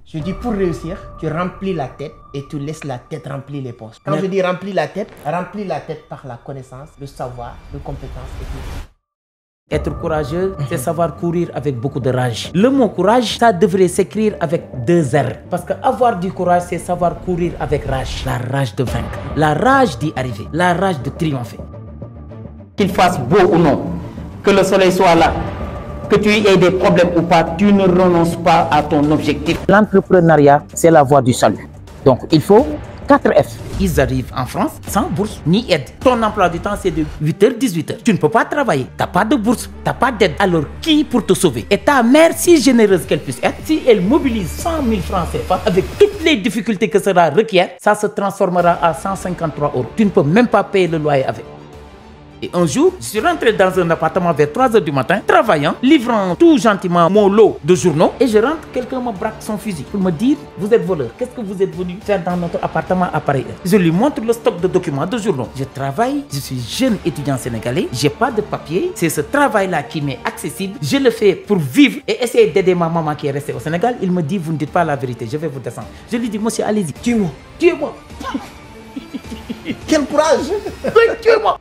Je dis pour réussir, tu remplis la tête et tu laisses la tête remplir les poches. Quand je dis remplis la tête par la connaissance, le savoir, les compétences et tout. Être courageux, c'est savoir courir avec beaucoup de rage. Le mot courage, ça devrait s'écrire avec 2 R. Parce que avoir du courage, c'est savoir courir avec rage. La rage de vaincre, la rage d'y arriver, la rage de triompher. Qu'il fasse beau ou non, que le soleil soit là, que tu aies des problèmes ou pas, tu ne renonces pas à ton objectif. L'entrepreneuriat, c'est la voie du salut. Donc, il faut 4 F. Ils arrivent en France sans bourse ni aide. Ton emploi du temps, c'est de 8h, 18h. Tu ne peux pas travailler. Tu n'as pas de bourse, tu n'as pas d'aide. Alors, qui pour te sauver? Et ta mère, si généreuse qu'elle puisse être, si elle mobilise 100 000 francs CFA, avec toutes les difficultés que cela requiert, ça se transformera à 153 €. Tu ne peux même pas payer le loyer avec. Et un jour, je suis rentré dans un appartement vers 3h du matin, travaillant, livrant tout gentiment mon lot de journaux. Et je rentre, quelqu'un me braque son fusil pour me dire, vous êtes voleur, qu'est-ce que vous êtes venu faire dans notre appartement à pareille heure? Je lui montre le stock de documents, de journaux. Je travaille, je suis jeune étudiant sénégalais, j'ai pas de papier. C'est ce travail-là qui m'est accessible. Je le fais pour vivre et essayer d'aider ma maman qui est restée au Sénégal. Il me dit, vous ne dites pas la vérité, je vais vous descendre. Je lui dis, monsieur, allez-y, tuez-moi, tuez-moi. Quel courage! Tuez-moi.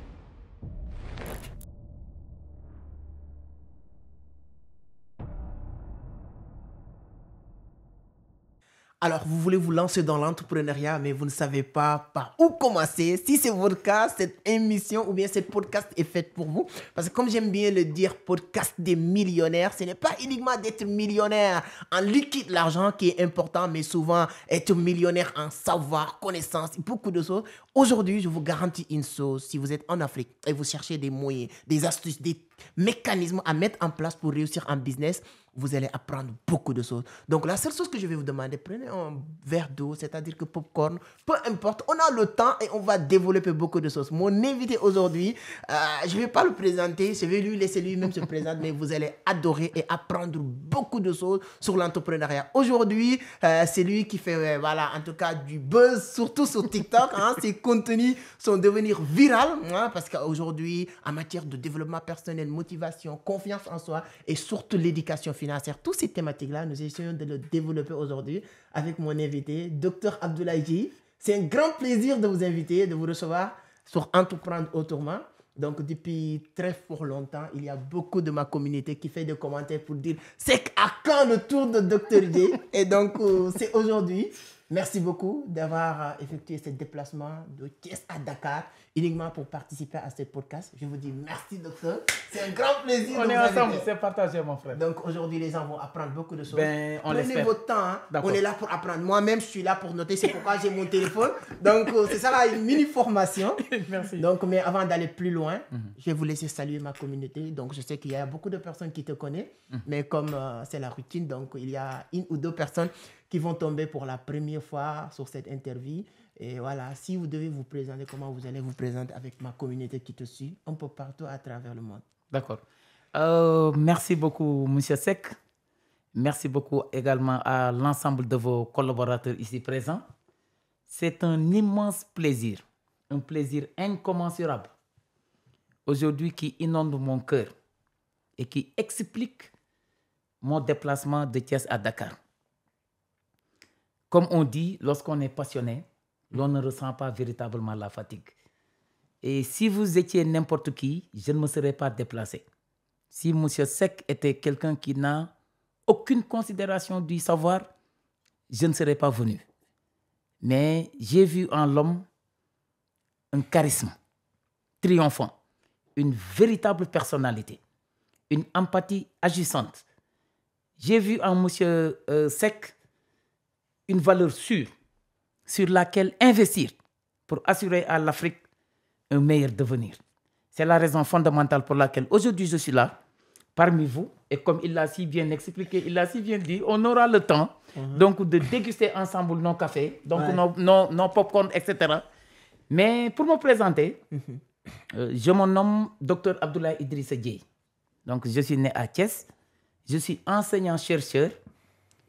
Alors, vous voulez vous lancer dans l'entrepreneuriat, mais vous ne savez pas par où commencer. Si c'est votre cas, cette émission ou bien cette podcast est faite pour vous. Parce que comme j'aime bien le dire, podcast des millionnaires, ce n'est pas uniquement d'être millionnaire en liquide, l'argent qui est important, mais souvent être millionnaire en savoir, connaissance, beaucoup de choses. Aujourd'hui, je vous garantis une chose. Si vous êtes en Afrique et vous cherchez des moyens, des astuces, des mécanismes à mettre en place pour réussir en business, vous allez apprendre beaucoup de choses. Donc, la seule chose que je vais vous demander, prenez un verre d'eau, c'est-à-dire que popcorn, peu importe, on a le temps et on va développer beaucoup de choses. Mon invité aujourd'hui, je ne vais pas le présenter, je vais lui laisser lui-même se présenter, mais vous allez adorer et apprendre beaucoup de choses sur l'entrepreneuriat. Aujourd'hui, c'est lui qui fait, voilà, en tout cas, du buzz, surtout sur TikTok. Ses contenus sont devenus viraux, parce qu'aujourd'hui, en matière de développement personnel, motivation, confiance en soi et surtout l'éducation financière, toutes ces thématiques-là, nous essayons de le développer aujourd'hui avec mon invité, Dr Abdoulaye Djei. C'est un grand plaisir de vous inviter, de vous recevoir sur Entreprendre Autrement. Donc, depuis très fort longtemps, il y a beaucoup de ma communauté qui fait des commentaires pour dire « C'est à quand le tour de Dr Djei ?» Et donc, c'est aujourd'hui. Merci beaucoup d'avoir effectué ce déplacement de Thiès à Dakar uniquement pour participer à ce podcast. Je vous dis merci, docteur. C'est un grand plaisir. On est ensemble, c'est partagé, mon frère. Donc aujourd'hui, les gens vont apprendre beaucoup de choses. Prenez votre temps. On est là pour apprendre. Moi-même, je suis là pour noter. C'est pourquoi j'ai mon téléphone. Donc, c'est ça, une mini-formation. Merci. Donc, mais avant d'aller plus loin, je vais vous laisser saluer ma communauté. Donc, je sais qu'il y a beaucoup de personnes qui te connaissent. Mais comme c'est la routine, donc il y a 1 ou 2 personnes qui vont tomber pour la première fois sur cette interview. Et voilà, si vous devez vous présenter, comment vous allez vous présenter avec ma communauté qui te suit un peu partout à travers le monde. D'accord. Merci beaucoup, M. Seck. Merci beaucoup également à l'ensemble de vos collaborateurs ici présents. C'est un immense plaisir, un plaisir incommensurable aujourd'hui qui inonde mon cœur et qui explique mon déplacement de Thiès à Dakar. Comme on dit, lorsqu'on est passionné, l'on ne ressent pas véritablement la fatigue. Et si vous étiez n'importe qui, je ne me serais pas déplacé. Si M. Seck était quelqu'un qui n'a aucune considération du savoir, je ne serais pas venu. Mais j'ai vu en l'homme un charisme triomphant, une véritable personnalité, une empathie agissante. J'ai vu en M. Seck une valeur sûre sur laquelle investir pour assurer à l'Afrique un meilleur devenir. C'est la raison fondamentale pour laquelle aujourd'hui je suis là, parmi vous. Et comme il l'a si bien expliqué, il l'a si bien dit, on aura le temps donc de déguster ensemble nos cafés, donc nos popcorn, etc. Mais pour me présenter, je me nomme Dr Abdoulaye Idrissa Djei. Donc je suis né à Thiès, je suis enseignant-chercheur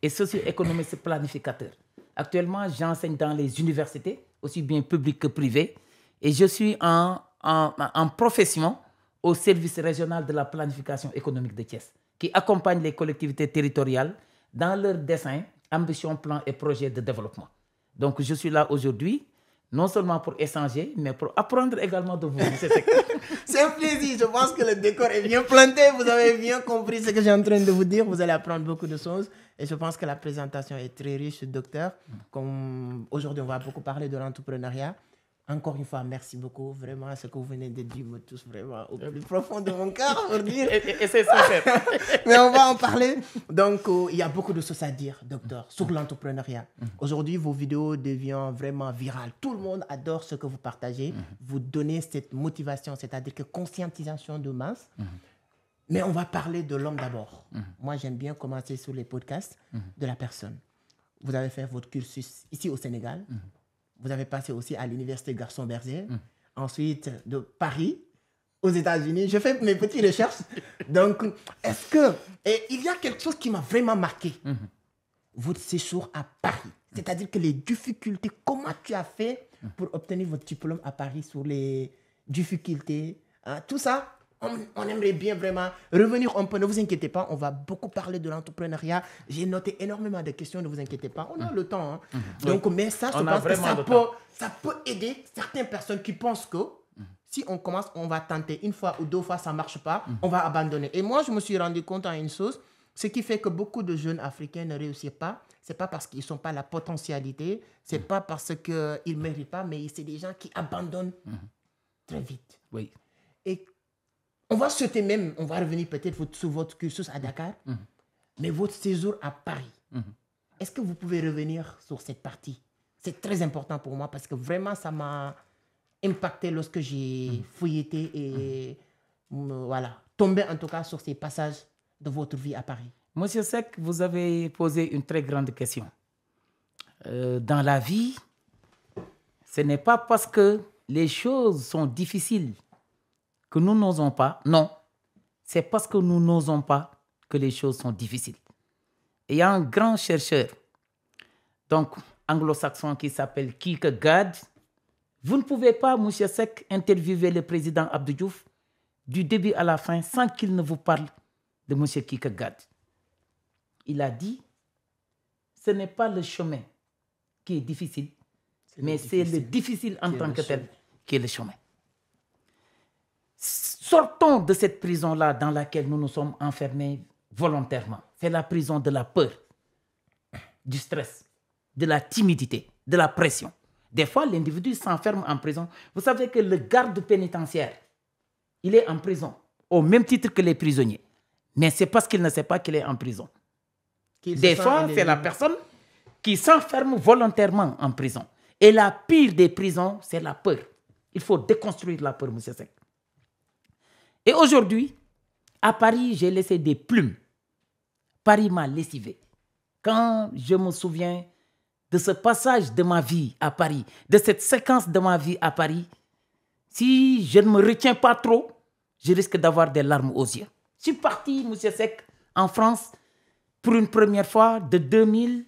et socio-économiste planificateur. Actuellement, j'enseigne dans les universités, aussi bien publiques que privées, et je suis en profession au service régional de la planification économique de Thiès, qui accompagne les collectivités territoriales dans leur dessein ambition, plan et projet de développement. Donc, je suis là aujourd'hui, non seulement pour échanger, mais pour apprendre également de vous. C'est un plaisir. Je pense que le décor est bien planté. Vous avez bien compris ce que j'ai en train de vous dire. Vous allez apprendre beaucoup de choses. Et je pense que la présentation est très riche, docteur. Comme aujourd'hui, on va beaucoup parler de l'entrepreneuriat. Encore une fois, merci beaucoup. Vraiment, ce que vous venez de dire me touche vraiment au plus profond de mon cœur. Pour dire. Et c'est sincère. Mais on va en parler. Donc, il y a beaucoup de choses à dire, docteur, sur l'entrepreneuriat. Aujourd'hui, vos vidéos deviennent vraiment virales. Tout le monde adore ce que vous partagez. Vous donnez cette motivation, c'est-à-dire que conscientisation de masse. Mais on va parler de l'homme d'abord. Moi, j'aime bien commencer sur les podcasts de la personne. Vous avez fait votre cursus ici au Sénégal. Vous avez passé aussi à l'université Gaston Berger. Ensuite, de Paris, aux États-Unis. Je fais mes petites recherches. Donc, est-ce que... Et il y a quelque chose qui m'a vraiment marqué. Votre séjour à Paris. C'est-à-dire que les difficultés, comment tu as fait pour obtenir votre diplôme à Paris sur les difficultés, hein, tout ça, on aimerait bien vraiment revenir un peu. Ne vous inquiétez pas, on va beaucoup parler de l'entrepreneuriat. J'ai noté énormément de questions, ne vous inquiétez pas. On a le temps. Hein. Donc, mais ça, je pense que ça peut aider certaines personnes qui pensent que si on commence, on va tenter une fois ou deux fois, ça ne marche pas, on va abandonner. Et moi, je me suis rendu compte à une chose, ce qui fait que beaucoup de jeunes Africains ne réussissent pas. Ce n'est pas parce qu'ils n'ont pas la potentialité, ce n'est pas parce qu'ils ne méritent pas, mais c'est des gens qui abandonnent très vite. Oui. Et on va sauter même, on va revenir peut-être sur votre cursus à Dakar, mais votre séjour à Paris. Est-ce que vous pouvez revenir sur cette partie? C'est très important pour moi parce que vraiment, ça m'a impacté lorsque j'ai fouilleté et voilà, tombé en tout cas sur ces passages de votre vie à Paris. Monsieur Seck, vous avez posé une très grande question. Dans la vie, ce n'est pas parce que les choses sont difficiles que nous n'osons pas. Non, c'est parce que nous n'osons pas que les choses sont difficiles. Et il y a un grand chercheur, donc anglo-saxon, qui s'appelle Kierkegaard. Vous ne pouvez pas, monsieur Seck, interviewer le président Abdou Diouf du début à la fin sans qu'il ne vous parle de monsieur Kierkegaard. Il a dit, ce n'est pas le chemin qui est difficile, mais c'est le difficile en tant que tel qui est le chemin. Sortons de cette prison-là dans laquelle nous nous sommes enfermés volontairement. C'est la prison de la peur, du stress, de la timidité, de la pression. Des fois, l'individu s'enferme en prison. Vous savez que le garde pénitentiaire, il est en prison, au même titre que les prisonniers. Mais c'est parce qu'il ne sait pas qu'il est en prison. Des fois, c'est la personne qui s'enferme volontairement en prison. Et la pire des prisons, c'est la peur. Il faut déconstruire la peur, M. Seck. Et aujourd'hui, à Paris, j'ai laissé des plumes. Paris m'a lessivé. Quand je me souviens de ce passage de ma vie à Paris, de cette séquence de ma vie à Paris, si je ne me retiens pas trop, je risque d'avoir des larmes aux yeux. Je suis parti, M. Seck, en France pour une première fois de 2000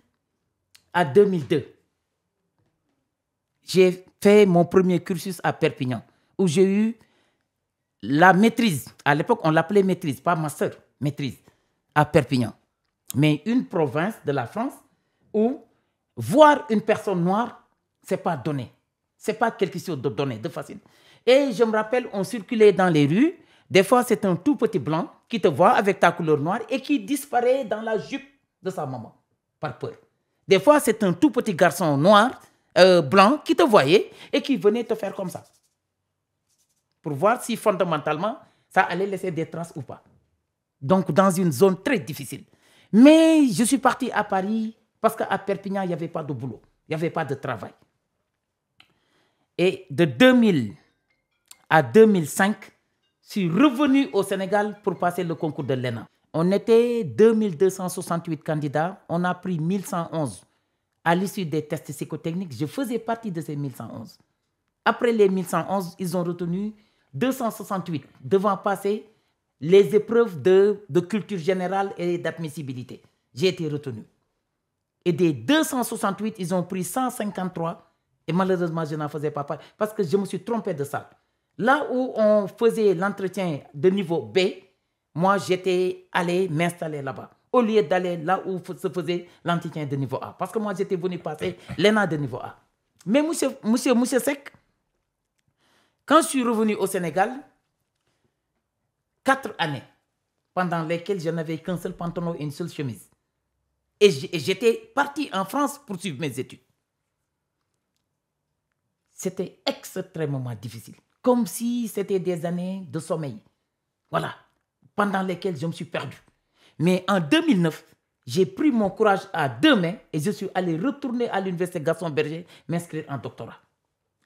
à 2002. J'ai fait mon premier cursus à Perpignan, où j'ai eu la maîtrise. À l'époque, on l'appelait maîtrise, pas master, maîtrise, à Perpignan. Mais une province de la France où voir une personne noire, ce n'est pas donné. Ce n'est pas quelque chose de donné, de facile. Et je me rappelle, on circulait dans les rues. Des fois, c'est un tout petit blanc qui te voit avec ta couleur noire et qui disparaît dans la jupe de sa maman, par peur. Des fois, c'est un tout petit garçon noir, blanc, qui te voyait et qui venait te faire comme ça. Pour voir si fondamentalement, ça allait laisser des traces ou pas. Donc, dans une zone très difficile. Mais je suis parti à Paris parce qu'à Perpignan, il n'y avait pas de boulot. Il n'y avait pas de travail. Et de 2000 à 2005, je suis revenu au Sénégal pour passer le concours de l'ENA. On était 2268 candidats. On a pris 1111. À l'issue des tests psychotechniques, je faisais partie de ces 1111. Après les 1111, ils ont retenu 268 devant passer les épreuves de culture générale et d'admissibilité. J'ai été retenu. Et des 268, ils ont pris 153. Et malheureusement, je n'en faisais pas partie parce que je me suis trompé de salle. Là où on faisait l'entretien de niveau B, moi, j'étais allé m'installer là-bas, au lieu d'aller là où se faisait l'entretien de niveau A. Parce que moi, j'étais venu passer l'ENA de niveau A. Mais monsieur Seck, quand je suis revenu au Sénégal, 4 années pendant lesquelles je n'avais qu'un seul pantalon et une seule chemise. Et j'étais parti en France pour suivre mes études. C'était extrêmement difficile. Comme si c'était des années de sommeil. Voilà. Pendant lesquelles je me suis perdu. Mais en 2009, j'ai pris mon courage à 2 mains et je suis allé retourner à l'université Gaston Berger m'inscrire en doctorat.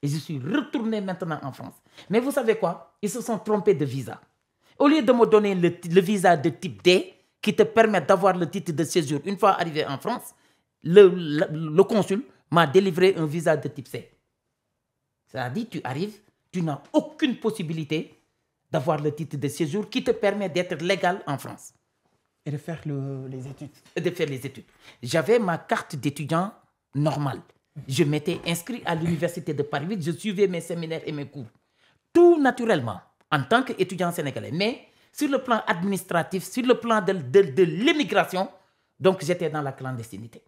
Et je suis retourné maintenant en France. Mais vous savez quoi? Ils se sont trompés de visa. Au lieu de me donner le visa de type D, qui te permet d'avoir le titre de séjour une fois arrivé en France, le consul m'a délivré un visa de type C. C'est-à-dire, tu arrives, tu n'as aucune possibilité d'avoir le titre de séjour qui te permet d'être légal en France. Et de faire les études. Et de faire les études. J'avais ma carte d'étudiant normale. Je m'étais inscrit à l'université de Paris 8, je suivais mes séminaires et mes cours. Tout naturellement, en tant qu'étudiant sénégalais. Mais sur le plan administratif, sur le plan de l'immigration, donc j'étais dans la clandestinité.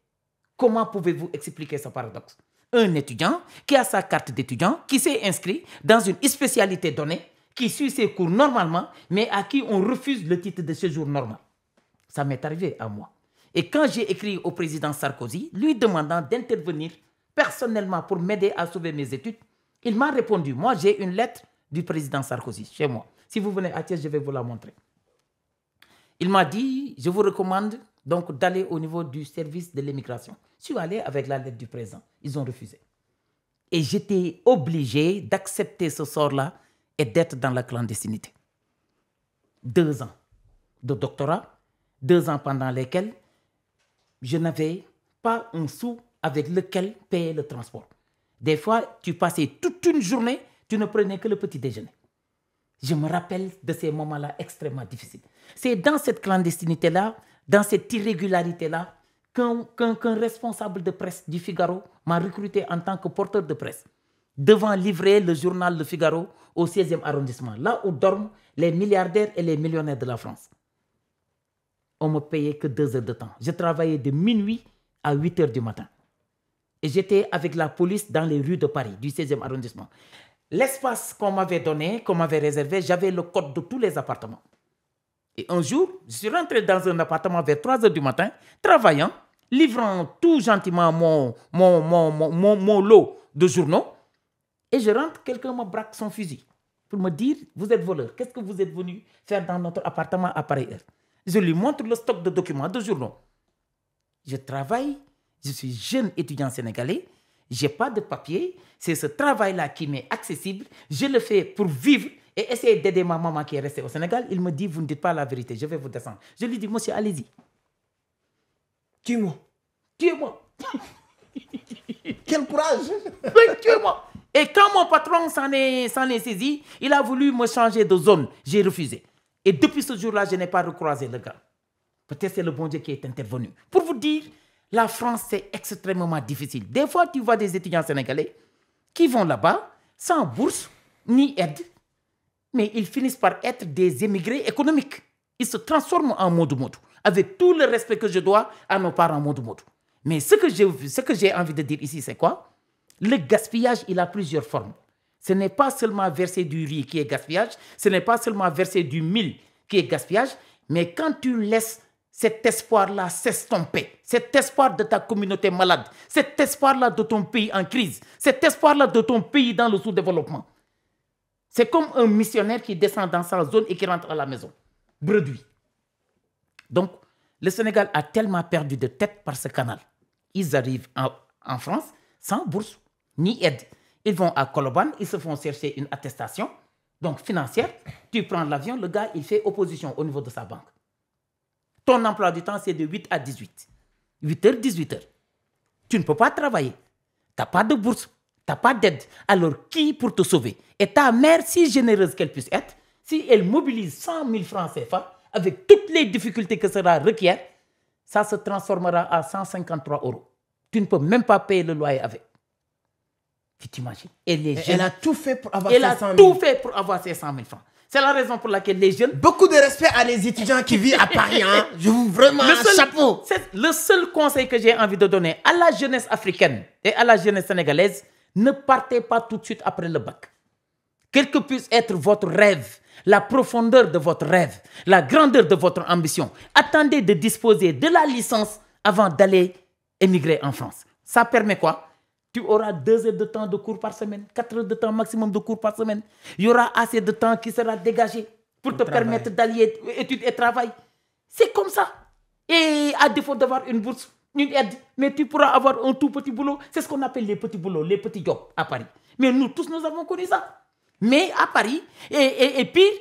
Comment pouvez-vous expliquer ce paradoxe? Un étudiant qui a sa carte d'étudiant, qui s'est inscrit dans une spécialité donnée, qui suit ses cours normalement, mais à qui on refuse le titre de séjour normal. Ça m'est arrivé à moi. Et quand j'ai écrit au président Sarkozy, lui demandant d'intervenir personnellement pour m'aider à sauver mes études, il m'a répondu. Moi, j'ai une lettre du président Sarkozy chez moi. Si vous venez à Thiès, je vais vous la montrer. Il m'a dit, je vous recommande donc d'aller au niveau du service de l'immigration. Je suis allé avec la lettre du président. Ils ont refusé. Et j'étais obligé d'accepter ce sort-là et d'être dans la clandestinité. 2 ans de doctorat, 2 ans pendant lesquels je n'avais pas un sou avec lequel payer le transport. Des fois, tu passais toute une journée, tu ne prenais que le petit déjeuner. Je me rappelle de ces moments-là extrêmement difficiles. C'est dans cette clandestinité-là, dans cette irrégularité-là, qu'un responsable de presse du Figaro m'a recruté en tant que porteur de presse, devant livrer le journal Le Figaro au 16e arrondissement, là où dorment les milliardaires et les millionnaires de la France. On ne me payait que 2 heures de temps. Je travaillais de minuit à 8 heures du matin. Et j'étais avec la police dans les rues de Paris, du 16e arrondissement. L'espace qu'on m'avait donné, qu'on m'avait réservé, j'avais le code de tous les appartements. Et un jour, je suis rentré dans un appartement vers 3 heures du matin, travaillant, livrant tout gentiment mon lot de journaux. Et je rentre, quelqu'un me braque son fusil pour me dire, vous êtes voleur, qu'est-ce que vous êtes venu faire dans notre appartement à pareille heure? Je lui montre le stock de documents, de journaux. Je travaille, je suis jeune étudiant sénégalais, je n'ai pas de papier, c'est ce travail-là qui m'est accessible, je le fais pour vivre et essayer d'aider ma maman qui est restée au Sénégal. Il me dit, vous ne dites pas la vérité, je vais vous descendre. Je lui dis, monsieur, allez-y. Tue-moi. Tuez-moi. Quel courage. Oui, tuez-moi. Et quand mon patron s'en est saisi, il a voulu me changer de zone. J'ai refusé. Et depuis ce jour-là, je n'ai pas recroisé le gars. Peut-être c'est le bon Dieu qui est intervenu. Pour vous dire, la France, c'est extrêmement difficile. Des fois, tu vois des étudiants sénégalais qui vont là-bas sans bourse ni aide, mais ils finissent par être des émigrés économiques. Ils se transforment en modou-modou, avec tout le respect que je dois à nos parents modou-modou. Mais ce que j'ai envie de dire ici, c'est quoi? Le gaspillage, il a plusieurs formes. Ce n'est pas seulement verser du riz qui est gaspillage, ce n'est pas seulement verser du mil qui est gaspillage, mais quand tu laisses cet espoir-là s'estomper, cet espoir de ta communauté malade, cet espoir-là de ton pays en crise, cet espoir-là de ton pays dans le sous-développement. C'est comme un missionnaire qui descend dans sa zone et qui rentre à la maison. Bredouille. Donc, le Sénégal a tellement perdu de tête par ce canal. Ils arrivent en France sans bourse ni aide. Ils vont à Colobane, ils se font chercher une attestation, donc financière. Tu prends l'avion, le gars, il fait opposition au niveau de sa banque. Ton emploi du temps, c'est de 8 à 18. 8h, 18h. Tu ne peux pas travailler. Tu n'as pas de bourse, tu n'as pas d'aide. Alors, qui pour te sauver? Et ta mère, si généreuse qu'elle puisse être, si elle mobilise 100 000 francs CFA, avec toutes les difficultés que cela requiert, ça se transformera à 153 €. Tu ne peux même pas payer le loyer avec. Tu t'imagines? Elle a tout fait pour avoir ces 100 000 francs. C'est la raison pour laquelle les jeunes... Beaucoup de respect à les étudiants qui vivent à Paris. Hein. Je vous vraiment chapeau. C'est le seul conseil que j'ai envie de donner à la jeunesse africaine et à la jeunesse sénégalaise. Ne partez pas tout de suite après le bac. Quel que puisse être votre rêve, la profondeur de votre rêve, la grandeur de votre ambition, attendez de disposer de la licence avant d'aller émigrer en France. Ça permet quoi? Tu auras 2 heures de temps de cours par semaine, 4 heures de temps maximum de cours par semaine. Il y aura assez de temps qui sera dégagé pour te permettre d'allier études et travail. C'est comme ça. Et à défaut d'avoir une bourse, une aide, mais tu pourras avoir un tout petit boulot. C'est ce qu'on appelle les petits boulots, les petits jobs à Paris. Mais nous tous, nous avons connu ça. Mais à Paris, et pire,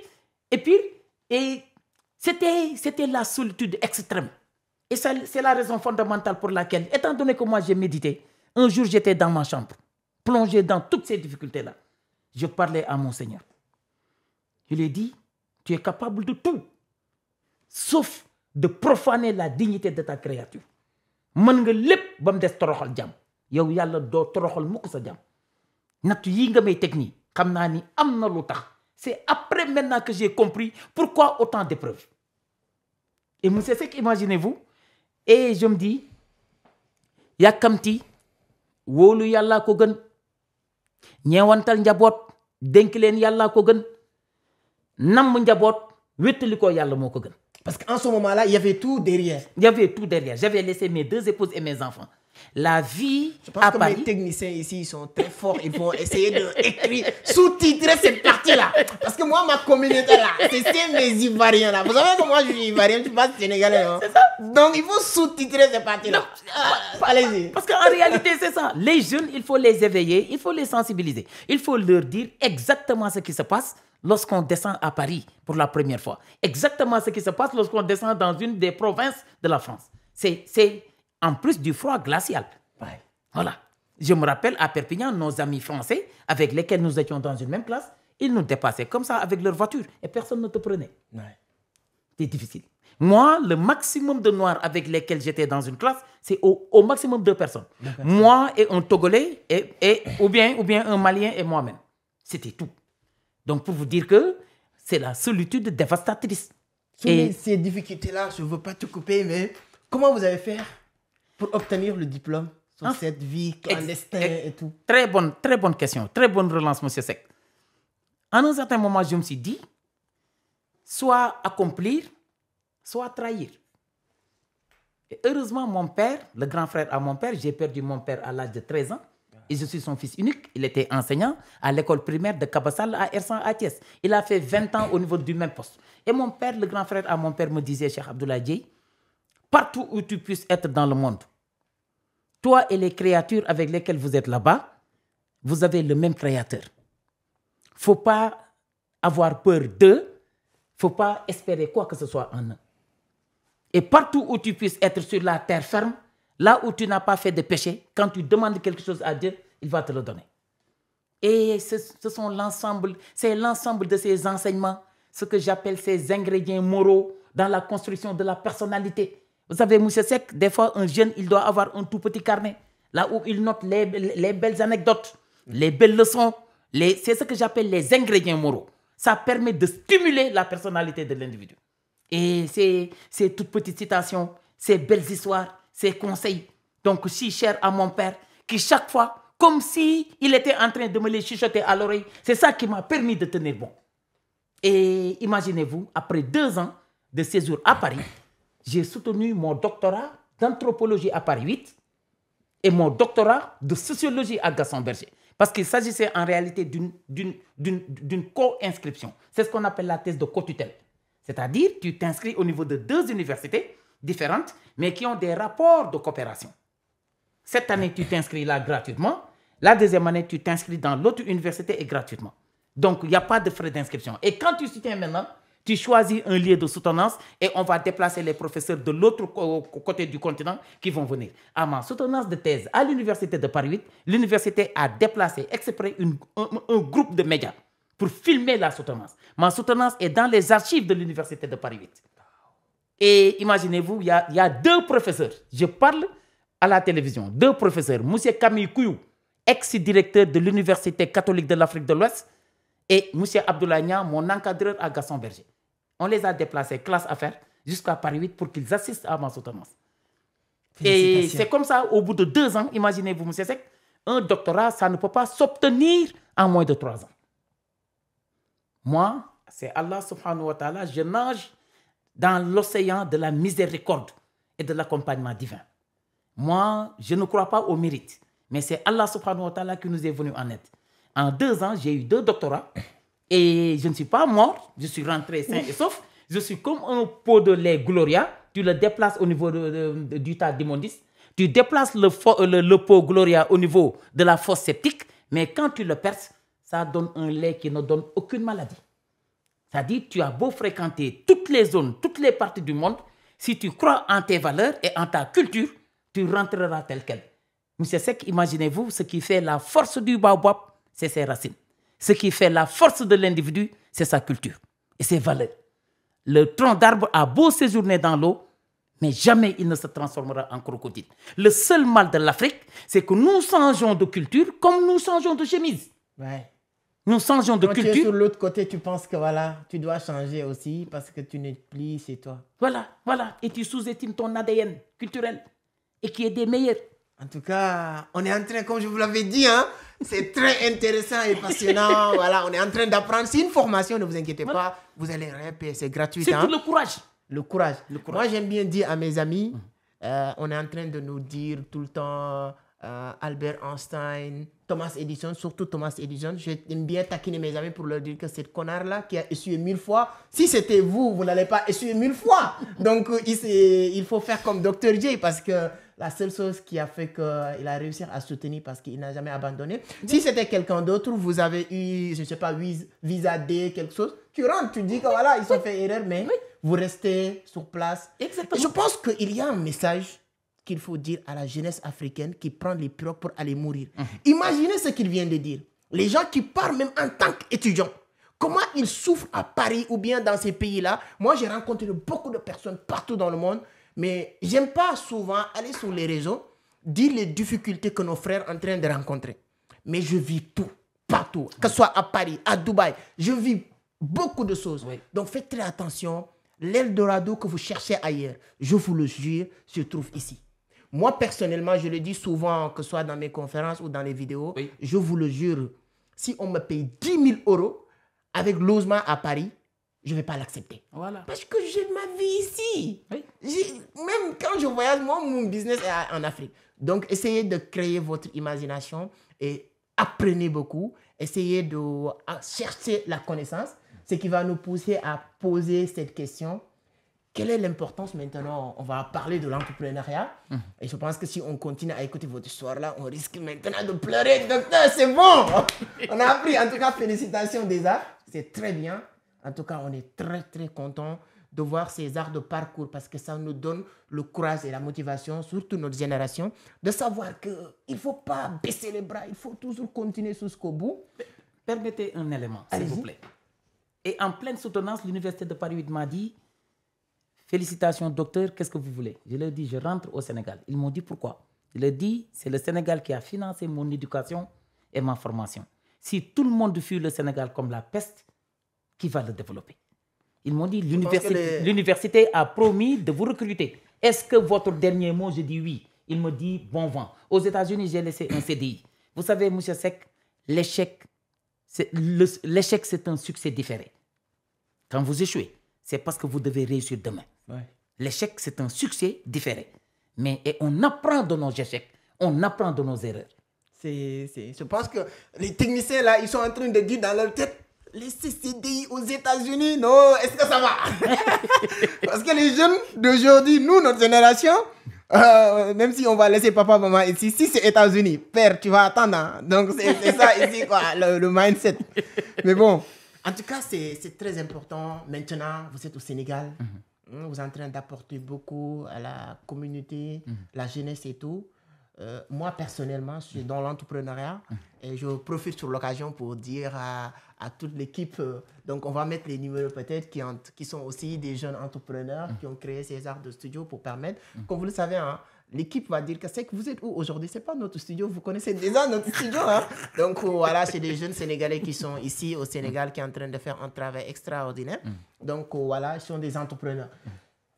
c'était la solitude extrême. Et c'est la raison fondamentale pour laquelle, étant donné que moi j'ai médité, un jour j'étais dans ma chambre, plongé dans toutes ces difficultés-là. Je parlais à mon Seigneur. Je lui ai dit, tu es capable de tout, sauf de profaner la dignité de ta créature. Mën nga lépp ba mu des toroxal jàmm yow yàlla doo toroxal mukk sa jàmm natt yi nga may teg nii xam naa ni am na lu tax. C'est après maintenant que j'ai compris pourquoi autant d'épreuves. Et monsieur Seck, imaginez-vous, et je me dis, yàkkamti wóolu yàllaa ko gën ñeewantal njaboot dénk leen yàllaa ko gën namm njaboot wéttali ko yàlla moo ko gën. Parce qu'en ce moment-là, il y avait tout derrière. Il y avait tout derrière. J'avais laissé mes 2 épouses et mes enfants. La vie je pense que mes techniciens ici, ils sont très forts. Ils vont essayer d'écrire, sous-titrer cette partie-là. Parce que moi, ma communauté là, c'est mes Ivoiriens là. Vous savez que moi, je suis Ivoirien, je ne suis pas Sénégalais. Non? C'est ça. Donc, il faut sous-titrer cette partie-là. Allez-y. Parce qu'en réalité, c'est ça. Les jeunes, il faut les éveiller, il faut les sensibiliser. Il faut leur dire exactement ce qui se passe lorsqu'on descend à Paris pour la première fois. Exactement ce qui se passe lorsqu'on descend dans une des provinces de la France. C'est en plus du froid glacial. Ouais. Voilà. Je me rappelle à Perpignan, nos amis français avec lesquels nous étions dans une même classe, ils nous dépassaient comme ça avec leur voiture et personne ne te prenait. Ouais. C'était difficile. Moi, le maximum de Noirs avec lesquels j'étais dans une classe, c'est au maximum 2 personnes. Moi et un Togolais, ou bien un Malien et moi-même. C'était tout. Donc, pour vous dire que c'est la solitude dévastatrice. Et ces difficultés-là, je ne veux pas te couper, mais comment vous avez fait pour obtenir le diplôme sur cette vie clandestine et tout? Très bonne question. Très bonne relance, monsieur Seck. En un certain moment, je me suis dit, soit accomplir, soit trahir. Et heureusement, mon père, le grand frère à mon père, j'ai perdu mon père à l'âge de 13 ans. Et je suis son fils unique. Il était enseignant à l'école primaire de Kabassal à Ersan à Thiès. Il a fait 20 ans au niveau du même poste. Et mon père, le grand frère à mon père, me disait, Cheikh Abdoulaye Dieye, partout où tu puisses être dans le monde, toi et les créatures avec lesquelles vous êtes là-bas, vous avez le même créateur. Il ne faut pas avoir peur d'eux. Il ne faut pas espérer quoi que ce soit en eux. Et partout où tu puisses être sur la terre ferme, là où tu n'as pas fait de péché, quand tu demandes quelque chose à Dieu, il va te le donner. Et c'est l'ensemble de ces enseignements, ce que j'appelle ces ingrédients moraux dans la construction de la personnalité. Vous savez, M. Seck, des fois, un jeune, il doit avoir un tout petit carnet, là où il note les belles anecdotes, les belles leçons. C'est ce que j'appelle les ingrédients moraux. Ça permet de stimuler la personnalité de l'individu. Et ces toutes petites citations, ces belles histoires, ces conseils, donc si chers à mon père, qui chaque fois, comme s'il était en train de me les chuchoter à l'oreille, c'est ça qui m'a permis de tenir bon. Et imaginez-vous, après 2 ans de séjour à Paris, j'ai soutenu mon doctorat d'anthropologie à Paris 8 et mon doctorat de sociologie à Gaston-Berger. Parce qu'il s'agissait en réalité d'une co-inscription. C'est ce qu'on appelle la thèse de co-tutelle. C'est-à-dire, tu t'inscris au niveau de 2 universités différentes, mais qui ont des rapports de coopération. Cette année, tu t'inscris là gratuitement. La deuxième année, tu t'inscris dans l'autre université et gratuitement. Donc, il n'y a pas de frais d'inscription. Et quand tu soutiens maintenant, tu choisis un lieu de soutenance et on va déplacer les professeurs de l'autre côté du continent qui vont venir. À ma soutenance de thèse à l'université de Paris 8, l'université a déplacé exprès un groupe de médias pour filmer la soutenance. Ma soutenance est dans les archives de l'université de Paris 8. Et imaginez-vous, il y a 2 professeurs. Je parle à la télévision. 2 professeurs. M. Camille Kouyou, ex-directeur de l'Université catholique de l'Afrique de l'Ouest, Et M. Abdoulaye Niang, mon encadreur à Gaston Berger. On les a déplacés classe affaires jusqu'à Paris 8 pour qu'ils assistent à ma soutenance. Et c'est comme ça, au bout de 2 ans, imaginez-vous, M. Seck, un doctorat, ça ne peut pas s'obtenir en moins de 3 ans. Moi, c'est Allah subhanahu wa ta'ala, je nage dans l'océan de la miséricorde et de l'accompagnement divin. Moi, je ne crois pas au mérite, mais c'est Allah subhanahu wa ta'ala qui nous est venu en aide. En 2 ans, j'ai eu 2 doctorats et je ne suis pas mort, je suis rentré sain et sauf. Je suis comme un pot de lait Gloria, tu le déplaces au niveau du tas d'immondices, tu déplaces le pot Gloria au niveau de la fosse septique, mais quand tu le perces, ça donne un lait qui ne donne aucune maladie. C'est-à-dire, tu as beau fréquenter toutes les zones, toutes les parties du monde, si tu crois en tes valeurs et en ta culture, tu rentreras tel quel. Monsieur Seck, imaginez-vous, ce qui fait la force du baobab, c'est ses racines. Ce qui fait la force de l'individu, c'est sa culture et ses valeurs. Le tronc d'arbre a beau séjourner dans l'eau, mais jamais il ne se transformera en crocodile. Le seul mal de l'Afrique, c'est que nous changeons de culture comme nous changeons de chemise. Ouais. Nous changeons de culture. Quand tu es sur l'autre côté, tu penses que voilà, tu dois changer aussi parce que tu n'es plus chez toi. Voilà. Et tu sous-estimes ton ADN culturel et qui est des meilleurs. En tout cas, on est en train, comme je vous l'avais dit, hein, c'est très intéressant et passionnant. Voilà, on est en train d'apprendre. C'est une formation, ne vous inquiétez pas. Vous allez répéter, c'est gratuit. C'est hein. le courage. Le courage. Moi, j'aime bien dire à mes amis, on est en train de nous dire tout le temps Albert Einstein, Thomas Edison, surtout Thomas Edison. J'aime bien taquiner mes amis pour leur dire que cette connard-là qui a essuyé 1000 fois, si c'était vous, vous n'allez pas essuyer 1000 fois. Donc, il faut faire comme Dr. J parce que la seule chose qui a fait qu'il a réussi à se tenir parce qu'il n'a jamais abandonné. Si c'était quelqu'un d'autre, vous avez eu, je ne sais pas, visa D, quelque chose, tu rentres, tu dis que voilà, ils ont fait erreur, mais vous restez sur place. Exactement. Et je pense qu'il y a un message qu'il faut dire à la jeunesse africaine qui prend les pirogues pour aller mourir. Imaginez ce qu'il vient de dire. Les gens qui partent même en tant qu'étudiants, comment ils souffrent à Paris ou bien dans ces pays-là. Moi, j'ai rencontré beaucoup de personnes partout dans le monde, mais j'aime pas souvent aller sur les réseaux, dire les difficultés que nos frères sont en train de rencontrer. Mais je vis tout, partout, que ce soit à Paris, à Dubaï. Je vis beaucoup de choses. Oui. Donc, faites très attention. L'Eldorado que vous cherchez ailleurs, je vous le jure, se trouve ici. Moi, personnellement, je le dis souvent, que ce soit dans mes conférences ou dans les vidéos, je vous le jure, si on me paye 10 000 euros avec logement à Paris, je ne vais pas l'accepter. Voilà. Parce que j'ai ma vie ici. Oui. Même quand je voyage, moi, mon business est en Afrique. Donc, essayez de créer votre imagination et apprenez beaucoup. Essayez de chercher la connaissance, ce qui va nous pousser à poser cette question. Quelle est l'importance maintenant? On va parler de l'entrepreneuriat. Et je pense que si on continue à écouter votre histoire là, on risque maintenant de pleurer. Docteur, c'est bon. On a appris. En tout cas, félicitations déjà. C'est très bien. En tout cas, on est très, très content de voir ces arts de parcours parce que ça nous donne le courage et la motivation, surtout notre génération, de savoir qu'il ne faut pas baisser les bras. Il faut toujours continuer jusqu'au bout. Permettez un élément, s'il vous plaît. Et en pleine soutenance, l'Université de Paris 8 m'a dit « Félicitations, docteur, qu'est-ce que vous voulez ?» Je leur ai dit « Je rentre au Sénégal. » Ils m'ont dit « Pourquoi ?» Je leur ai dit « C'est le Sénégal qui a financé mon éducation et ma formation. Si tout le monde fuit le Sénégal comme la peste, qui va le développer ?» Ils m'ont dit « L'université a promis de vous recruter. Est-ce que votre dernier mot ?» Je dis « Oui. » Il me dit « Bon vent. » Aux États-Unis, j'ai laissé un CDI. Vous savez, M. Seck, l'échec, c'est un succès différé. Quand vous échouez, c'est parce que vous devez réussir demain. Ouais. L'échec, c'est un succès différé. Et on apprend de nos échecs, on apprend de nos erreurs. Je pense que les techniciens, là, ils sont en train de dire dans leur tête, les CDI aux États-Unis, non, est-ce que ça va? Parce que les jeunes d'aujourd'hui, nous, notre génération, même si on va laisser papa, maman ici, si c'est États-Unis, père, tu vas attendre. Hein? Donc, c'est ça ici, quoi, le mindset. Mais bon, en tout cas, c'est très important. Maintenant, vous êtes au Sénégal. Vous êtes en train d'apporter beaucoup à la communauté, la jeunesse et tout. Moi, personnellement, je suis dans l'entrepreneuriat et je profite sur l'occasion pour dire à toute l'équipe, donc on va mettre les numéros peut-être qui sont aussi des jeunes entrepreneurs qui ont créé ces arts de studio pour permettre, comme vous le savez, hein, l'équipe va dire que c'est que vous êtes où aujourd'hui? C'est pas notre studio, vous connaissez déjà notre studio. Hein? Donc voilà, c'est des jeunes Sénégalais qui sont ici au Sénégal qui sont en train de faire un travail extraordinaire. Donc voilà, ils sont des entrepreneurs.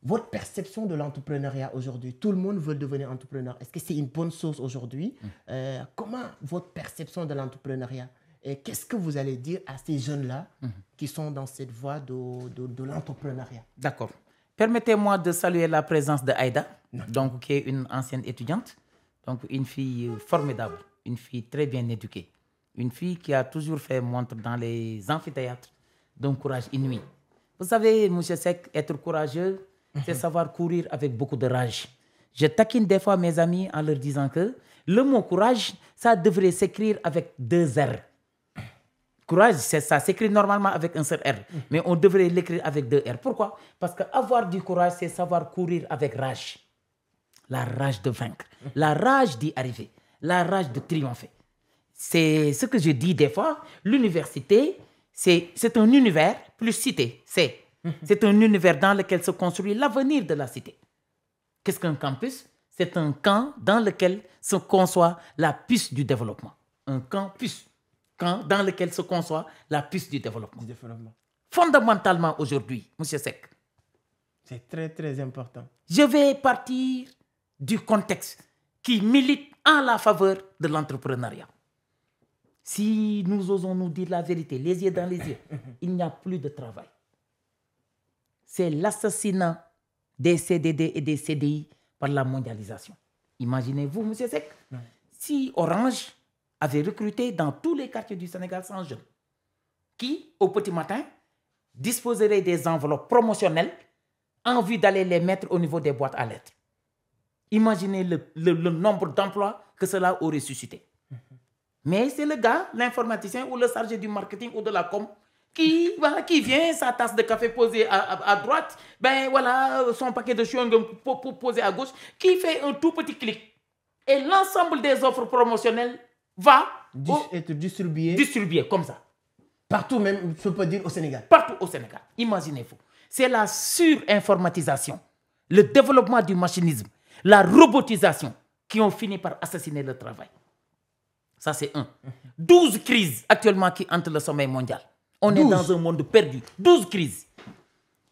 Votre perception de l'entrepreneuriat aujourd'hui, tout le monde veut devenir entrepreneur. Est-ce que c'est une bonne chose aujourd'hui? Comment votre perception de l'entrepreneuriat? Et qu'est-ce que vous allez dire à ces jeunes-là qui sont dans cette voie de l'entrepreneuriat? D'accord. Permettez-moi de saluer la présence de Aïda, donc, qui est une ancienne étudiante, donc une fille formidable, une fille très bien éduquée, une fille qui a toujours fait montre dans les amphithéâtres d'un courage inouï. Vous savez, M. Seck, être courageux, c'est savoir courir avec beaucoup de rage. Je taquine des fois mes amis en leur disant que le mot courage, ça devrait s'écrire avec 2 R. Courage, ça s'écrit normalement avec un seul R, mais on devrait l'écrire avec 2 R. Pourquoi? Parce qu'avoir du courage, c'est savoir courir avec rage. La rage de vaincre, la rage d'y arriver, la rage de triompher. C'est ce que je dis des fois. L'université, c'est un univers plus cité. C'est un univers dans lequel se construit l'avenir de la cité. Qu'est-ce qu'un campus? C'est un camp dans lequel se conçoit la puce du développement. Un campus. Camp dans lequel se conçoit la puce du développement. Fondamentalement aujourd'hui, M. Seck. C'est très, très important. Je vais partir du contexte qui milite en la faveur de l'entrepreneuriat. Si nous osons nous dire la vérité, les yeux dans les yeux, il n'y a plus de travail. C'est l'assassinat des CDD et des CDI par la mondialisation. Imaginez-vous, M. Seck, si Orange avait recruté dans tous les quartiers du Sénégal 100 jeunes qui, au petit matin, disposeraient des enveloppes promotionnelles en vue d'aller les mettre au niveau des boîtes à lettres. Imaginez le nombre d'emplois que cela aurait suscité. Mais c'est le gars, l'informaticien ou le chargé du marketing ou de la com qui vient, sa tasse de café posée à droite, ben voilà, son paquet de chewing-gum posé à gauche, qui fait un tout petit clic. Et l'ensemble des offres promotionnelles va être distribué comme ça. Partout même, je peux dire au Sénégal. Partout au Sénégal. Imaginez-vous. C'est la surinformatisation, le développement du machinisme, la robotisation qui ont fini par assassiner le travail. Ça, c'est 1. 12 crises actuellement qui hantent le sommeil mondial. On 12. Est dans un monde perdu. 12 crises.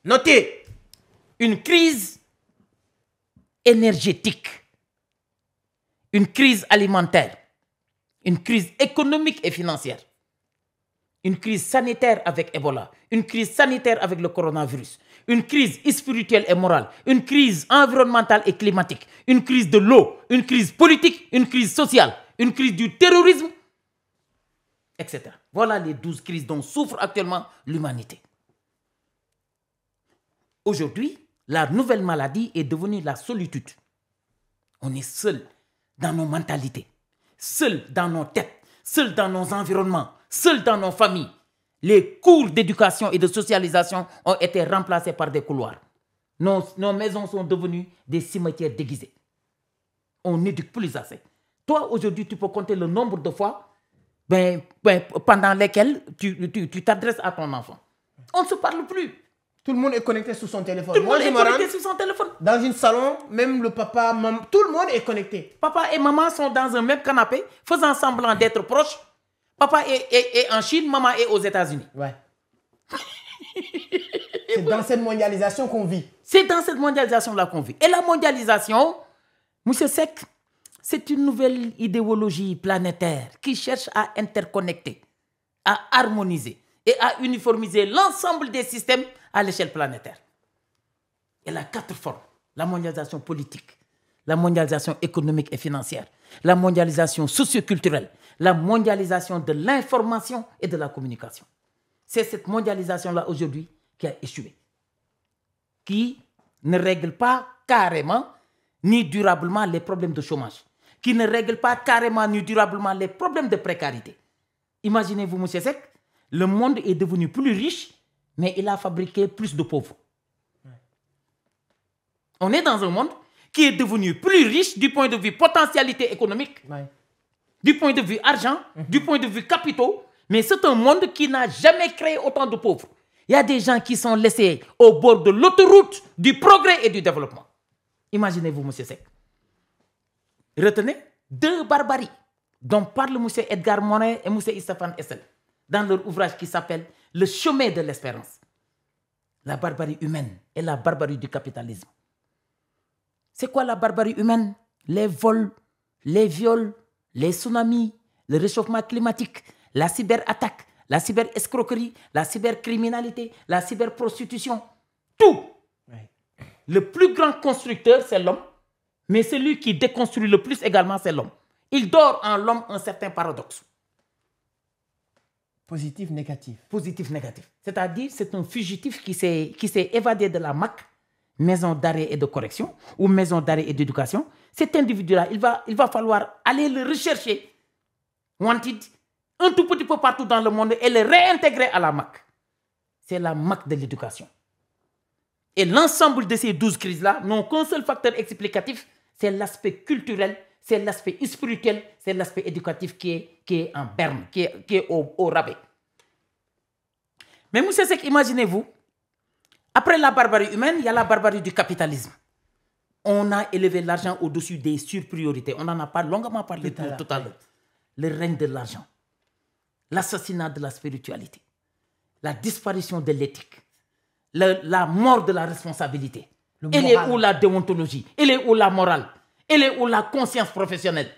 Notez, une crise énergétique, une crise alimentaire, une crise économique et financière, une crise sanitaire avec Ebola, une crise sanitaire avec le coronavirus, une crise spirituelle et morale, une crise environnementale et climatique, une crise de l'eau, une crise politique, une crise sociale, une crise du terrorisme, etc. Voilà les 12 crises dont souffre actuellement l'humanité. Aujourd'hui, la nouvelle maladie est devenue la solitude. On est seul dans nos mentalités, seul dans nos têtes, seul dans nos environnements, seul dans nos familles. Les cours d'éducation et de socialisation ont été remplacés par des couloirs. Nos maisons sont devenues des cimetières déguisés. On n'éduque plus assez. Toi, aujourd'hui, tu peux compter le nombre de fois pendant lesquelles tu t'adresses à ton enfant. On ne se parle plus. Tout le monde est connecté sur son téléphone. Tout le monde est connecté sur son téléphone. Dans un salon, même le papa, maman, tout le monde est connecté. Papa et maman sont dans un même canapé, faisant semblant d'être proches. Papa est en Chine, maman est aux États-Unis. Ouais. C'est dans cette mondialisation qu'on vit. C'est dans cette mondialisation-là qu'on vit. Et la mondialisation, M. Seck, c'est une nouvelle idéologie planétaire qui cherche à interconnecter, à harmoniser et à uniformiser l'ensemble des systèmes à l'échelle planétaire. Elle a 4 formes. La mondialisation politique, la mondialisation économique et financière, la mondialisation socio-culturelle, la mondialisation de l'information et de la communication. C'est cette mondialisation-là aujourd'hui qui a échoué, qui ne règle pas carrément ni durablement les problèmes de chômage, qui ne règle pas carrément ni durablement les problèmes de précarité. Imaginez-vous, M. Seck, le monde est devenu plus riche, mais il a fabriqué plus de pauvres. On est dans un monde qui est devenu plus riche du point de vue potentialité économique, du point de vue argent, du point de vue capitaux, mais c'est un monde qui n'a jamais créé autant de pauvres. Il y a des gens qui sont laissés au bord de l'autoroute du progrès et du développement. Imaginez-vous, M. Seck. Retenez 2 barbaries dont parlent M. Edgar Morin et M. Stéphane Hessel dans leur ouvrage qui s'appelle Le chemin de l'espérance. La barbarie humaine et la barbarie du capitalisme. C'est quoi la barbarie humaine? Les vols, les viols, les tsunamis, le réchauffement climatique, la cyberattaque, la cyberescroquerie, la cybercriminalité, la cyberprostitution. Tout. Ouais. Le plus grand constructeur, c'est l'homme, mais celui qui déconstruit le plus également, c'est l'homme. Il dort en l'homme un certain paradoxe. Positif, négatif. Positif, négatif. C'est-à-dire, c'est un fugitif qui s'est évadé de la MAC, maison d'arrêt et de correction, ou maison d'arrêt et d'éducation. Cet individu-là, il va falloir aller le rechercher, wanted, un tout petit peu partout dans le monde et le réintégrer à la MAC. C'est la MAC de l'éducation. Et l'ensemble de ces 12 crises-là n'ont qu'un seul facteur explicatif, c'est l'aspect culturel, c'est l'aspect spirituel, c'est l'aspect éducatif qui est en berne, qui est au rabais. Mais M. Seck, imaginez-vous, après la barbarie humaine, il y a la barbarie du capitalisme. On a élevé l'argent au-dessus des surpriorités. On en a pas longuement parlé tout à l'heure. Le règne de l'argent, l'assassinat de la spiritualité, la disparition de l'éthique, la mort de la responsabilité. Elle est où la déontologie? Elle est où la morale? Elle est où la conscience professionnelle?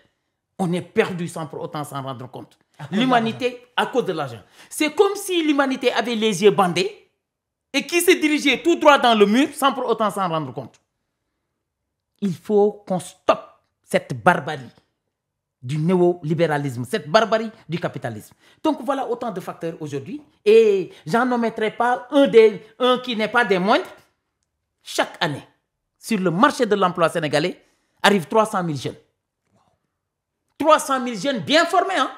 On est perdu sans pour autant s'en rendre compte. L'humanité, à cause de l'argent. C'est comme si l'humanité avait les yeux bandés et qui se dirigeait tout droit dans le mur sans pour autant s'en rendre compte. Il faut qu'on stoppe cette barbarie du néolibéralisme, cette barbarie du capitalisme. Donc voilà autant de facteurs aujourd'hui. Et j'en nommerai pas un qui n'est pas des moindres. Chaque année, sur le marché de l'emploi sénégalais, arrivent 300 000 jeunes. 300 000 jeunes bien formés, hein?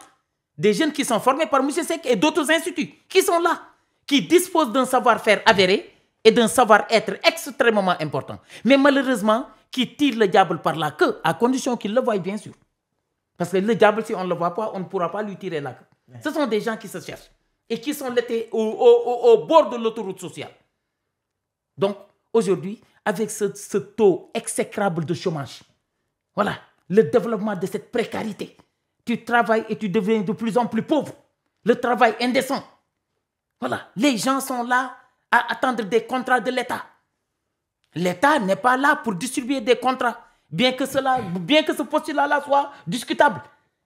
Des jeunes qui sont formés par M. Seck et d'autres instituts, qui sont là, qui disposent d'un savoir-faire avéré et d'un savoir-être extrêmement important. Mais malheureusement, qui tirent le diable par la queue, à condition qu'ils le voient bien sûr. Parce que le diable, si on ne le voit pas, on ne pourra pas lui tirer la queue. Ouais. Ce sont des gens qui se cherchent et qui sont au bord de l'autoroute sociale. Donc, aujourd'hui, avec ce taux exécrable de chômage, voilà, le développement de cette précarité, tu travailles et tu deviens de plus en plus pauvre. Le travail indécent. Voilà, les gens sont là à attendre des contrats de l'État. L'État n'est pas là pour distribuer des contrats, bien que ce postulat-là soit discutable.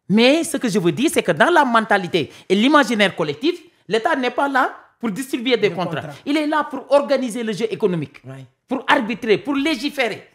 Mais ce que je veux dire, c'est que dans la mentalité et l'imaginaire collectif, l'État n'est pas là pour distribuer des contrats. Il est là pour organiser le jeu économique, oui, pour arbitrer, pour légiférer.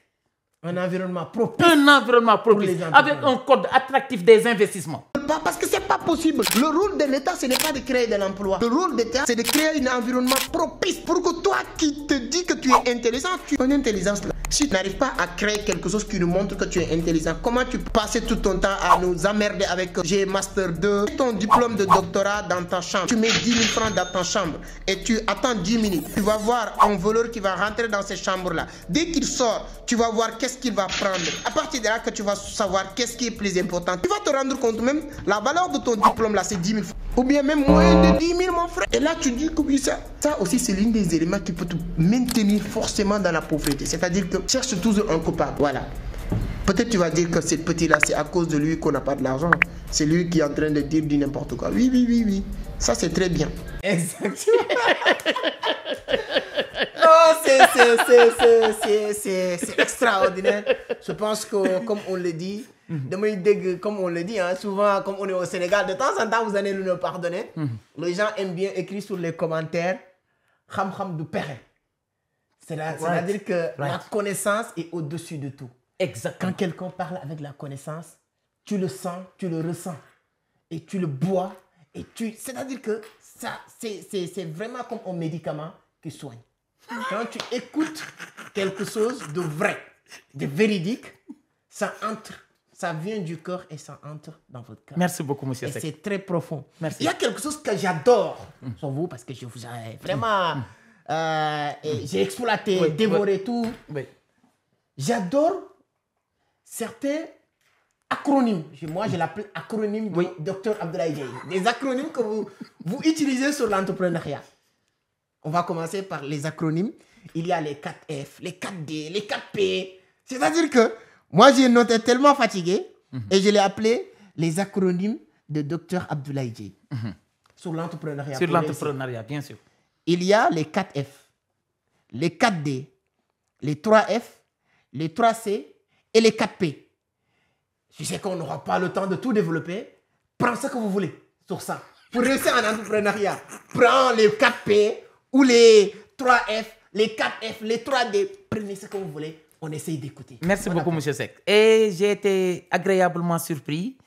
Un environnement propice. Un environnement propice, avec un code attractif des investissements. Parce que c'est pas possible. Le rôle de l'État, ce n'est pas de créer de l'emploi. Le rôle de l'État, c'est de créer un environnement propice pour que toi qui te dis que tu es intelligent, ton intelligence là. Si tu n'arrives pas à créer quelque chose qui nous montre que tu es intelligent, comment tu passes tout ton temps à nous emmerder avec j'ai Master 2, ton diplôme de doctorat dans ta chambre, tu mets 10 000 francs dans ta chambre et tu attends 10 minutes. Tu vas voir un voleur qui va rentrer dans cette chambre-là. Dès qu'il sort, tu vas voir qu'est-ce qu'il va prendre. À partir de là que tu vas savoir qu'est-ce qui est plus important. Tu vas te rendre compte même, la valeur de ton diplôme là, c'est 10 000 francs. Ou bien même moins de 10 000, mon frère. Et là, tu dis que oui, ça aussi, c'est l'un des éléments qui peut te maintenir forcément dans la pauvreté. C'est-à-dire que cherche toujours un coupable. Voilà. Peut-être tu vas dire que ce petit-là, c'est à cause de lui qu'on n'a pas de l'argent. C'est lui qui est en train de dire du n'importe quoi. Oui, oui, oui, oui. Ça, c'est très bien. Exactement. Oh, c'est extraordinaire. Je pense que, comme on le dit, comme on le dit, hein, souvent, comme on est au Sénégal, de temps en temps, vous allez nous pardonner. Les gens aiment bien écrire sur les commentaires « Kham kham du père ». C'est-à-dire que la connaissance est au-dessus de tout. Exactement. Quand quelqu'un parle avec la connaissance, tu le sens, tu le ressens. Et tu le bois. C'est-à-dire que ça, c'est vraiment comme un médicament qui soigne. Quand tu écoutes quelque chose de vrai, de véridique, ça entre. Ça vient du cœur et ça entre dans votre cœur. Merci beaucoup, monsieur Seck. C'est très profond. Merci. Il y a quelque chose que j'adore sur vous parce que je vous ai vraiment... j'ai exploité, dévoré tout. Oui. J'adore certains acronymes. Moi, je l'appelle acronyme du Dr Abdoulaye Dieye. Des acronymes que vous utilisez sur l'entrepreneuriat. On va commencer par les acronymes. Il y a les 4F, les 4D, les 4P. C'est-à-dire que moi, j'ai noté tellement fatigué. Et je l'ai appelé les acronymes de Dr Abdoulaye Dieye. Sur l'entrepreneuriat. Sur l'entrepreneuriat, bien sûr. Il y a les 4 F, les 4 D, les 3 F, les 3 C et les 4 P. Je sais qu'on n'aura pas le temps de tout développer. Prends ce que vous voulez sur ça. Pour réussir en entrepreneuriat, prends les 4 P ou les 3 F, les 4 F, les 3 D. Prenez ce que vous voulez. On essaye d'écouter. Merci beaucoup, M. Seck. Et j'ai été agréablement surpris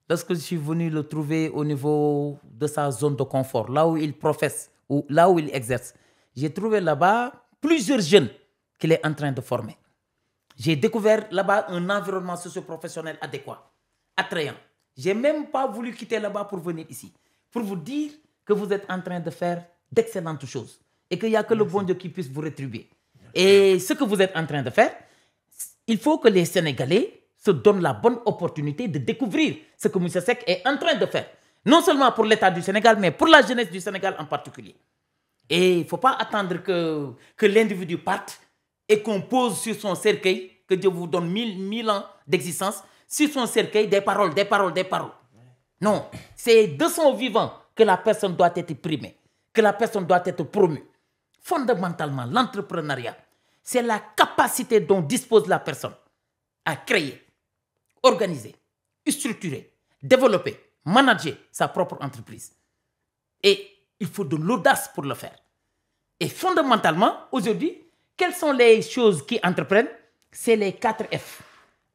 lorsque je suis venu le trouver au niveau de sa zone de confort, là où il professe, ou là où il exerce. J'ai trouvé là-bas plusieurs jeunes qu'il est en train de former. J'ai découvert là-bas un environnement socio-professionnel adéquat, attrayant. Je n'ai même pas voulu quitter là-bas pour venir ici, pour vous dire que vous êtes en train de faire d'excellentes choses et qu'il n'y a que le bon Dieu qui puisse vous rétribuer. Et ce que vous êtes en train de faire, il faut que les Sénégalais se donnent la bonne opportunité de découvrir ce que M. Seck est en train de faire. Non seulement pour l'État du Sénégal, mais pour la jeunesse du Sénégal en particulier. Et il ne faut pas attendre que l'individu parte et qu'on pose sur son cercueil, que Dieu vous donne 1000 ans d'existence, sur son cercueil des paroles. Non, c'est de son vivant que la personne doit être primée, que la personne doit être promue. Fondamentalement, l'entrepreneuriat, c'est la capacité dont dispose la personne à créer, organiser, structurer, développer, manager sa propre entreprise. Et il faut de l'audace pour le faire. Et fondamentalement, aujourd'hui, quelles sont les choses qui entreprennent? C'est les 4 F.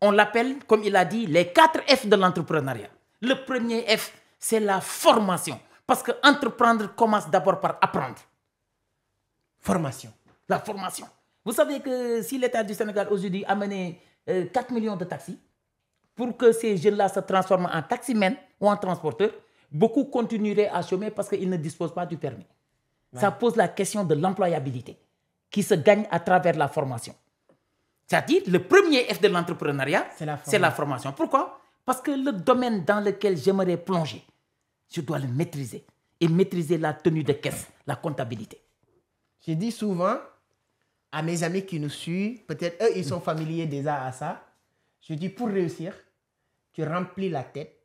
On l'appelle, comme il a dit, les 4 F de l'entrepreneuriat. Le premier F, c'est la formation. Parce que entreprendre commence d'abord par apprendre. Formation. La formation. Vous savez que si l'État du Sénégal aujourd'hui a mené 4 millions de taxis, pour que ces jeunes-là se transforment en taximens ou en transporteurs, beaucoup continueraient à chômer parce qu'ils ne disposent pas du permis. Ouais. Ça pose la question de l'employabilité qui se gagne à travers la formation. C'est-à-dire, le premier F de l'entrepreneuriat, c'est la formation. Pourquoi? Parce que le domaine dans lequel j'aimerais plonger, je dois le maîtriser. Et maîtriser la tenue de caisse, la comptabilité. Je dis souvent à mes amis qui nous suivent, peut-être eux, ils sont familiers déjà à ça. Je dis, pour réussir, tu remplis la tête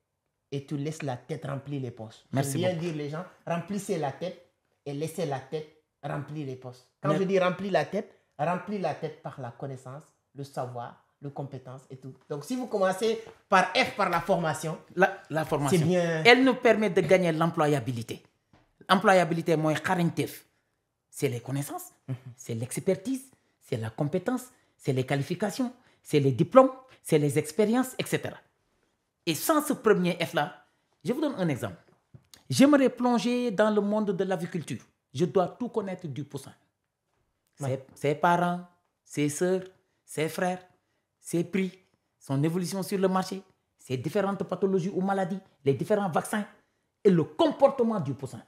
et tu laisses la tête remplir les poches. Merci bien dire les gens, remplissez la tête et laissez la tête remplir les poches. Quand je dis remplis la tête par la connaissance, le savoir, les compétences et tout. Donc, si vous commencez par F, par la formation, la formation, c'est bien. Elle nous permet de gagner l'employabilité. L'employabilité, moi, c'est les connaissances, c'est l'expertise, c'est la compétence, c'est les qualifications, c'est les diplômes, c'est les expériences, etc. Et sans ce premier F-là, je vous donne un exemple. J'aimerais plonger dans le monde de l'aviculture. Je dois tout connaître du poussin. Ses parents, ses sœurs, ses frères, ses prix, son évolution sur le marché, ses différentes pathologies ou maladies, les différents vaccins et le comportement du poussin.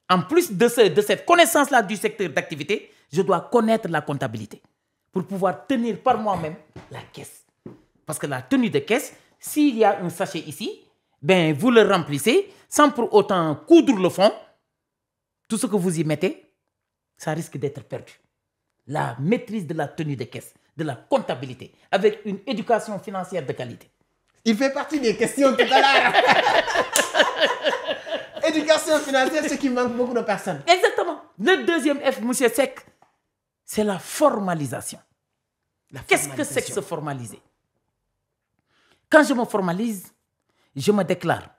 En plus de cette connaissance-là du secteur d'activité, je dois connaître la comptabilité pour pouvoir tenir par moi-même la caisse. Parce que la tenue de caisse, s'il y a un sachet ici, ben vous le remplissez sans pour autant coudre le fond. Tout ce que vous y mettez, ça risque d'être perdu. La maîtrise de la tenue de caisse, de la comptabilité, avec une éducation financière de qualité. Il fait partie des questions tout à l'heure. Éducation financière, ce qui manque beaucoup de personnes. Exactement. Le deuxième F, M. Seck, c'est la formalisation. Qu'est-ce que c'est que se formaliser? Quand je me formalise, je me déclare.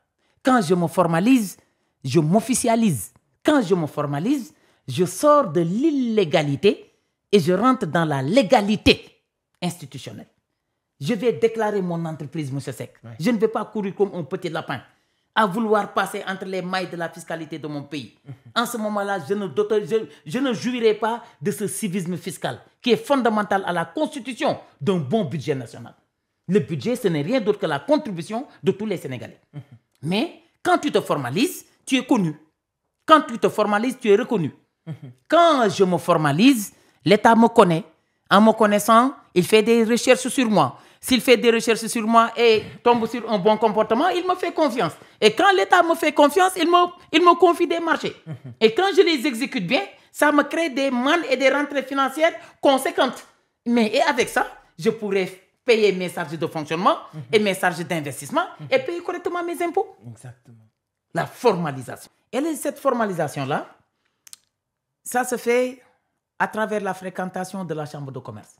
Quand je me formalise, je m'officialise. Quand je me formalise, je sors de l'illégalité et je rentre dans la légalité institutionnelle. Je vais déclarer mon entreprise, M. Seck. Ouais. Je ne vais pas courir comme un petit lapin à vouloir passer entre les mailles de la fiscalité de mon pays. En ce moment-là, je ne jouirai pas de ce civisme fiscal qui est fondamental à la constitution d'un bon budget national. Le budget, ce n'est rien d'autre que la contribution de tous les Sénégalais. Mais quand tu te formalises, tu es connu. Quand tu te formalises, tu es reconnu. Quand je me formalise, l'État me connaît. En me connaissant, il fait des recherches sur moi. S'il fait des recherches sur moi et tombe sur un bon comportement, il me fait confiance. Et quand l'État me fait confiance, il me confie des marchés. Et quand je les exécute bien, ça me crée des mannes et des rentrées financières conséquentes. Mais et avec ça, je pourrais payer mes charges de fonctionnement et mes charges d'investissement et payer correctement mes impôts. Exactement. La formalisation. Et cette formalisation-là, ça se fait à travers la fréquentation de la chambre de commerce.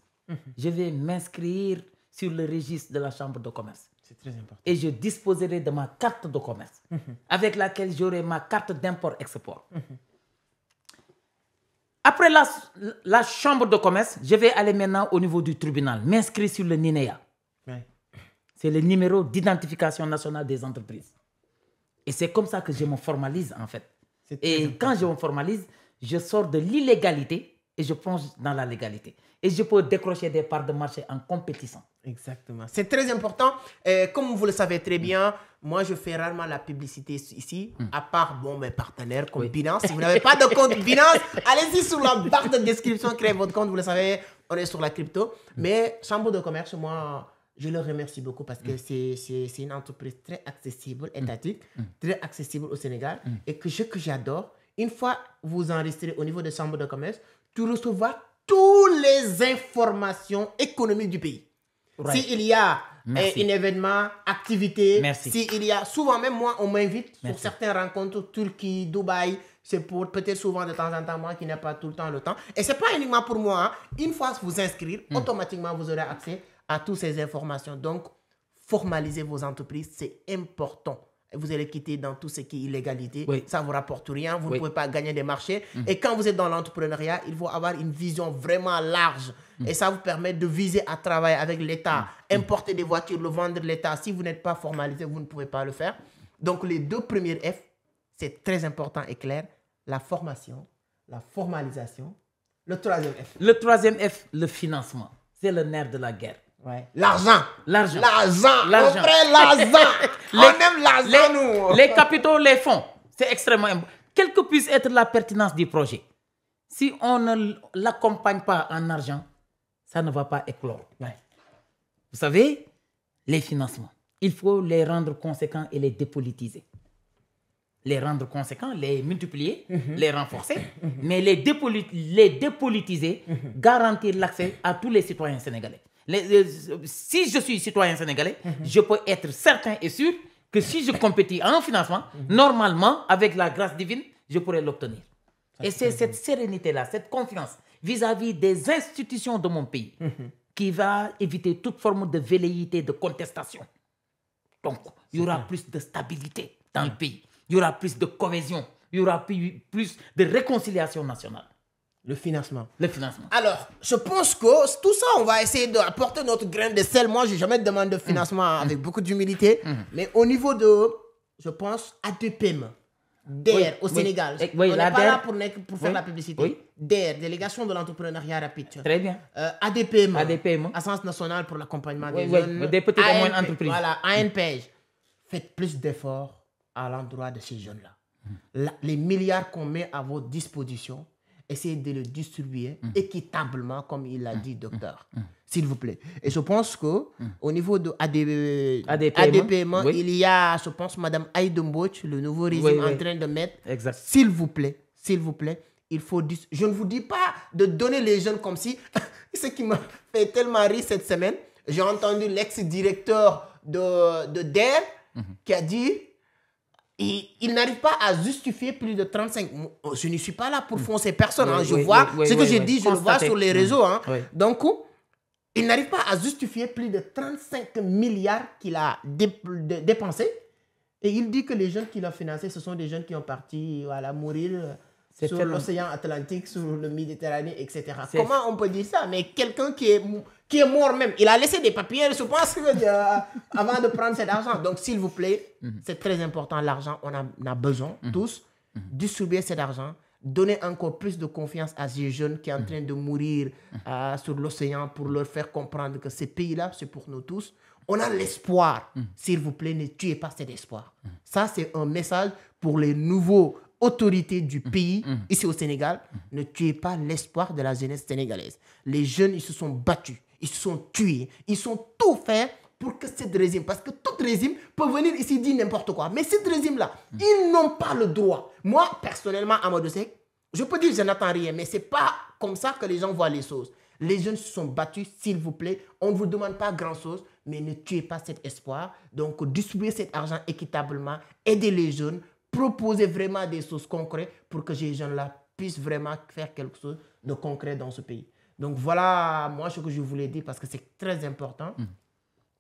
Je vais m'inscrire sur le registre de la chambre de commerce. C'est très important. Et je disposerai de ma carte de commerce avec laquelle j'aurai ma carte d'import-export. Après la chambre de commerce, je vais aller maintenant au niveau du tribunal, m'inscrire sur le NINEA. Ouais. C'est le numéro d'identification nationale des entreprises. Et c'est comme ça que je me formalise en fait. Et quand je me formalise, je sors de l'illégalité et je plonge dans la légalité. Et je peux décrocher des parts de marché en compétition. Exactement. C'est très important. Comme vous le savez très bien, moi, je fais rarement la publicité ici, à part mes partenaires comme Binance. Si vous n'avez pas de compte Binance, allez-y sur la barre de description, créez votre compte. Vous le savez, on est sur la crypto. Mais Chambre de commerce, moi, je le remercie beaucoup parce que c'est une entreprise très accessible, étatique, très accessible au Sénégal. Et que ce que j'adore, une fois vous enregistrez au niveau de Chambre de commerce, tu recevras toutes les informations économiques du pays. Right. S'il y a un événement, activité, s'il y a... Souvent même, moi, on m'invite sur certaines rencontres, Turquie, Dubaï, c'est pour peut-être souvent de temps en temps, moi qui n'ai pas tout le temps le temps. Et ce n'est pas uniquement pour moi. Hein. Une fois vous inscrire, automatiquement, vous aurez accès à toutes ces informations. Donc, formalisez vos entreprises, c'est important. Vous allez quitter dans tout ce qui est illégalité. Ça ne vous rapporte rien. Vous ne pouvez pas gagner des marchés. Et quand vous êtes dans l'entrepreneuriat, il faut avoir une vision vraiment large. Et ça vous permet de viser à travailler avec l'État, importer des voitures, le vendre l'État. Si vous n'êtes pas formalisé, vous ne pouvez pas le faire. Donc, les deux premiers F, c'est très important et clair. La formation, la formalisation. Le troisième F. Le troisième F, le financement. C'est le nerf de la guerre. Ouais. L'argent. L'argent. L'argent. L'argent. On aime l'argent, nous. Les capitaux, les fonds. C'est extrêmement important. Quelle que puisse être la pertinence du projet, si on ne l'accompagne pas en argent, ça ne va pas éclore. Ouais. Vous savez, les financements, il faut les rendre conséquents et les dépolitiser. Les rendre conséquents, les multiplier, les renforcer, mais les dépolitiser, garantir l'accès à tous les citoyens sénégalais. Si je suis citoyen sénégalais, je peux être certain et sûr que si je compétis en financement, normalement, avec la grâce divine, je pourrais l'obtenir. Et c'est cette sérénité-là, cette confiance vis-à-vis des institutions de mon pays qui va éviter toute forme de velléité, de contestation. Donc, il y aura plus de stabilité dans le pays. Il y aura plus de cohésion. Il y aura plus de réconciliation nationale. Le financement. Le financement. Alors, je pense que tout ça, on va essayer d'apporter notre grain de sel. Moi, je n'ai jamais demandé de financement avec beaucoup d'humilité. Mais au niveau de, je pense, ADPM, DER au Sénégal. On n'est pas là pour faire la publicité. DER, Délégation de l'entrepreneuriat rapide. Très bien. ADPM, ADPM. Agence nationale pour l'accompagnement des jeunes. Des petites et moyennes entreprises. Voilà, ANPEJ. Faites plus d'efforts à l'endroit de ces jeunes-là. Les milliards qu'on met à votre disposition, essayez de le distribuer équitablement, comme il l'a dit, docteur. S'il vous plaît. Et je pense qu'au niveau de ADPM, il y a, je pense, Mme Aïda Mbodj, le nouveau régime en train de mettre. Exact. S'il vous plaît, il faut... Je ne vous dis pas de donner les jeunes comme si... Ce qui m'a fait tellement rire cette semaine, j'ai entendu l'ex-directeur de DER qui a dit... Il n'arrive pas à justifier plus de 35. Je ne suis pas là pour foncer personne. Je vois ce que je dis, je le vois sur les réseaux. Donc, il n'arrive pas à justifier plus de 35 milliards qu'il a dépensés. Et il dit que les jeunes qu'il a financés, ce sont des jeunes qui ont parti mourir sur l'océan Atlantique, sur le Méditerranée, etc. Comment on peut dire ça? Mais quelqu'un qui est mort même, il a laissé des papiers, je pense, avant de prendre cet argent. Donc, s'il vous plaît, c'est très important, l'argent, on a besoin, tous, distribuer cet argent, donner encore plus de confiance à ces jeunes qui sont en train de mourir sur l'océan pour leur faire comprendre que ces pays-là, c'est pour nous tous. On a l'espoir. S'il vous plaît, ne tuez pas cet espoir. Ça, c'est un message pour les nouveaux autorités du pays, ici au Sénégal. Ne tuez pas l'espoir de la jeunesse sénégalaise. Les jeunes, ils se sont battus, ils se sont tués, ils ont tout fait pour que ce régime, parce que tout régime peut venir ici dire n'importe quoi. Mais ce régime-là, ils n'ont pas le droit. Moi, personnellement, Amadou Seck, je peux dire que je n'attends rien, mais ce n'est pas comme ça que les gens voient les choses. Les jeunes se sont battus, s'il vous plaît. On ne vous demande pas grand-chose, mais ne tuez pas cet espoir. Donc, distribuez cet argent équitablement, aidez les jeunes, proposez vraiment des choses concrètes pour que ces jeunes-là puissent vraiment faire quelque chose de concret dans ce pays. Donc, voilà, moi, ce que je voulais dire parce que c'est très important.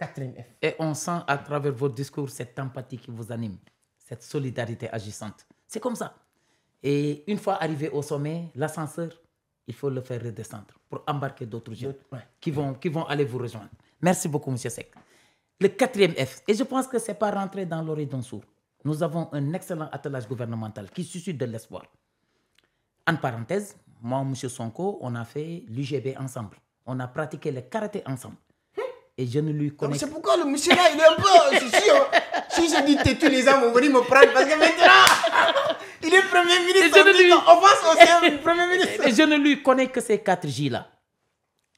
4e F. Et on sent à travers votre discours cette empathie qui vous anime, cette solidarité agissante. C'est comme ça. Et une fois arrivé au sommet, l'ascenseur, il faut le faire redescendre pour embarquer d'autres jeunes qui vont aller vous rejoindre. Merci beaucoup, M. Seck. Le 4e F, et je pense que ce n'est pas rentré dans l'oreille d'un sourd. Nous avons un excellent attelage gouvernemental qui suscite de l'espoir. En parenthèse, moi, M. Sonko, on a fait l'UGB ensemble. On a pratiqué le karaté ensemble. Et je ne lui connais... C'est pourquoi le monsieur là, il est un peu... Je suis sûr, si je dis têtu, les gens vont venir me prendre parce que maintenant, il est Premier ministre. On pense aussi un Premier ministre. Et je ne lui connais que ces 4 J-là.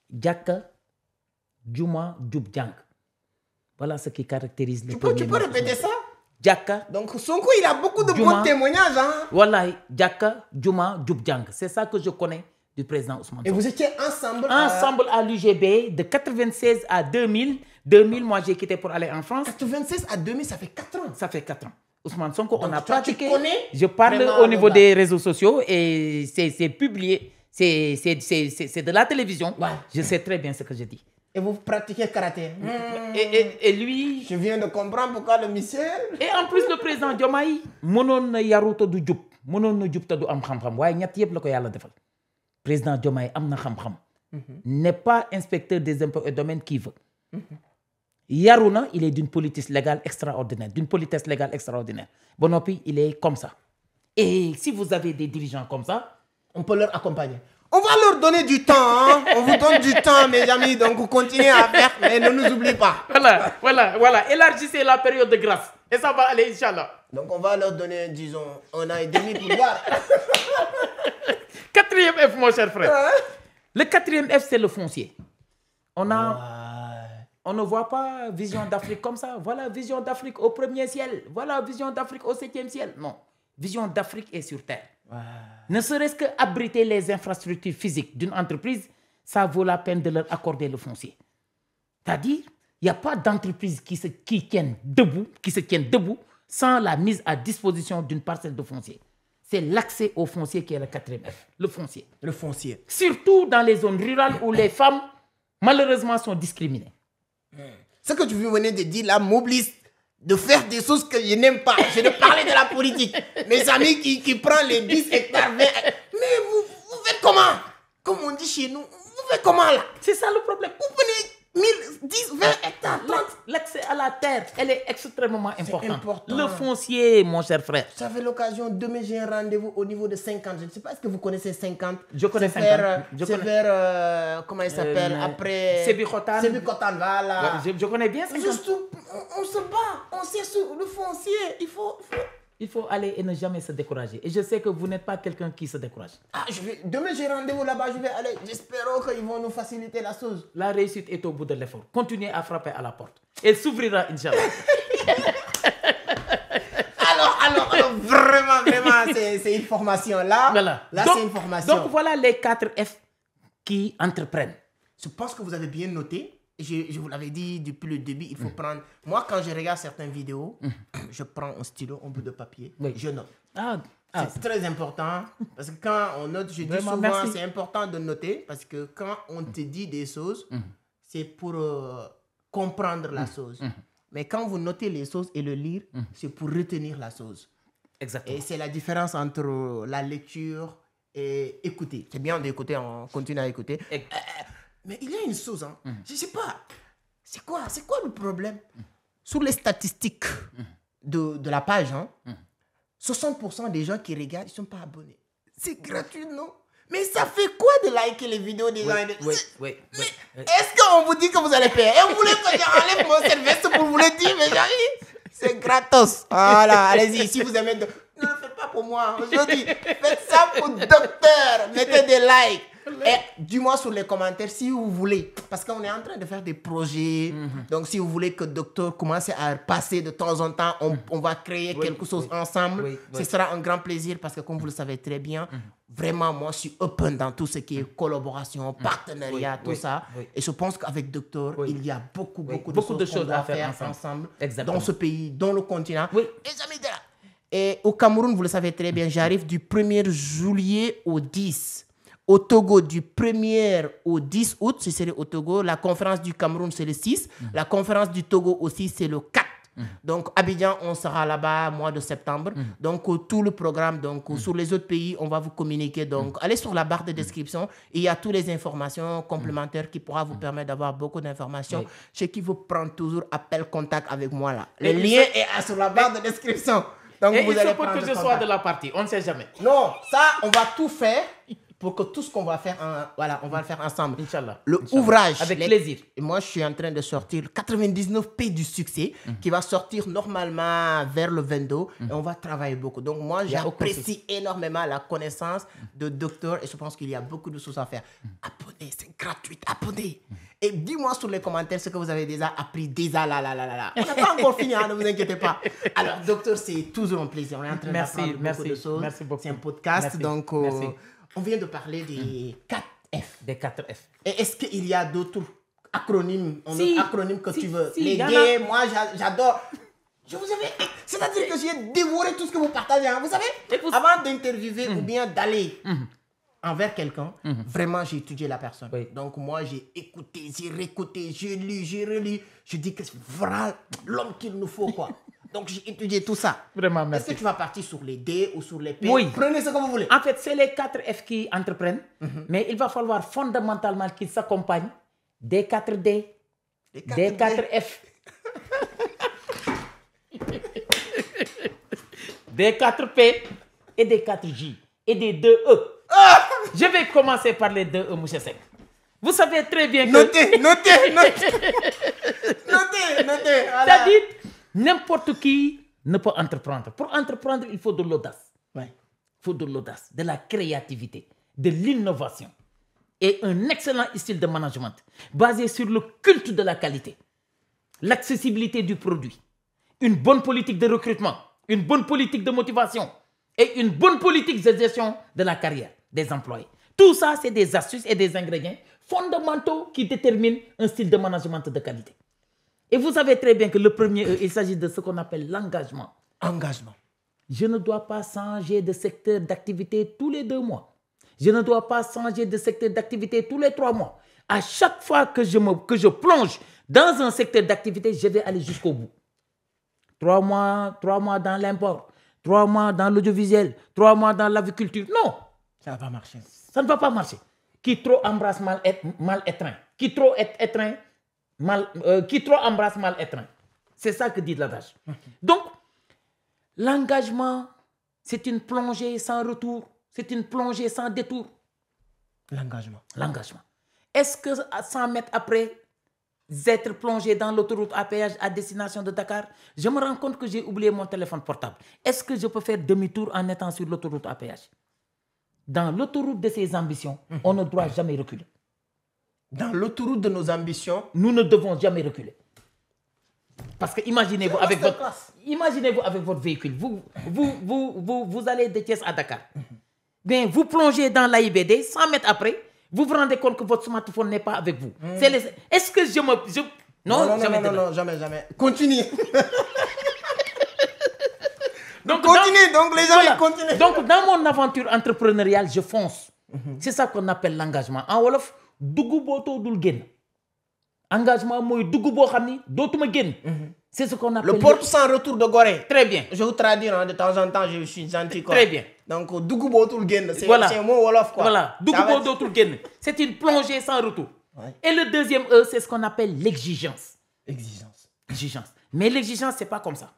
Diaka, Djouma, Djoubdjank. Voilà ce qui caractérise le Premier ministre. Tu peux répéter ça? Diaka. Donc Sonko, il a beaucoup de bons témoignages. Hein? Voilà, Diaka, Djouma, Djoubdjank. C'est ça que je connais du président Ousmane Sonko. Et vous étiez ensemble à l'UGB de 96 à 2000. 2000, moi j'ai quitté pour aller en France. 96 à 2000, ça fait 4 ans. Ça fait 4 ans. Ousmane Sonko, donc, on a pratiqué. Je parle au niveau des réseaux sociaux et c'est publié. C'est de la télévision. Ouais. Je sais très bien ce que je dis. Et vous pratiquez karaté. Et lui... Je viens de comprendre pourquoi le monsieur... Et en plus, le président Diomaye, mënoon yaruto du djub, mënoon na djub ta du am xam-xam, waaye ñett yëpp la ko Yàlla defal. Président Diomaye am na xam-xam. N'est pas inspecteur des impôts et domaines qui veut. Yaruna, il est d'une politesse légale extraordinaire. Bon, puis il est comme ça. Et si vous avez des dirigeants comme ça, on peut leur accompagner. On va leur donner du temps. Hein? On vous donne du temps, mes amis. Donc, vous continuez à faire, mais ne nous oubliez pas. Voilà. Élargissez la période de grâce. Et ça va aller, Inch'Allah. Donc, on va leur donner, disons, 1 an et demi pour voir. 4e F, mon cher frère. Le 4e F, c'est le foncier. On ne voit pas vision d'Afrique comme ça. Voilà, vision d'Afrique au 1er ciel. Voilà, vision d'Afrique au 7e ciel. Non, vision d'Afrique est sur terre. Ne serait-ce qu'abriter les infrastructures physiques d'une entreprise, ça vaut la peine de leur accorder le foncier. C'est-à-dire, il n'y a pas d'entreprise qui se tienne debout sans la mise à disposition d'une parcelle de foncier. C'est l'accès au foncier qui est le 4e F, le foncier. Le foncier. Surtout dans les zones rurales où les femmes, malheureusement, sont discriminées. Ce que tu venais de dire là m'oblige de faire des choses que je n'aime pas. Je ne parlais de la politique. Mes amis qui prennent les 10 hectares, 20 hectares. Mais vous faites comment? Comme on dit chez nous, vous faites comment là? C'est ça le problème. Vous prenez 10, 20 hectares, 30. L'accès à la terre, elle est extrêmement importante. Le foncier, mon cher frère. J'avais l'occasion, demain j'ai un rendez-vous au niveau de 50. Je ne sais pas, est-ce que vous connaissez 50? Je connais 50. C'est vers, comment il s'appelle? Après... Sébikotane. Sébikotane, voilà. Ouais, je connais bien 50. Juste, on se bat, on sait sur le foncier. Il faut aller et ne jamais se décourager. Et je sais que vous n'êtes pas quelqu'un qui se décourage. Demain, j'ai rendez-vous là-bas, je vais aller. J'espère qu'ils vont nous faciliter la chose. La réussite est au bout de l'effort. Continuez à frapper à la porte. Elle s'ouvrira, Inch'Allah. alors, vraiment, c'est une formation là. Voilà. Là, c'est une formation. Donc, voilà les 4 F qui entreprennent. Je pense que vous avez bien noté. Je vous l'avais dit depuis le début, il faut prendre... Moi, quand je regarde certaines vidéos, je prends un stylo, un bout de papier, je note. C'est très important, parce que quand on note, je dis souvent, c'est important de noter, parce que quand on te dit des choses, c'est pour comprendre la chose. Mais quand vous notez les choses et le lire, c'est pour retenir la chose. Exactement. Et c'est la différence entre la lecture et écouter. C'est bien d'écouter, on continue à écouter. Mais il y a une chose, hein. Je ne sais pas, c'est quoi le problème? Sur les statistiques de la page, hein, 60% des gens qui regardent, ils ne sont pas abonnés. C'est gratuit, non? Mais ça fait quoi de liker les vidéos des gens? Est-ce qu'on vous dit que vous allez payer? Et vous voulez que j'enlève mon service pour vous le dire, mes amis? C'est gratos. Voilà, allez-y, si vous aimez... Ne le faites pas pour moi. Aujourd'hui, faites ça pour docteur. Mettez des likes. Et dis-moi sur les commentaires si vous voulez, parce qu'on est en train de faire des projets. Donc, si vous voulez que docteur commence à passer de temps en temps, on va créer quelque chose ensemble. Ce sera un grand plaisir parce que, comme vous le savez très bien, Vraiment, moi, je suis open dans tout ce qui est collaboration, partenariat, tout ça. Oui. Et je pense qu'avec Docteur, il y a beaucoup de choses à faire ensemble dans ce pays, dans le continent. Oui. Les amis de là. Et au Cameroun, vous le savez très bien, j'arrive du 1er juillet au 10. Au Togo, du 1er au 10 août, ce serait au Togo. La conférence du Cameroun, c'est le 6. La conférence du Togo aussi, c'est le 4. Donc, Abidjan, on sera là-bas mois de septembre. Donc, tout le programme, donc, sur les autres pays, on va vous communiquer. Donc, allez sur la barre de description. Il y a toutes les informations complémentaires qui pourra vous permettre d'avoir beaucoup d'informations. Oui. Ce qui vous prend toujours appel contact avec moi là. Le lien est sur la barre de description. Donc, vous allez prendre que je sois de la partie. On ne sait jamais. Non, ça, on va tout faire. Pour que tout ce qu'on va faire, voilà, on va le faire ensemble. Inch'Allah. Ouvrage. Avec plaisir. Et moi, je suis en train de sortir 99 P du succès qui va sortir normalement vers le 22 et on va travailler beaucoup. Donc, moi, j'apprécie énormément la connaissance de Docteur et je pense qu'il y a beaucoup de choses à faire. Abonnez, c'est gratuit, abonnez. Et dis-moi sur les commentaires ce que vous avez déjà appris, déjà là. On n'a pas encore fini, hein, ne vous inquiétez pas. Alors, Docteur, c'est toujours un plaisir. On est en train d'apprendre beaucoup de choses. Merci beaucoup. C'est un podcast, donc... On vient de parler des 4 F. Des 4 F. Et est-ce qu'il y a d'autres acronymes, acronymes que tu veux? Les gays, moi j'adore. Je vous avais... C'est-à-dire que j'ai dévoré tout ce que vous partagez. Hein. Vous savez, avant d'interviewer ou bien d'aller envers quelqu'un, vraiment j'ai étudié la personne. Oui. Donc moi j'ai écouté, j'ai réécouté, j'ai lu, j'ai relu. Je dis que c'est vraiment l'homme qu'il nous faut, quoi. Donc, j'ai étudié tout ça. Vraiment, merci. Est-ce que tu vas partir sur les D ou sur les P? Oui. Prenez ce que vous voulez. En fait, c'est les 4 F qui entreprennent, mais il va falloir fondamentalement qu'ils s'accompagnent des 4 D, des 4 F, des 4 P et des 4 J et des 2 E. Je vais commencer par les 2 E, monsieur Seck. Vous savez très bien que... Notez. Voilà. C'est-à-dire, n'importe qui ne peut entreprendre. Pour entreprendre, il faut de l'audace. Ouais. Il faut de l'audace, de la créativité, de l'innovation et un excellent style de management basé sur le culte de la qualité, l'accessibilité du produit, une bonne politique de recrutement, une bonne politique de motivation et une bonne politique de gestion de la carrière des employés. Tout ça, c'est des astuces et des ingrédients fondamentaux qui déterminent un style de management de qualité. Et vous savez très bien que le premier, il s'agit de ce qu'on appelle l'engagement. Engagement. Je ne dois pas changer de secteur d'activité tous les 2 mois. Je ne dois pas changer de secteur d'activité tous les 3 mois. À chaque fois que je plonge dans un secteur d'activité, je vais aller jusqu'au bout. 3 mois dans l'import, 3 mois dans l'audiovisuel, 3 mois dans l'aviculture. Non. Ça ne va pas marcher. Ça ne va pas marcher. Qui trop embrasse mal étreint. Qui trop étreint. Qui trop embrasse mal étreint. C'est ça que dit l'adage. Donc, l'engagement, c'est une plongée sans retour. C'est une plongée sans détour. L'engagement. Est-ce que 100 mètres après être plongé dans l'autoroute à péage à destination de Dakar, je me rends compte que j'ai oublié mon téléphone portable. Est-ce que je peux faire demi-tour en étant sur l'autoroute à péage? Dans l'autoroute de ses ambitions, on ne doit jamais reculer. Dans l'autoroute de nos ambitions, nous ne devons jamais reculer. Parce que imaginez-vous avec votre véhicule. Vous allez de Thiès à Dakar. Bien, vous plongez dans l'AIBD, 100 mètres après, vous vous rendez compte que votre smartphone n'est pas avec vous. Est-ce que Non, jamais. Continue. Donc, continuez. Donc, dans mon aventure entrepreneuriale, je fonce. C'est ça qu'on appelle l'engagement. En Wolof, duggu boto dul gen. Engagement moy duggu bo xamni dotuma gen. C'est ce qu'on appelle le porte sans retour de Gorée. Très bien. Je vous traduis de temps en temps, je suis gentil quoi. Très bien. Donc duggu boto dul gen, c'est un mot wolof quoi. Voilà, duggu boto dul gen. C'est une plongée sans retour. Ouais. Et le deuxième E, c'est ce qu'on appelle l'exigence. Exigence. Mais l'exigence, c'est pas comme ça.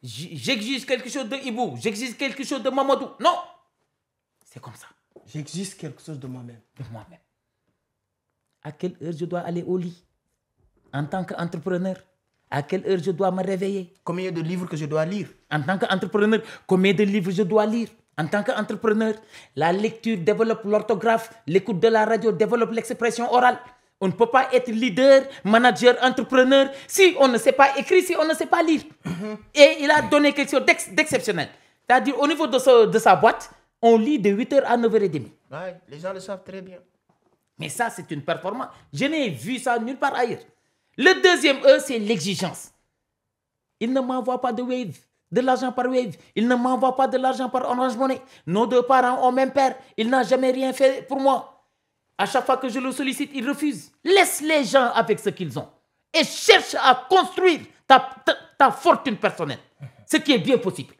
J'exige quelque chose de Ibou, j'exige quelque chose de Mamadou. Non. C'est comme ça. J'exige quelque chose de moi-même. À quelle heure je dois aller au lit en tant qu'entrepreneur? À quelle heure je dois me réveiller? Combien de livres que je dois lire? En tant qu'entrepreneur, combien de livres je dois lire? En tant qu'entrepreneur, la lecture développe l'orthographe, l'écoute de la radio développe l'expression orale. On ne peut pas être leader, manager, entrepreneur si on ne sait pas écrire, si on ne sait pas lire. Et il a donné quelque chose d'exceptionnel. C'est-à-dire, au niveau de sa boîte, On lit de 8h à 9h30. Ouais, les gens le savent très bien. Mais ça, c'est une performance. Je n'ai vu ça nulle part ailleurs. Le deuxième E, c'est l'exigence. Il ne m'envoie pas de Wave, de l'argent par Wave. Il ne m'envoie pas de l'argent par Orange Money. Nos deux parents ont même père. Il n'a jamais rien fait pour moi. À chaque fois que je le sollicite, il refuse. Laisse les gens avec ce qu'ils ont. Et cherche à construire ta fortune personnelle. Ce qui est bien possible.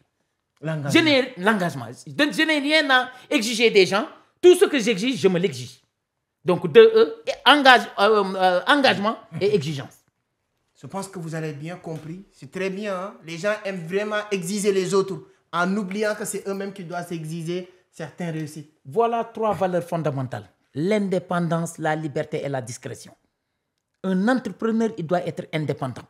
L'engagement. Je n'ai rien à exiger des gens. Tout ce que j'exige, je me l'exige. Donc, engagement et exigence. Je pense que vous avez bien compris. C'est très bien. Hein? Les gens aiment vraiment exiger les autres en oubliant que c'est eux-mêmes qui doivent s'exiger certaines réussites. Voilà 3 valeurs fondamentales. L'indépendance, la liberté et la discrétion. Un entrepreneur, il doit être indépendant.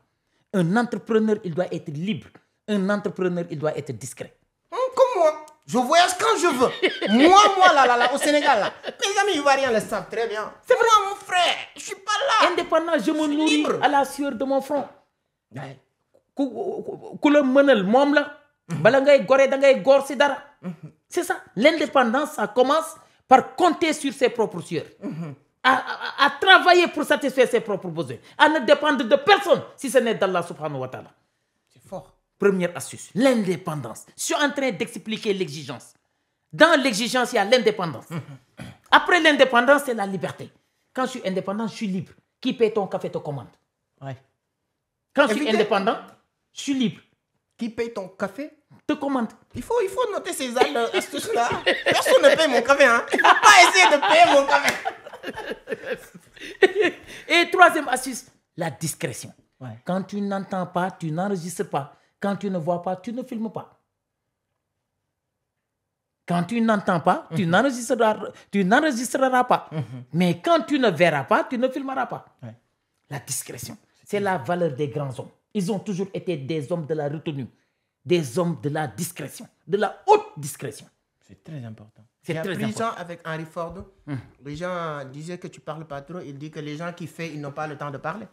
Un entrepreneur, il doit être libre. Un entrepreneur, il doit être discret. Comme moi. Je voyage quand je veux. moi, là, au Sénégal, là. Mes amis ivoiriens le savent très bien. C'est vraiment mon frère. Je suis pas là. Indépendant, je me nourris libre. À la sueur de mon front. Ku la mënal moom la. Bala ngay goré da ngay gor si dara. C'est ça. L'indépendance, ça commence par compter sur ses propres sueurs. À travailler pour satisfaire ses propres besoins. À ne dépendre de personne si ce n'est d'Allah subhanahu wa ta'ala. C'est fort. Première astuce, l'indépendance. Je suis en train d'expliquer l'exigence. Dans l'exigence, il y a l'indépendance. Après l'indépendance, c'est la liberté. Quand je suis indépendant, je suis libre. Qui paie ton café te commande. Ouais. Quand je suis indépendant, je suis libre. Qui paye ton café te commande. Il faut noter ces astuces-là. Personne ne paye mon café. Hein. Il ne faut pas essayer de payer mon café. Et troisième astuce, la discrétion. Ouais. Quand tu n'entends pas, tu n'enregistres pas. Quand tu ne vois pas, tu ne filmes pas. Quand tu n'entends pas, tu n'enregistreras pas. Mais quand tu ne verras pas, tu ne filmeras pas. Ouais. La discrétion, c'est la valeur des grands hommes. Ils ont toujours été des hommes de la retenue, des hommes de la discrétion, de la haute discrétion. C'est très important. C'est très important. Ça avec Henry Ford. Les gens disaient que tu ne parles pas trop. Il dit que les gens qui font, ils n'ont pas le temps de parler.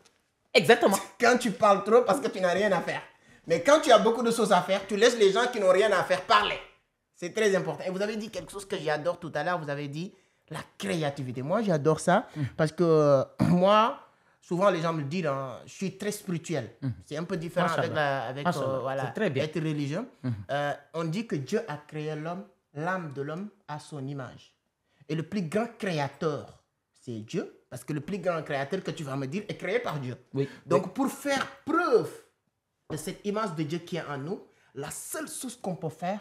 Exactement. Quand tu parles trop, parce que tu n'as rien à faire. Mais quand tu as beaucoup de choses à faire, tu laisses les gens qui n'ont rien à faire parler. C'est très important. Et vous avez dit quelque chose que j'adore tout à l'heure. Vous avez dit la créativité. Moi, j'adore ça parce que moi, souvent, les gens me disent, je suis très spirituel. C'est un peu différent avec voilà, très bien. Être religieux. On dit que Dieu a créé l'homme, l'âme de l'homme à son image. Et le plus grand créateur, c'est Dieu. Parce que le plus grand créateur que tu vas me dire est créé par Dieu. Oui. Donc, pour faire preuve de cette image de Dieu qui est en nous, la seule chose qu'on peut faire,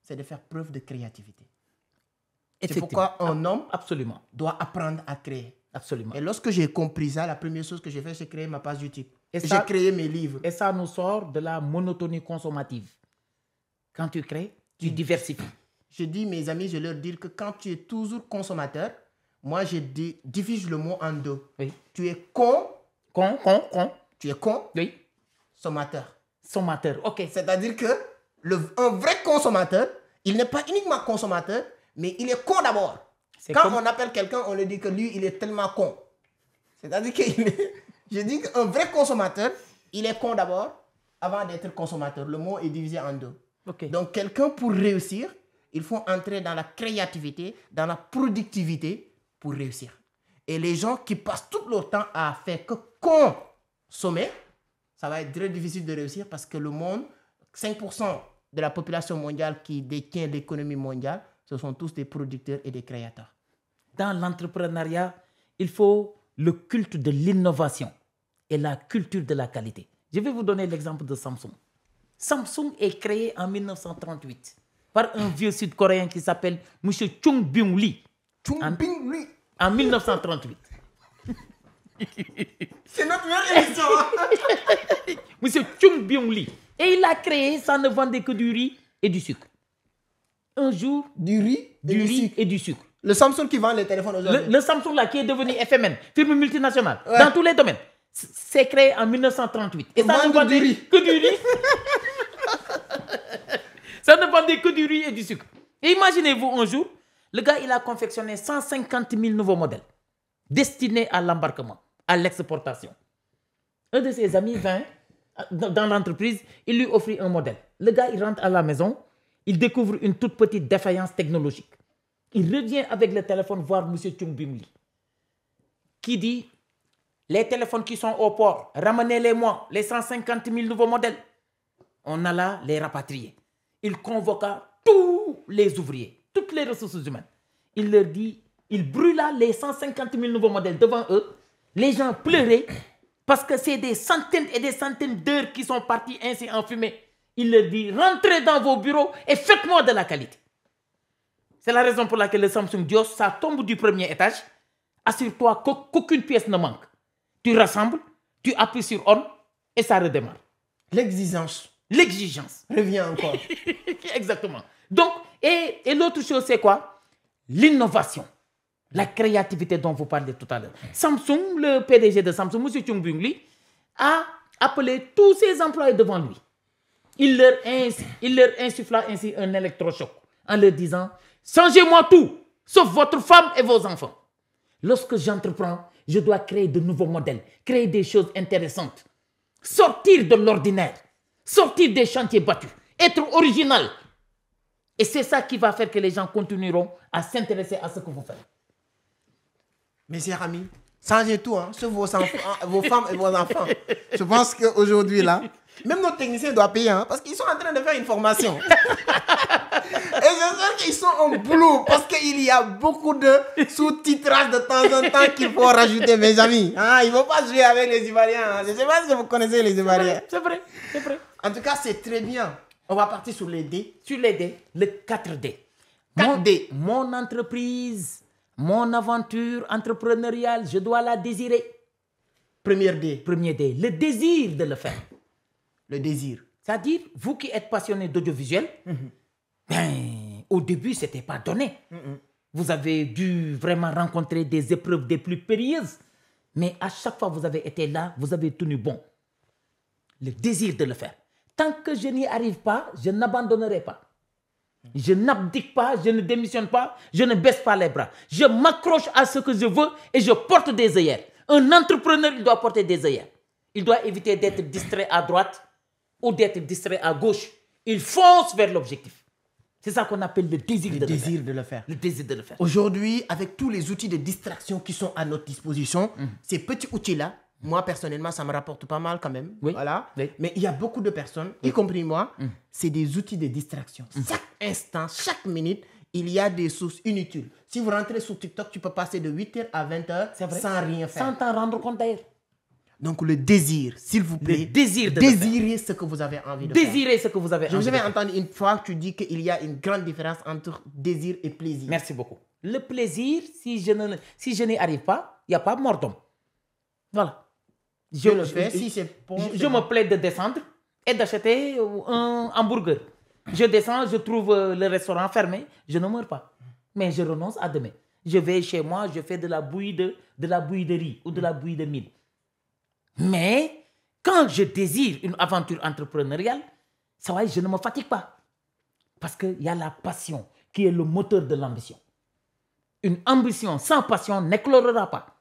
c'est de faire preuve de créativité. C'est pourquoi un homme doit apprendre à créer. Absolument. Et lorsque j'ai compris ça, la première chose que j'ai fait, c'est créer ma page YouTube. Et j'ai créé mes livres. Et ça nous sort de la monotonie consommative. Quand tu crées, tu diversifies. Je dis, mes amis, je leur dis que quand tu es toujours consommateur, moi, je divise le mot en deux. Oui. Tu es con. Tu es con. Oui. Sommateur. Sommateur, ok. C'est-à-dire que un vrai consommateur, il n'est pas uniquement consommateur, mais il est con d'abord. Quand on appelle quelqu'un, on lui dit que lui, il est tellement con. C'est-à-dire que je dis qu'un vrai consommateur, il est con d'abord avant d'être consommateur. Le mot est divisé en deux. Okay. Donc, quelqu'un pour réussir, il faut entrer dans la créativité, dans la productivité pour réussir. Et les gens qui passent tout leur temps à faire que consommer, ça va être très difficile de réussir parce que le monde, 5% de la population mondiale qui détient l'économie mondiale, ce sont tous des producteurs et des créateurs. Dans l'entrepreneuriat, il faut le culte de l'innovation et la culture de la qualité. Je vais vous donner l'exemple de Samsung. Samsung est créé en 1938 par un vieux sud-coréen qui s'appelle M. Chung Byung-lee. Chung-Byung-lee. En 1938. C'est notre meilleure émission. M. Chung Byung-lee. Et il a créé, ça ne vendait que du riz et du sucre. Un jour, du riz et du sucre. Le Samsung qui vend les téléphones aujourd'hui. Le Samsung là qui est devenu FMN, firme multinationale, dans tous les domaines, c'est créé en 1938. Et ça ne vendait que du riz. Ça ne vendait que du riz et du sucre. Et imaginez-vous un jour, le gars il a confectionné 150 000 nouveaux modèles destinés à l'embarquement, à l'exportation. Un de ses amis vint dans l'entreprise, il lui offrit un modèle. Le gars il rentre à la maison, il découvre une toute petite défaillance technologique. Il revient avec le téléphone voir M. Chung Bim Lee, qui dit, les téléphones qui sont au port, ramenez-les-moi, les 150 000 nouveaux modèles. On alla les rapatrier. Il convoqua tous les ouvriers, toutes les ressources humaines. Il leur dit, il brûla les 150 000 nouveaux modèles devant eux. Les gens pleuraient parce que c'est des centaines et des centaines d'heures qui sont parties ainsi en fumée. Il leur dit, rentrez dans vos bureaux et faites-moi de la qualité. C'est la raison pour laquelle le Samsung Dios, ça tombe du premier étage. Assure-toi qu'aucune pièce ne manque. Tu rassembles, tu appuies sur on et ça redémarre. L'exigence. L'exigence. Revient encore. Exactement. Donc, et l'autre chose, c'est quoi? L'innovation. La créativité dont vous parlez tout à l'heure. Samsung, le PDG de Samsung, M. Chung Bim Lee, a appelé tous ses employés devant lui. Il leur insuffla ainsi un électrochoc en leur disant, changez-moi tout, sauf votre femme et vos enfants. Lorsque j'entreprends, je dois créer de nouveaux modèles, créer des choses intéressantes, sortir de l'ordinaire, sortir des chantiers battus, être original. Et c'est ça qui va faire que les gens continueront à s'intéresser à ce que vous faites. Mes chers amis, changez tout, hein, sauf vos femmes et vos enfants. Je pense qu'aujourd'hui, là, même nos techniciens doivent payer, hein, parce qu'ils sont en train de faire une formation. Et j'espère qu'ils sont en boulot, parce qu'il y a beaucoup de sous-titrage de temps en temps qu'il faut rajouter, mes amis. Hein, il ne faut pas jouer avec les Ivoiriens. Hein. Je ne sais pas si vous connaissez les Ivoiriens. C'est vrai, c'est vrai. En tout cas, c'est très bien. On va partir sur les D. Sur les D, le 4D. 4D. Mon entreprise, mon aventure entrepreneuriale, je dois la désirer. Premier D. Premier D, le désir de le faire. Le désir. C'est-à-dire, vous qui êtes passionné d'audiovisuel, ben, au début, ce n'était pas donné. Vous avez dû vraiment rencontrer des épreuves des plus périlleuses. Mais à chaque fois que vous avez été là, vous avez tenu bon. Le désir de le faire. Tant que je n'y arrive pas, je n'abandonnerai pas. Je n'abdique pas, je ne démissionne pas, je ne baisse pas les bras. Je m'accroche à ce que je veux et je porte des œillères. Un entrepreneur, il doit porter des œillères. Il doit éviter d'être distrait à droite ou d'être distrait à gauche. Il fonce vers l'objectif. C'est ça qu'on appelle le désir de le faire. Le désir de le faire. Aujourd'hui, avec tous les outils de distraction qui sont à notre disposition, ces petits outils-là, moi, personnellement, ça me rapporte pas mal quand même. Oui. Voilà. Oui. Mais il y a beaucoup de personnes, y compris moi, c'est des outils de distraction. Chaque instant, chaque minute, il y a des sources inutiles. Si vous rentrez sur TikTok, tu peux passer de 8h à 20h sans rien faire. Sans t'en rendre compte d'ailleurs. Donc, le désir, s'il vous plaît. Le désir de désirez ce que vous avez envie de faire. Désirez ce que vous avez envie de faire. Je vous avais entendu une fois que tu dis qu'il y a une grande différence entre désir et plaisir. Merci beaucoup. Le plaisir, si je n'y arrive pas, il n'y a pas mort d'homme. Voilà. Je le fais si c'est bon. Je me plais de descendre et d'acheter un hamburger. Je descends, je trouve le restaurant fermé, je ne meurs pas. Mais je renonce à demain. Je vais chez moi, je fais de la bouillie de riz ou de la bouillie de mil. Mais quand je désire une aventure entrepreneuriale, ça va, je ne me fatigue pas. Parce qu'il y a la passion qui est le moteur de l'ambition. Une ambition sans passion n'éclorera pas.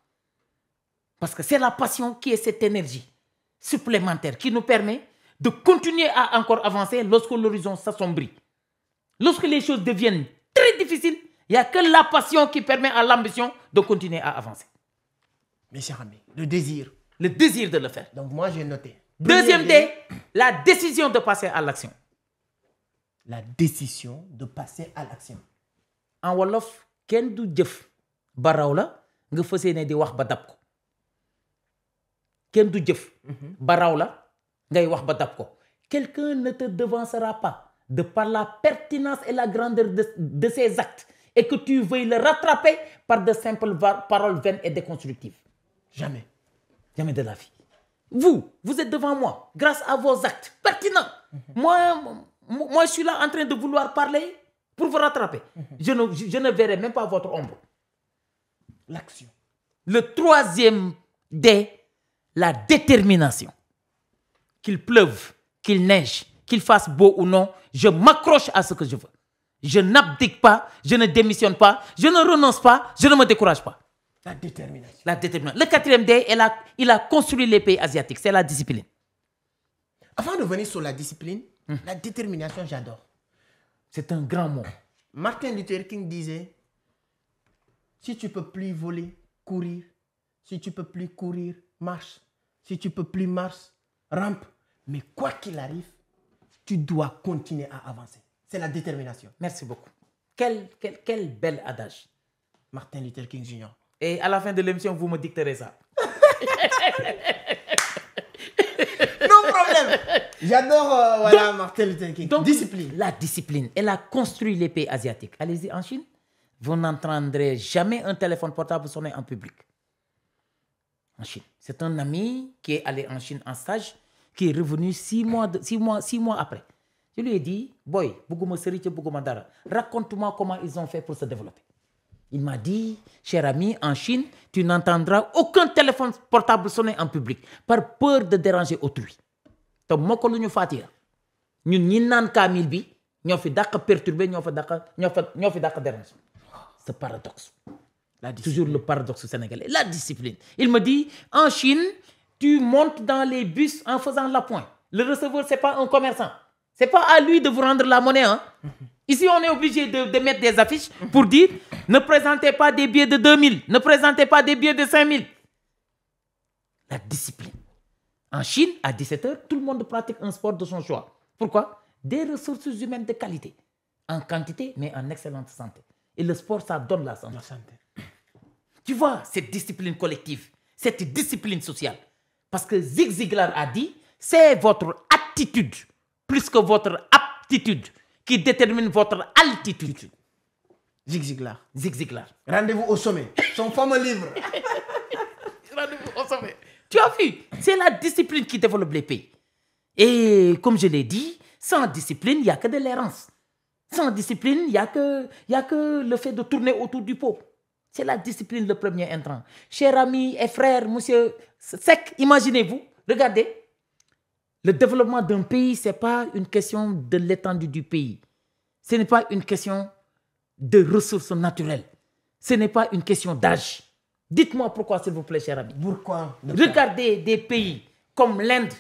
Parce que c'est la passion qui est cette énergie supplémentaire qui nous permet de continuer à encore avancer lorsque l'horizon s'assombrit. Lorsque les choses deviennent très difficiles, il n'y a que la passion qui permet à l'ambition de continuer à avancer. Mes chers amis, le désir. Le désir de le faire. Donc moi, j'ai noté. Deuxième D, la décision de passer à l'action. La décision de passer à l'action. En wolof, ken du jëf ba raw la nga fas yéene di wax ba dab ko. Ken du jëf ba raw la ngay wax ba dab ko. Quelqu'un ne te devancera pas de par la pertinence et la grandeur de ses actes et que tu veuilles le rattraper par de simples paroles vaines et déconstructives. Jamais. Jamais de la vie. Vous êtes devant moi grâce à vos actes pertinents. Moi, je suis là en train de vouloir parler pour vous rattraper. Je ne verrai même pas votre ombre. L'action. Le troisième D, la détermination. Qu'il pleuve, qu'il neige, qu'il fasse beau ou non, je m'accroche à ce que je veux. Je n'abdique pas, je ne démissionne pas, je ne renonce pas, je ne me décourage pas. La détermination. La détermination. Le quatrième D, il a construit les pays asiatiques, c'est la discipline. Avant de venir sur la discipline, la détermination, j'adore. C'est un grand mot. Martin Luther King disait, si tu peux plus voler, courir. Si tu peux plus courir, marche. Si tu peux plus marche, rampe. Mais quoi qu'il arrive, tu dois continuer à avancer. C'est la détermination. Merci beaucoup. Quel bel adage. Martin Luther King Jr. Et à la fin de l'émission, vous me dicterez ça. Non problème. J'adore voilà, Martin Luther King. Donc, discipline. La discipline. Elle a construit les pays asiatiques. Allez-y en Chine. Vous n'entendrez jamais un téléphone portable sonner en public. En Chine. C'est un ami qui est allé en Chine en stage, qui est revenu 6 mois après. Je lui ai dit, boy, raconte-moi comment ils ont fait pour se développer. Il m'a dit, cher ami, en Chine, tu n'entendras aucun téléphone portable sonner en public par peur de déranger autrui. Donc, moko lu ñu faati la ñun ñi naan kaamil bi ñoo fi dàq perturbé ñoo fi dàq déranger. Ce paradoxe. Toujours le paradoxe sénégalais. La discipline. Il me dit, en Chine, tu montes dans les bus en faisant l'appoint. Le receveur, ce n'est pas un commerçant. Ce n'est pas à lui de vous rendre la monnaie. Hein? Ici, on est obligé de mettre des affiches pour dire, ne présentez pas des billets de 2000, ne présentez pas des billets de 5000. La discipline. En Chine, à 17h, tout le monde pratique un sport de son choix. Pourquoi? Des ressources humaines de qualité. En quantité, mais en excellente santé. Et le sport, ça donne la santé. Tu vois, cette discipline collective, cette discipline sociale. Parce que Zig Ziglar a dit, c'est votre attitude, plus que votre aptitude, qui détermine votre altitude. Zig Ziglar. Zig Ziglar. Rendez-vous au sommet. Son fameux livre. Rendez-vous au sommet. Tu as vu, c'est la discipline qui développe les pays. Et comme je l'ai dit, sans discipline, il n'y a que de l'errance. Sans discipline, il n'y a que le fait de tourner autour du pot. C'est la discipline le premier intrant. Cher ami et frère, monsieur Sek, imaginez-vous, regardez, le développement d'un pays, ce n'est pas une question de l'étendue du pays. Ce n'est pas une question de ressources naturelles. Ce n'est pas une question d'âge. Dites-moi pourquoi, s'il vous plaît, cher ami. Pourquoi? Regardez des pays comme l'Inde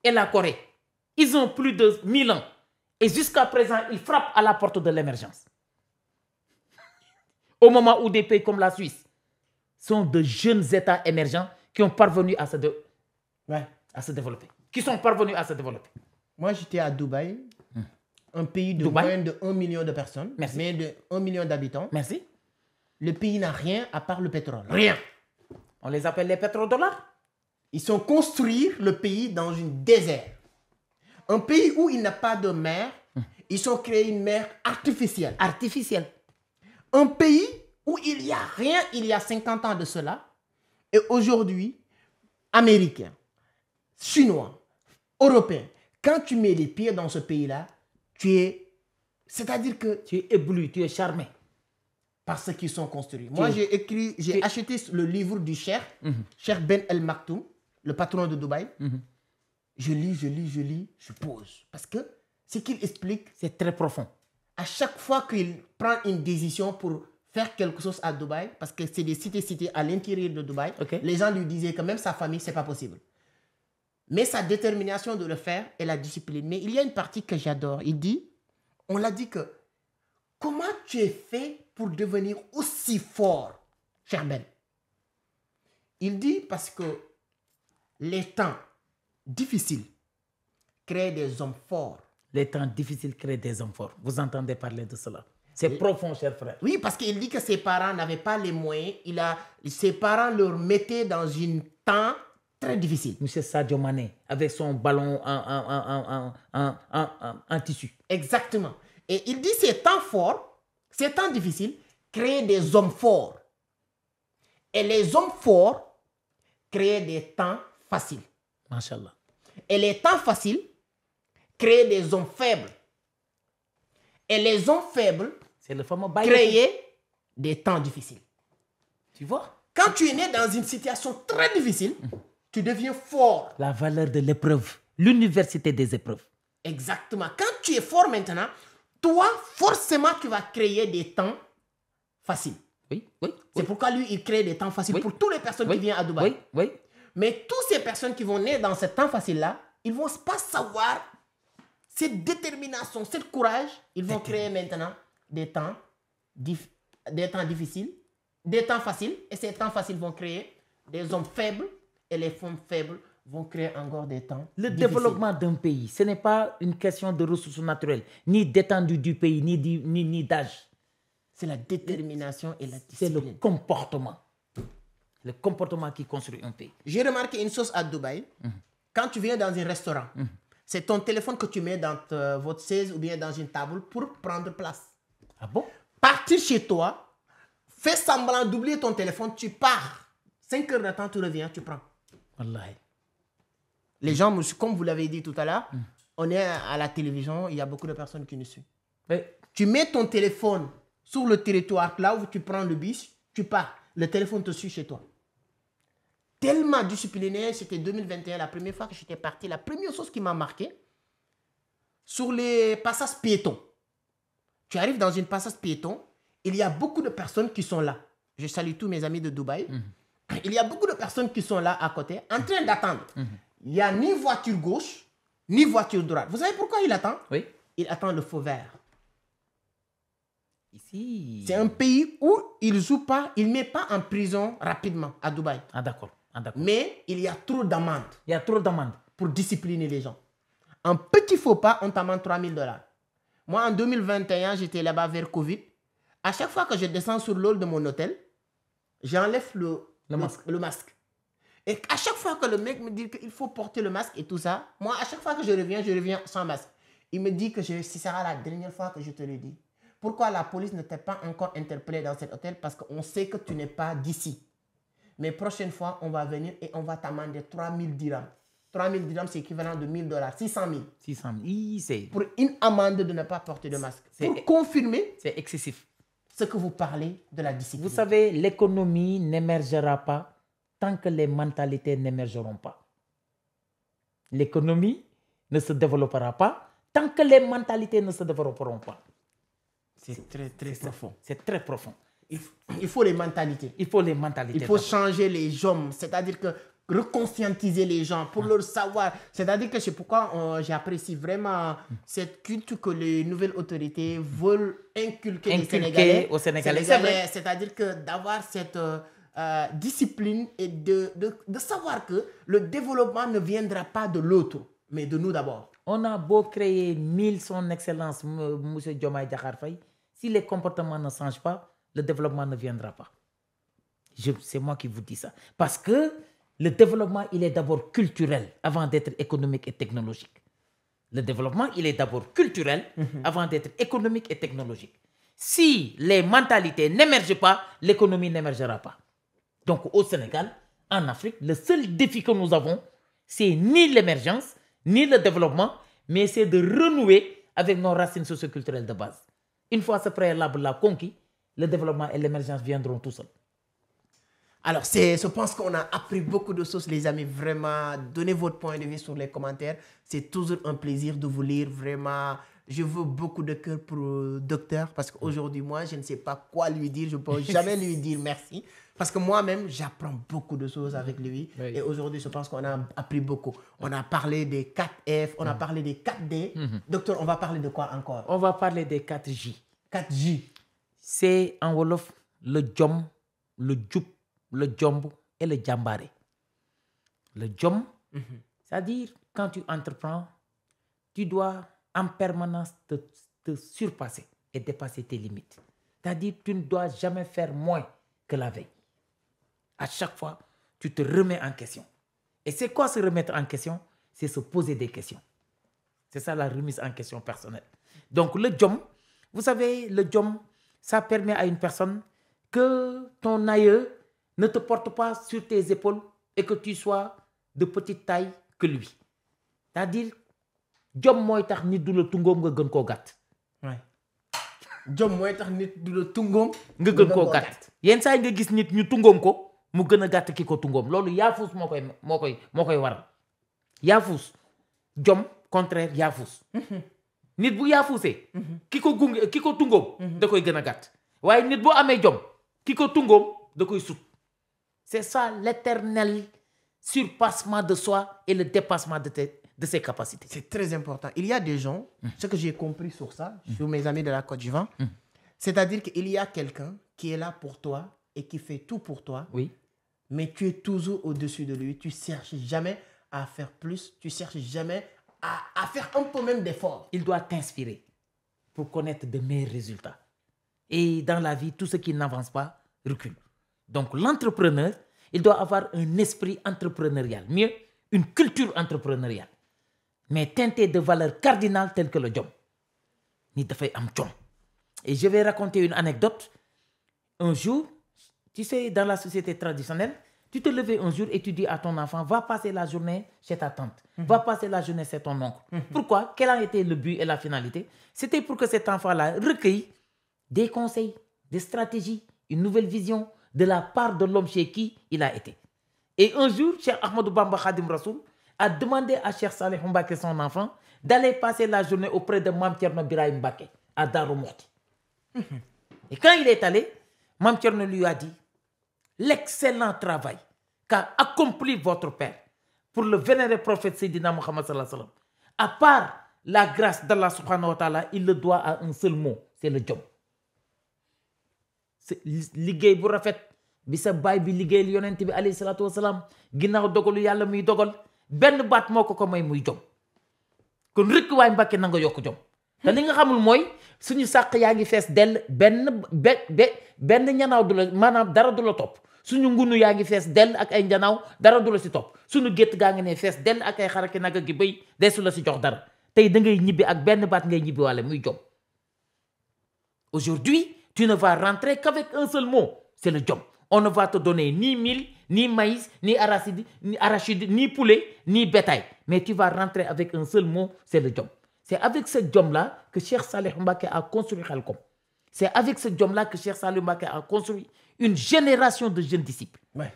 et la Corée. Ils ont plus de 1000 ans. Et jusqu'à présent, ils frappent à la porte de l'émergence. Au moment où des pays comme la Suisse sont de jeunes États émergents qui ont parvenu à se développer. Qui sont parvenus à se développer. Moi, j'étais à Dubaï, un pays de moins de 1 million de personnes, mais de 1 million d'habitants. Merci. Le pays n'a rien à part le pétrole. Rien. On les appelle les pétrodollars. Ils ont construit le pays dans un désert. Un pays où il n'y a pas de mer, ils ont créé une mer artificielle. Artificielle. Un pays où il n'y a rien, il y a 50 ans de cela, et aujourd'hui, Américains, Chinois, Européens, quand tu mets les pieds dans ce pays-là, c'est-à-dire que tu es ébloui, tu es charmé. Par ce qu'ils sont construits. Moi, j'ai acheté le livre du Cheikh, Cheikh Ben El Maktoum, le patron de Dubaï. Je lis, je pose. Parce que ce qu'il explique, c'est très profond. À chaque fois qu'il prend une décision pour faire quelque chose à Dubaï, parce que c'est des cités à l'intérieur de Dubaï, les gens lui disaient que même sa famille, ce n'est pas possible. Mais sa détermination de le faire et la discipline. Mais il y a une partie que j'adore. Il dit, on l'a dit que, comment tu es fait pour devenir aussi fort, cher Ben? Il dit parce que les temps difficiles créent des hommes forts. Les temps difficiles créent des hommes forts. Vous entendez parler de cela? C'est profond, cher frère. Oui, parce qu'il dit que ses parents n'avaient pas les moyens. Ses parents leur mettaient dans un temps très difficile. Monsieur Sadio Mané, avec son ballon en tissu. Exactement. Et il dit ces temps forts, ces temps difficiles, créent des hommes forts. Et les hommes forts créent des temps faciles. Machallah. Et les temps faciles créent des hommes faibles. Et les hommes faibles créent des temps difficiles. Tu vois? Quand tu es né dans une situation très difficile, tu deviens fort. La valeur de l'épreuve. L'université des épreuves. Exactement. Quand tu es fort maintenant, toi, forcément, tu vas créer des temps faciles. Oui. C'est pourquoi lui, il crée des temps faciles pour toutes les personnes qui viennent à Dubaï. Mais toutes ces personnes qui vont naître dans ce temps facile-là, ils ne vont pas savoir cette détermination, ce courage, ils vont créer maintenant des temps difficiles, des temps faciles. Et ces temps faciles vont créer des hommes faibles. Et les femmes faibles vont créer encore des temps Le difficiles. développement d'un pays, ce n'est pas une question de ressources naturelles, ni d'étendue du pays, ni d'âge. C'est la détermination et la C'est discipline. le comportement. Le comportement qui construit un pays. J'ai remarqué une chose à Dubaï. Quand tu viens dans un restaurant, c'est ton téléphone que tu mets dans votre chaise ou bien dans une table pour prendre place. Ah bon? Partir chez toi, fais semblant d'oublier ton téléphone, tu pars. 5 heures de temps, tu reviens, tu prends. Wallahi. Les gens, comme vous l'avez dit tout à l'heure, on est à la télévision, il y a beaucoup de personnes qui nous suivent. Oui. Tu mets ton téléphone sur le territoire, là où tu prends le bus, tu pars. Le téléphone te suit chez toi. Tellement discipliné, c'était 2021, la première fois que j'étais parti. La première chose qui m'a marqué, sur les passages piétons. Tu arrives dans une passage piéton, il y a beaucoup de personnes qui sont là. Je salue tous mes amis de Dubaï. Il y a beaucoup de personnes qui sont là à côté, en train d'attendre. Il n'y a ni voiture gauche, ni voiture droite. Vous savez pourquoi il attend? Oui. Il attend le feu vert. Ici. C'est un pays où il ne met pas en prison rapidement, à Dubaï. Ah d'accord. Ah, d'accord. Mais il y a trop d'amendes Il y a trop d'amendes. pour discipliner les gens. Un petit faux pas, on t'amende $3,000. Moi, en 2021, j'étais là-bas vers Covid. À chaque fois que je descends sur l'hall de mon hôtel, j'enlève le masque. Et à chaque fois que le mec me dit qu'il faut porter le masque et tout ça, moi, à chaque fois que je reviens sans masque. Il me dit que ce sera la dernière fois que je te le dis. Pourquoi la police ne t'a pas encore interpellé dans cet hôtel? Parce qu'on sait que tu n'es pas d'ici. Mais prochaine fois, on va venir et on va t'amender 3,000 dirhams. 3,000 dirhams, c'est équivalent de $1,000. 600,000. 600 000. C'est Pour une amende de ne pas porter de masque. Pour confirmer excessif. ce que vous parlez de la discipline. Vous savez, l'économie n'émergera pas tant que les mentalités n'émergeront pas. L'économie ne se développera pas tant que les mentalités ne se développeront pas. C'est très, très profond. C'est très profond. Il faut les mentalités. Il faut les mentalités. Il faut changer les hommes. C'est-à-dire que reconscientiser les gens pour leur savoir. C'est-à-dire que c'est pourquoi j'apprécie vraiment cette culture que les nouvelles autorités veulent inculquer les Sénégalais. Aux Sénégalais. C'est vrai. C'est-à-dire que d'avoir cette discipline et de savoir que le développement ne viendra pas de l'autre, mais de nous d'abord. On a beau créer 1000 son excellence, M. Diomaye Diakhar Faye, si les comportements ne changent pas, le développement ne viendra pas. C'est moi qui vous dis ça. Parce que le développement, il est d'abord culturel avant d'être économique et technologique. Le développement, il est d'abord culturel avant d'être économique et technologique. Si les mentalités n'émergent pas, l'économie n'émergera pas. Donc au Sénégal, en Afrique, le seul défi que nous avons, c'est ni l'émergence, ni le développement, mais c'est de renouer avec nos racines socioculturelles de base. Une fois ce préalable-là conquis, le développement et l'émergence viendront tout seuls. Alors, je pense qu'on a appris beaucoup de choses, les amis. Vraiment, donnez votre point de vue sur les commentaires. C'est toujours un plaisir de vous lire. Vraiment, je veux beaucoup de cœur pour le docteur parce qu'aujourd'hui, moi, je ne sais pas quoi lui dire. Je ne peux jamais lui dire merci. Parce que moi-même, j'apprends beaucoup de choses avec lui. Oui. Et aujourd'hui, je pense qu'on a appris beaucoup. On a parlé des 4F, on a parlé des 4D. Docteur, on va parler de quoi encore? On va parler des 4J. 4J. C'est en Wolof le Djom, le Djoub, le Djomb et le Djambare. Le Djom, c'est-à-dire quand tu entreprends, tu dois en permanence te surpasser et dépasser tes limites. C'est-à-dire tu ne dois jamais faire moins que la veille. À chaque fois, tu te remets en question. Et c'est quoi se remettre en question? C'est se poser des questions. C'est ça la remise en question personnelle. Donc le Djom, vous savez, le Djom, ça permet à une personne que ton aïeux ne te porte pas sur tes épaules et que tu sois de petite taille que lui. C'est-à-dire, Djom mooy tax nit du la tungoom nga gën koo gàtt. Djom mooy tax nit du la tungoom nga gën koo gàtt. Yenn saa yi nga gis nit ñu tungoom ko mu gën a gàtt ki ko tungoom. Loolu yaafus moo koy waral. Yaafus. Djom contraire yaafus. Nit bu yaafusee. ki ko tungoom. da koy gën a gàtt. waaye nit boo amee Djom ki ko tungoom da koy sut. C'est ça l'éternel surpassement de soi et le dépassement de de ses capacités. C'est très important. Il y a des gens, ce que j'ai compris sur ça, sur mes amis de la Côte d'Ivoire, c'est-à-dire qu'il y a quelqu'un qui est là pour toi et qui fait tout pour toi, Oui. mais tu es toujours au-dessus de lui. Tu cherches jamais à faire plus, tu cherches jamais à faire un peu même d'effort. Il doit t'inspirer pour connaître de meilleurs résultats. Et dans la vie, tout ce qui n'avance pas recule. Donc l'entrepreneur, il doit avoir un esprit entrepreneurial. Mieux, une culture entrepreneuriale. Mais teintée de valeurs cardinales telles que le jom. Ni dafay am jom. Et je vais raconter une anecdote. Un jour, tu sais, dans la société traditionnelle, tu te levais un jour et tu dis à ton enfant, va passer la journée chez ta tante, va passer la journée chez ton oncle. Pourquoi? Quel a été le but et la finalité? C'était pour que cet enfant-là recueille des conseils, des stratégies, une nouvelle vision de la part de l'homme chez qui il a été. Et un jour, Cheikh Ahmadou Bamba Khadim Rassoul a demandé à Cheikh Salih Mbacké, son enfant, d'aller passer la journée auprès de Mame Thierno Birahim Mbacké à Darou Mouhty. Et quand il est allé, Mame Thierno lui a dit l'excellent travail qu'a accompli votre père pour le vénéré prophète Sayyidina Muhammad sallallahu alayhi wa sallam. À part la grâce d'Allah subhanahu wa ta'ala, il le doit à un seul mot, c'est le jom. C'est liggéey bu rafet bi sa baay bi liggéeyal yonent bi alayhi salaatu wasalaam ginnaaw dogalu yàlla muy dogal benn baat moo ko may muy jom. kon rëkk waay Mbàkke na nga yokk jom. te li nga xamul mooy suñu sàq yaa ngi fees dell benn ñanaaw du la maanaam dara du la topp. suñu ngunu yaa ngi fees dell ak ay njanaaw dara du la si topp. suñu gétt gaa ngi ne fees dell ak ay xaraki nag gi béy desu la si jox dara. tey da ngay ñibbi ak benn baat ngay ñibbi wàlle muy jom. Aujourd'hui, tu ne vas rentrer qu'avec un seul mot, c'est le jom. On ne va te donner ni mil, ni maïs, ni arachide, ni poulet, ni bétail. Mais tu vas rentrer avec un seul mot, c'est le jom. C'est avec ce jom-là que Cheikh Salih Mbacké a construit Khelcom. C'est avec ce jom-là que Cheikh Salih Mbacké a construit une génération de jeunes disciples. Ouais.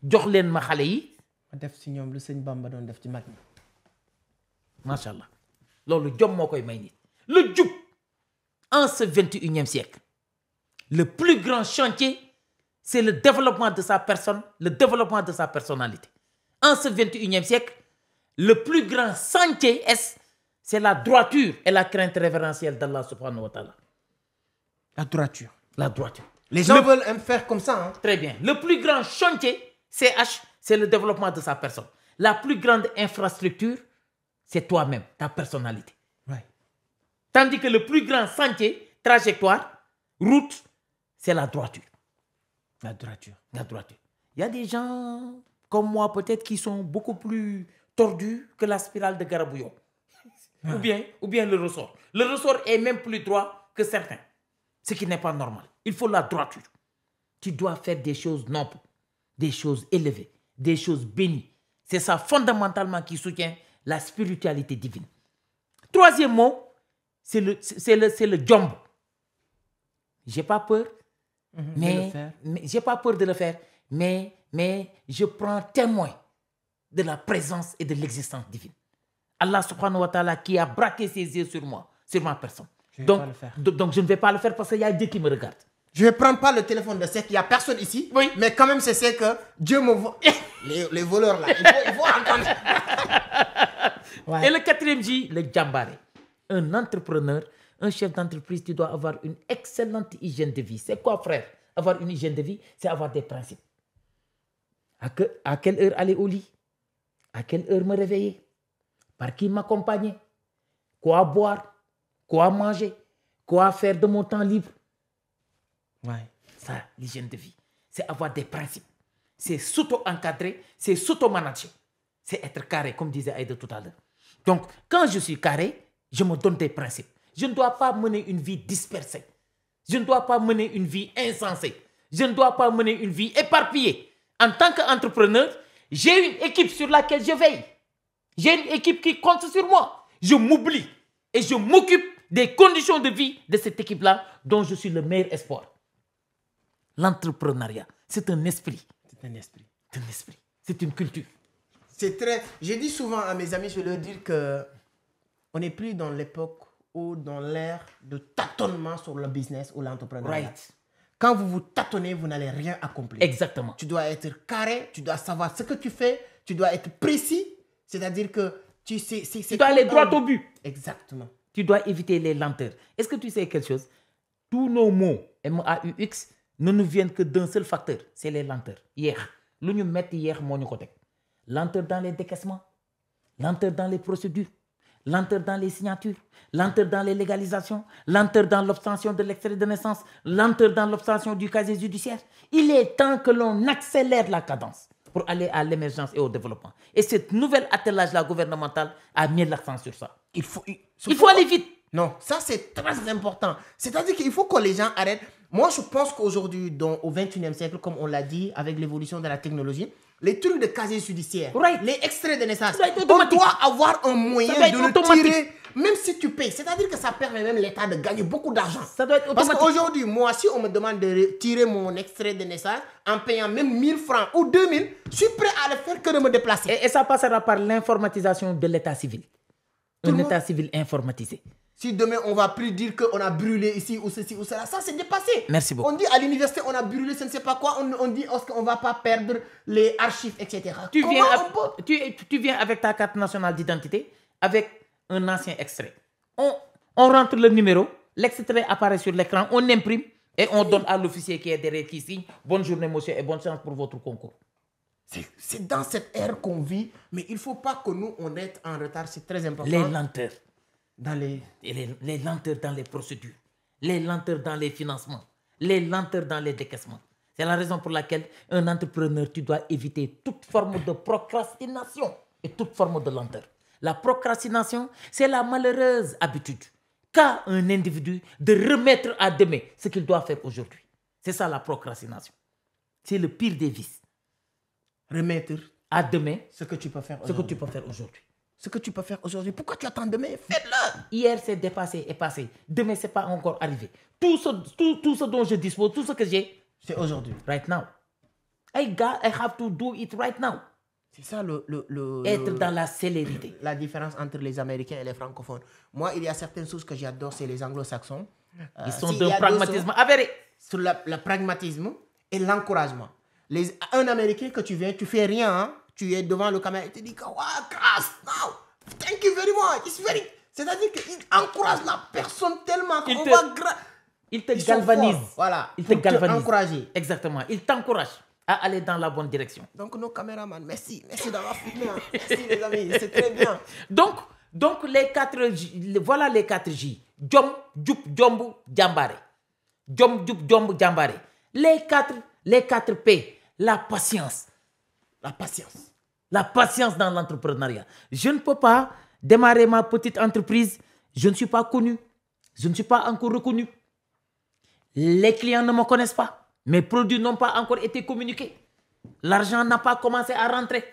jox leen ma xale yi. ma def si ñoom lu sëñ Bamba doon def ci mag ñi. Macha allah loolu jom moo koy may nit. Le jub en ce 21e siècle. Le plus grand chantier, c'est le développement de sa personne, le développement de sa personnalité. En ce 21e siècle, le plus grand chantier, c'est la droiture et la crainte révérentielle d'Allah subhanahu wa ta'ala. La droiture. La droiture. Les gens veulent faire comme ça. Hein? Très bien. Le plus grand chantier, c'est le développement de sa personne. La plus grande infrastructure, c'est toi-même, ta personnalité. Ouais. Tandis que le plus grand sentier, trajectoire, route, c'est la droiture. La droiture. La droiture. Il y a des gens comme moi peut-être qui sont beaucoup plus tordus que la spirale de Garabouillon. Ou bien le ressort. Le ressort est même plus droit que certains. Ce qui n'est pas normal. Il faut la droiture. Tu dois faire des choses nobles, des choses élevées, des choses bénies. C'est ça fondamentalement qui soutient la spiritualité divine. Troisième mot, c'est le jomb. J'ai pas peur, mais j'ai pas peur de le faire, mais je prends témoin de la présence et de l'existence divine. Allah subhanahu wa ta'ala qui a braqué ses yeux sur moi, sur ma personne. Donc je ne vais pas le faire parce qu'il y a Dieu qui me regarde. Je ne prends pas le téléphone de Seck, il n'y a personne ici. Oui. Mais quand même, c'est que Dieu me voit. Les voleurs là, il faut entendre. Ouais. Et le quatrième J, le djambaré. Un entrepreneur, un chef d'entreprise, tu dois avoir une excellente hygiène de vie. C'est quoi, frère? Avoir une hygiène de vie, c'est avoir des principes. À quelle heure aller au lit? À quelle heure me réveiller? Par qui m'accompagner? Quoi boire? Quoi manger? Quoi faire de mon temps libre? Ouais. Ça, l'hygiène de vie, c'est avoir des principes. C'est s'auto-encadrer, c'est s'auto-manager. C'est être carré, comme disait Aïda tout à l'heure. Donc, quand je suis carré, je me donne des principes. Je ne dois pas mener une vie dispersée. Je ne dois pas mener une vie insensée. Je ne dois pas mener une vie éparpillée. En tant qu'entrepreneur, j'ai une équipe sur laquelle je veille. J'ai une équipe qui compte sur moi. Je m'oublie et je m'occupe des conditions de vie de cette équipe-là dont je suis le meilleur espoir. L'entrepreneuriat, c'est un esprit. C'est un esprit. C'est un esprit. C'est une culture. C'est très... Je dis souvent à mes amis, je leur dis que on n'est plus dans l'époque ou dans l'ère de tâtonnement sur le business ou l'entrepreneuriat. Right. Quand vous vous tâtonnez, vous n'allez rien accomplir. Exactement. Tu dois être carré, tu dois savoir ce que tu fais, tu dois être précis. C'est-à-dire que Tu sais, Tu dois aller droit au but. Exactement. Tu dois éviter les lenteurs. Est-ce que tu sais quelque chose? Tous nos mots, MAUX, ne nous viennent que d'un seul facteur, c'est les lenteurs. Hier, lu ñu metti hier moo ñu ko teg. Lenteur dans les décaissements, lenteur dans les procédures, lenteur dans les signatures, lenteur dans les légalisations, lenteur dans l'obtention de l'extrait de naissance, lenteur dans l'obtention du casier judiciaire. Il est temps que l'on accélère la cadence pour aller à l'émergence et au développement. Et cette nouvelle attelage-là gouvernemental a mis l'accent sur ça. Il faut aller vite. Non, ça c'est très important. C'est-à-dire qu'il faut que les gens arrêtent. Moi, je pense qu'aujourd'hui, au 21e siècle, comme on l'a dit, avec l'évolution de la technologie, les trucs de casier judiciaire, les extraits de naissance, on doit avoir un moyen de le tirer, même si tu payes. C'est-à-dire que ça permet même l'État de gagner beaucoup d'argent. Ça doit être automatique. Parce qu'aujourd'hui, moi, si on me demande de tirer mon extrait de naissance en payant même 1000 francs ou 2000, je suis prêt à le faire que de me déplacer. Et ça passera par l'informatisation de l'État civil. Un État civil informatisé. Si demain, on ne va plus dire qu'on a brûlé ici ou ceci ou cela, ça c'est dépassé. Merci beaucoup. On dit à l'université, on a brûlé, je ne sais pas quoi, on dit qu'on ne va pas perdre les archives, etc. Tu viens avec ta carte nationale d'identité, avec un ancien extrait. On rentre le numéro, l'extrait apparaît sur l'écran, on imprime et on donne à l'officier qui est derrière qui signe « Bonne journée monsieur et bonne chance pour votre concours ». C'est dans cette ère qu'on vit, mais il ne faut pas que nous, on ait en retard, c'est très important. Les lenteurs. Les lenteurs dans les procédures, les lenteurs dans les financements, les lenteurs dans les décaissements. C'est la raison pour laquelle un entrepreneur, tu dois éviter toute forme de procrastination et toute forme de lenteur. La procrastination, c'est la malheureuse habitude qu'a un individu de remettre à demain ce qu'il doit faire aujourd'hui. C'est ça la procrastination. C'est le pire des vices. Remettre à demain ce que tu peux faire aujourd'hui. Ce que tu peux faire aujourd'hui. Pourquoi tu attends demain? Fais-le. Hier, c'est dépassé et passé. Demain, ce n'est pas encore arrivé. Tout ce dont je dispose, tout ce que j'ai, c'est aujourd'hui. Right now. I have to do it right now. C'est ça être dans la célérité. La différence entre les Américains et les francophones. Moi, il y a certaines choses que j'adore, c'est les anglo-saxons. Ils sont d'un pragmatisme avéré. Sur le pragmatisme et l'encouragement. Un Américain que tu viens, tu fais rien, hein? Tu es devant le caméra et tu dis que wow, grâce, no, thank you very much, c'est-à-dire qu'il encourage la personne tellement qu'on va il te galvanise. Voilà, il te galvanise. Encourager. Exactement, il t'encourage à aller dans la bonne direction. Donc nos caméramans, merci d'avoir filmé. Hein. Merci les amis, c'est très bien. Donc les 4 J, voilà les 4 J. Jom, Djup, Djombu, Djambare. Jom, Djup, Djombu, Djambare. Les 4 P, la patience. La patience dans l'entrepreneuriat. Je ne peux pas démarrer ma petite entreprise. Je ne suis pas connu. Je ne suis pas encore reconnu. Les clients ne me connaissent pas. Mes produits n'ont pas encore été communiqués. L'argent n'a pas commencé à rentrer.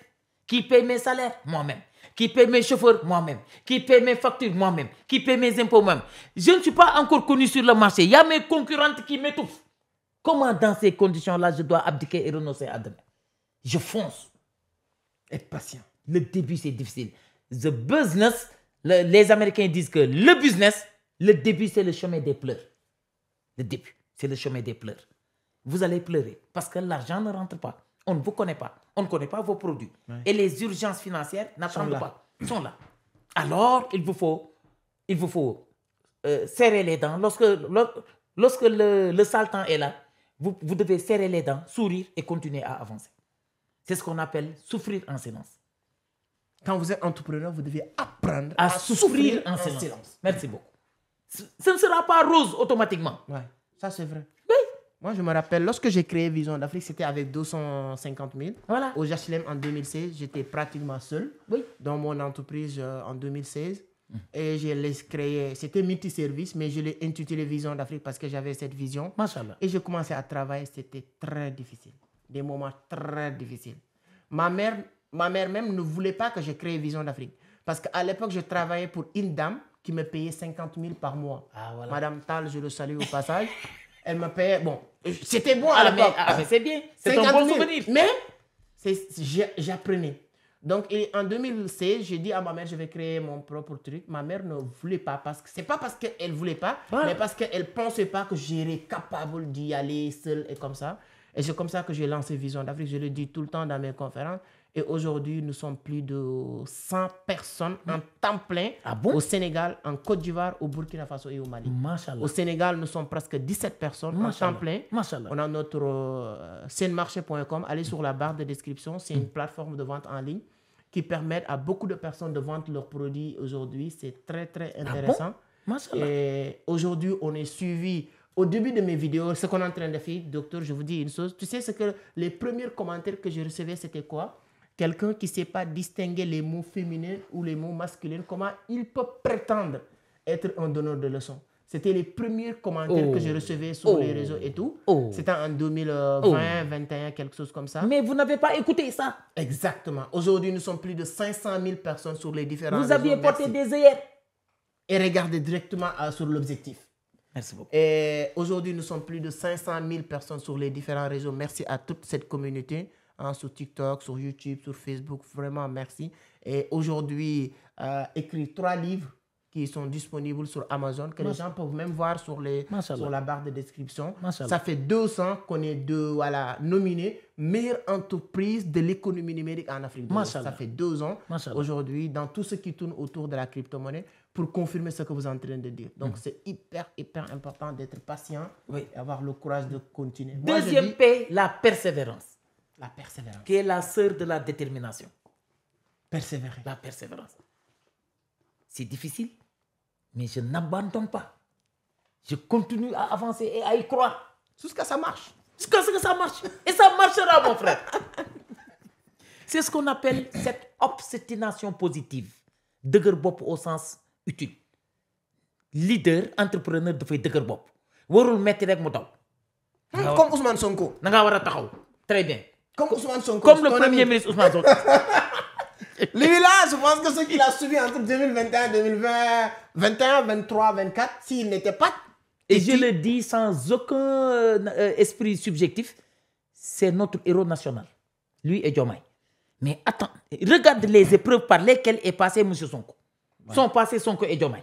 Qui paye mes salaires? Moi-même. Qui paye mes chauffeurs? Moi-même. Qui paye mes factures? Moi-même. Qui paye mes impôts? Moi-même. Je ne suis pas encore connu sur le marché. Il y a mes concurrentes qui m'étouffent. Comment dans ces conditions-là je dois abdiquer et renoncer à demain? Je fonce. Être patient. Le début, c'est difficile. The business, les Américains disent que le business, le début, c'est le chemin des pleurs. Le début, c'est le chemin des pleurs. Vous allez pleurer parce que l'argent ne rentre pas. On ne vous connaît pas. On ne connaît pas vos produits. Ouais. Et les urgences financières n'attendent pas. Sont là. Alors, il vous faut serrer les dents. Lorsque le sale temps est là, vous devez serrer les dents, sourire et continuer à avancer. C'est ce qu'on appelle souffrir en silence. Quand vous êtes entrepreneur, vous devez apprendre à souffrir en silence. Merci beaucoup. Ce ne sera pas rose automatiquement. Ouais, ça c'est vrai. Oui. Moi, je me rappelle, lorsque j'ai créé Vision d'Afrique, c'était avec 250 000. Voilà. Au HLM en 2016, j'étais pratiquement seul dans mon entreprise en 2016. Et je l'ai créé, c'était multiservice, mais je l'ai intitulé Vision d'Afrique parce que j'avais cette vision. Machallah. Et je commençais à travailler, c'était très difficile. Des moments très difficiles. Ma mère même ne voulait pas que je crée Vision d'Afrique. Parce qu'à l'époque, je travaillais pour une dame qui me payait 50 000 par mois. Ah, voilà. Madame Tal, je le salue au passage. Elle me payait, bon, c'était bon à l'époque. Mais c'est bien, c'est un bon souvenir. Mais j'apprenais. Donc, en 2016, j'ai dit à ma mère, je vais créer mon propre truc. Ma mère ne voulait pas, parce que c'est pas parce qu'elle ne voulait pas, mais parce qu'elle ne pensait pas que j'étais capable d'y aller seule et comme ça. Et c'est comme ça que j'ai lancé Vision d'Afrique. Je le dis tout le temps dans mes conférences. Et aujourd'hui, nous sommes plus de 100 personnes en temps plein au Sénégal, en Côte d'Ivoire, au Burkina Faso et au Mali. Machallah. Au Sénégal, nous sommes presque 17 personnes en temps plein. Machallah. On a notre senmarché.com. Allez sur la barre de description. C'est une plateforme de vente en ligne qui permet à beaucoup de personnes de vendre leurs produits aujourd'hui. C'est très, très intéressant. Et aujourd'hui, on est suivi. Au début de mes vidéos, ce qu'on est en train de faire, docteur, je vous dis une chose. Tu sais, ce que les premiers commentaires que je recevais, c'était quoi? Quelqu'un qui ne sait pas distinguer les mots féminins ou les mots masculins, comment il peut prétendre être un donneur de leçons? C'était les premiers commentaires que je recevais sur les réseaux et tout. C'était en 2020, 2021, quelque chose comme ça. Mais vous n'avez pas écouté ça? Exactement. Aujourd'hui, nous sommes plus de 500 000 personnes sur les différents réseaux. Vous aviez porté des œillères. Et regardez directement sur l'objectif. Merci beaucoup. Et aujourd'hui, nous sommes plus de 500 000 personnes sur les différents réseaux. Merci à toute cette communauté, sur TikTok, sur YouTube, sur Facebook. Vraiment, merci. Et aujourd'hui, écrit 3 livres qui sont disponibles sur Amazon, que les gens peuvent même voir sur la barre de description. Ça fait 2 ans qu'on est nominés meilleure entreprise de l'économie numérique en Afrique de l'Ouest. Ça fait 2 ans aujourd'hui dans tout ce qui tourne autour de la crypto-monnaie pour confirmer ce que vous êtes en train de dire. Donc, c'est hyper important d'être patient et avoir le courage de continuer. Deuxième P, la persévérance. La persévérance. Qui est la sœur de la détermination. Persévérer. La persévérance. C'est difficile, mais je n'abandonne pas. Je continue à avancer et à y croire. Jusqu'à ce que ça marche. Jusqu'à ce que ça marche. Et ça marchera, mon frère. C'est ce qu'on appelle cette obstination positive. Dëgër bopp au sens utile. Leader, entrepreneur dafay dëgër bopp. Warul metti rek mu daw. Comme Ousmane Sonko. Da nga war a taxaw. Très bien. Comme Ousmane Sonko. Comme le premier ministre Ousmane Sonko. Lui-là, je pense que ce qu'il a subi entre 2021, 2020, 21, 23, 24, s'il n'était pas... Et je le dis sans aucun esprit subjectif, c'est notre héros national. Lui et Diomaye. Mais attends, regarde les épreuves par lesquelles est passé M. Sonko. Sont passés Sonko et Diomaye.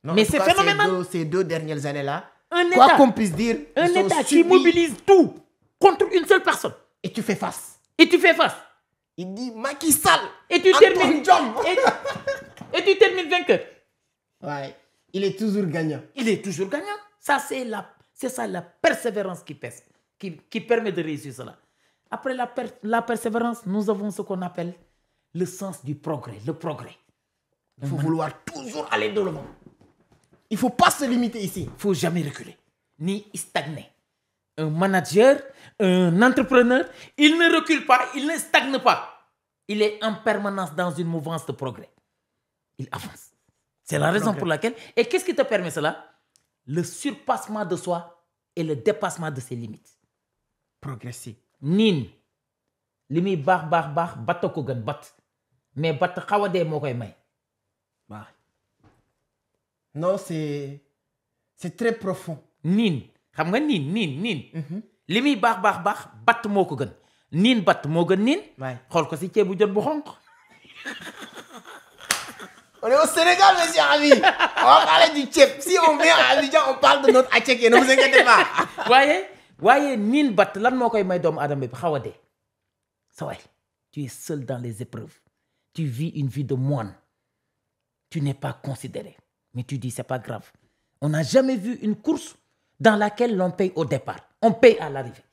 Mais c'est phénoménal. Ces 2 dernières années-là, quoi qu'on puisse dire, un État qui mobilise tout contre une seule personne. Et tu fais face. Et tu fais face. Il dit Macky Sall. Et tu termines et tu termines vainqueur. Ouais. Il est toujours gagnant. Il est toujours gagnant. Ça, c'est ça la persévérance qui permet de réussir cela. Après la persévérance, nous avons ce qu'on appelle le sens du progrès, le progrès. Il faut vouloir toujours aller de l'avant. Il ne faut pas se limiter ici. Il ne faut jamais reculer, ni stagner. Un manager, un entrepreneur, il ne recule pas, il ne stagne pas. Il est en permanence dans une mouvance de progrès. Il avance. C'est la raison pour laquelle... Et qu'est-ce qui te permet cela? Le surpassement de soi et le dépassement de ses limites. Progresser. Nin. Li muy baax batt ko gën batt. Mais batt xaw a dee moo koy may. Non, c'est très profond. Nin. Xam nga nin. Li muy baax batt moo ko gën. Nin batt moo gën nin. Xool ko si ceebu jën bu xonq. On est au Sénégal, monsieur Ami. On va parler du tchèp. Si on vient à Abidjan, on parle de notre atchèque. Ne vous inquiétez pas. Voyez, nin bat, lan moo koy may doomu aadama bi xaw a dee. Sa waay, tu es seul dans les épreuves. Tu vis une vie de moine. Tu n'es pas considéré. Mais tu dis, c'est pas grave. On n'a jamais vu une course dans laquelle l'on paye au départ. On paye à l'arrivée.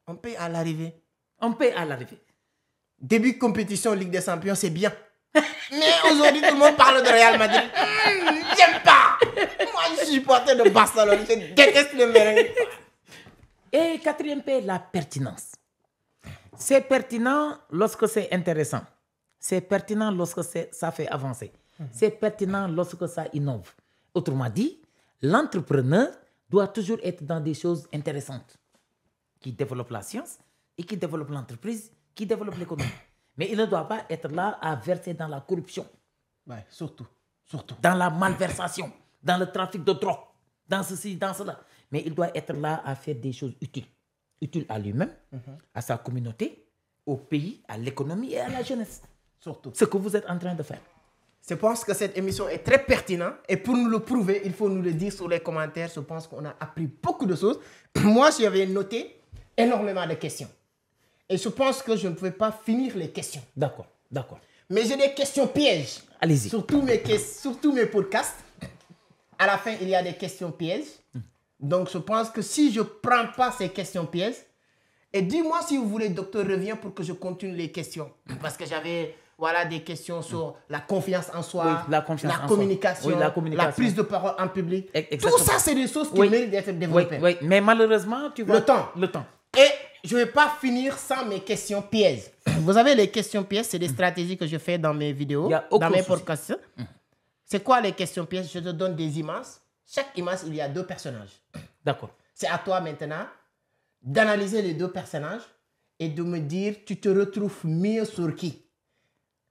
On paye à l'arrivée. On paye à l'arrivée. Début compétition Ligue des Champions, c'est bien. Mais aujourd'hui, tout le monde parle de Real Madrid. J'aime pas. Moi, je suis supporter de Barcelone. Je déteste le merengue. Et 4e P, la pertinence. C'est pertinent lorsque c'est intéressant. C'est pertinent lorsque ça fait avancer. C'est pertinent lorsque ça innove. Autrement dit, l'entrepreneur doit toujours être dans des choses intéressantes qui développent la science et qui développent l'entreprise, qui développent l'économie. Mais il ne doit pas être là à verser dans la corruption. Ouais, surtout. Dans la malversation, dans le trafic de drogue, dans ceci, dans cela. Mais il doit être là à faire des choses utiles. Utiles à lui-même, à sa communauté, au pays, à l'économie et à la jeunesse. Surtout. Ce que vous êtes en train de faire. Je pense que cette émission est très pertinente. Et pour nous le prouver, il faut nous le dire sur les commentaires. Je pense qu'on a appris beaucoup de choses. Moi, j'avais noté énormément de questions. Et je pense que je ne pouvais pas finir les questions. D'accord, d'accord. Mais j'ai des questions pièges. Allez-y. Sur tous mes podcasts. À la fin, il y a des questions pièges. Donc, je pense que si je ne prends pas ces questions pièges, et dis-moi si vous voulez, docteur, reviens pour que je continue les questions. Parce que j'avais des questions sur la confiance en soi, Oui, la confiance en communication, soi. Oui, la communication. la prise de parole en public. Exactement. Tout ça, c'est des choses qui méritent d'être développées. Oui, mais malheureusement, tu vois... Le temps. Et je ne vais pas finir sans mes questions pièges. Vous savez, les questions pièges, c'est des stratégies que je fais dans mes vidéos, dans mes podcasts. C'est quoi les questions pièges? Je te donne des images. Chaque image, il y a 2 personnages. D'accord. C'est à toi maintenant d'analyser les 2 personnages et de me dire, tu te retrouves mieux sur qui?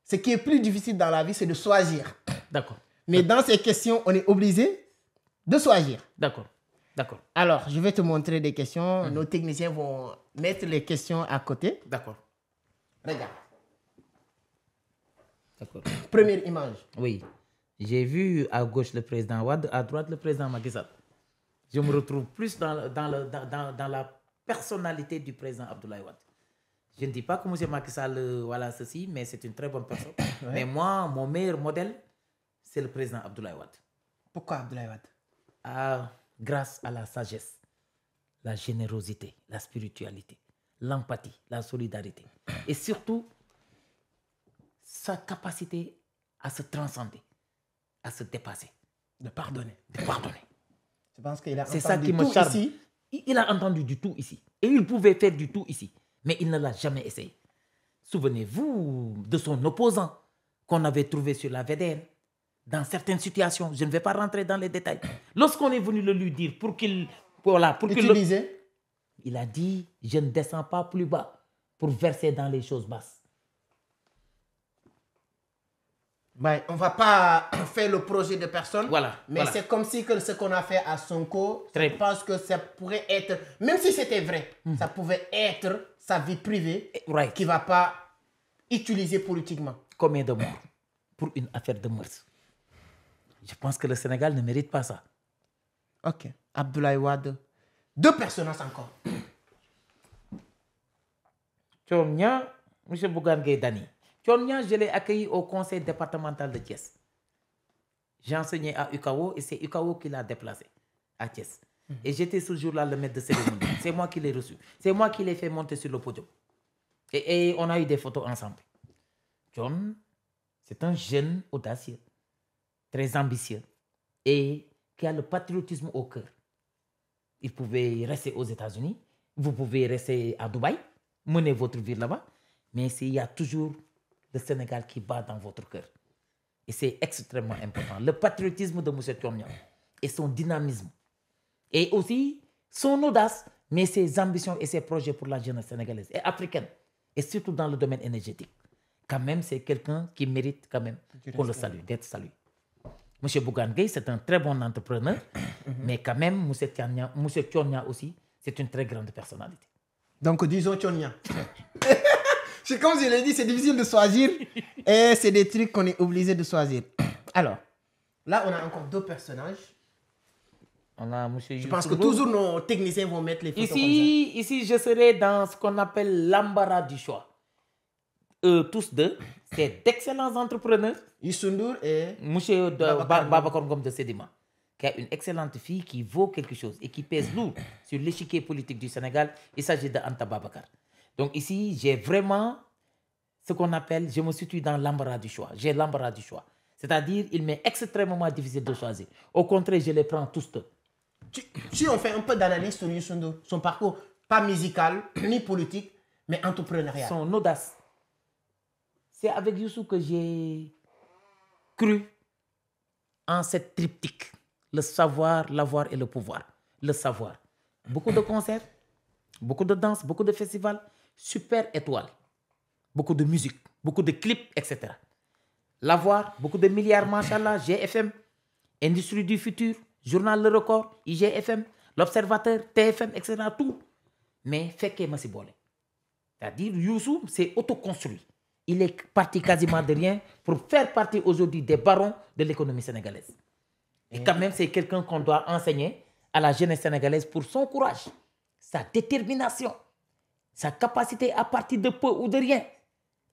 Ce qui est plus difficile dans la vie, c'est de choisir. D'accord. Mais dans ces questions, on est obligé de choisir. D'accord. D'accord. Alors, je vais te montrer des questions. Nos techniciens vont mettre les questions à côté. D'accord. Regarde. D'accord. Première image. Oui. J'ai vu à gauche le président Wade, à droite le président Macky Sall. Je me retrouve plus dans la personnalité du président Abdoulaye Wade. Je ne dis pas que M. Macky Sall, voilà ceci, mais c'est une très bonne personne. Ouais. Mais moi, mon meilleur modèle, c'est le président Abdoulaye Wade. Pourquoi Abdoulaye Wade? Grâce à la sagesse, la générosité, la spiritualité, l'empathie, la solidarité. Et surtout, sa capacité à se transcender, à se dépasser. De pardonner. De pardonner. Je pense qu'il a c'est entendu ça qui me tout charme. Ici. Il a entendu du tout ici. Et il pouvait faire du tout ici. Mais il ne l'a jamais essayé. Souvenez-vous de son opposant qu'on avait trouvé sur la VDN. Dans certaines situations, je ne vais pas rentrer dans les détails. Lorsqu'on est venu le lui dire pour qu'il... Voilà, pour qu'il disait? Il a dit, je ne descends pas plus bas pour verser dans les choses basses. Ben, on ne va pas faire le projet de personne. Voilà. Mais c'est comme si que ce qu'on a fait à Sonko, je pense que ça pourrait être, même si c'était vrai, ça pouvait être sa vie privée qui ne va pas utiliser politiquement. Combien de morts pour une affaire de mœurs? Je pense que le Sénégal ne mérite pas ça. Ok. Abdoulaye Wade. 2 personnages encore. Tchornia, M. Bougane Gueye Dany. Tchornia, je l'ai accueilli au conseil départemental de Thiès. J'ai enseigné à UKAO et c'est UKAO qui l'a déplacé à Thiès. Et j'étais ce jour-là le maître de cérémonie. C'est moi qui l'ai reçu. C'est moi qui l'ai fait monter sur le podium. Et on a eu des photos ensemble. John, c'est un jeune audacieux, très ambitieux et qui a le patriotisme au cœur. Il pouvait rester aux États-Unis, vous pouvez rester à Dubaï, mener votre vie là-bas, mais il y a toujours le Sénégal qui bat dans votre cœur. Et c'est extrêmement important. Le patriotisme de M. Tchornia et son dynamisme. Et aussi son audace, mais ses ambitions et ses projets pour la jeunesse sénégalaise et africaine. Et surtout dans le domaine énergétique. Quand même, c'est quelqu'un qui mérite quand même qu'on le salue, d'être salué. M. Bougane Gueye, c'est un très bon entrepreneur, mais quand même, M. Tchornia aussi, c'est une très grande personnalité. Donc, disons Tchornia. C'est comme je l'ai dit, c'est difficile de choisir et c'est des trucs qu'on est obligé de choisir. Alors, là, on a encore 2 personnages. On a M. Je pense que toujours nos techniciens vont mettre les photos Ici, je serai dans ce qu'on appelle l'embarras du choix. Tous 2, c'est d'excellents entrepreneurs. Youssou Ndour et M. Babacar Ngom de Sedima, qui a une excellente fille qui vaut quelque chose et qui pèse lourd sur l'échiquier politique du Sénégal. Il s'agit de Anta Babacar. Donc ici, j'ai vraiment ce qu'on appelle, je me situe dans l'embarras du choix. J'ai l'embarras du choix. C'est-à-dire, il m'est extrêmement difficile de choisir. Au contraire, je les prends tous 2. Si on fait un peu d'analyse sur Youssou Ndour, son parcours, pas musical, ni politique, mais entrepreneurial. Son audace. C'est avec Youssou que j'ai cru en cette triptyque. Le savoir, l'avoir et le pouvoir. Le savoir. Beaucoup de concerts, beaucoup de danse, beaucoup de festivals, super étoile. Beaucoup de musique, beaucoup de clips, etc. L'avoir, beaucoup de milliards, machallah, GFM, Industrie du futur, Journal Le Record, IGFM, L'Observateur, TFM, etc. Tout. Mais fait ma si bolé. C'est-à-dire, Youssou s'est autoconstruit. Il est parti quasiment de rien pour faire partie aujourd'hui des barons de l'économie sénégalaise. Et quand même, c'est quelqu'un qu'on doit enseigner à la jeunesse sénégalaise pour son courage, sa détermination sa capacité à partir de peu ou de rien,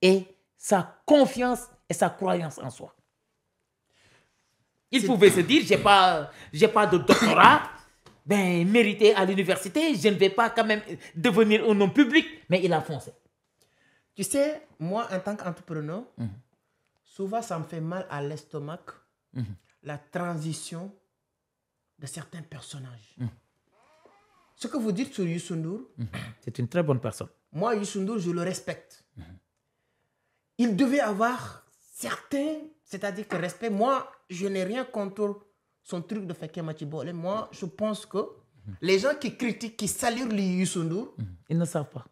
et sa confiance et sa croyance en soi. Il pouvait se dire, j'ai pas de doctorat, ben, mérité à l'université, je ne vais pas quand même devenir un homme public, mais il a foncé. Tu sais, moi, en tant qu'entrepreneur, souvent, ça me fait mal à l'estomac, la transition de certains personnages. Ce que vous dites sur Youssou N'Dour, c'est une très bonne personne. Moi, Youssou N'Dour, je le respecte. Il devait avoir certains, c'est-à-dire que respect. Moi, je n'ai rien contre son truc de Feke Machibole. Moi, je pense que les gens qui critiquent, qui saluent Youssou N'Dour, ils ne savent pas.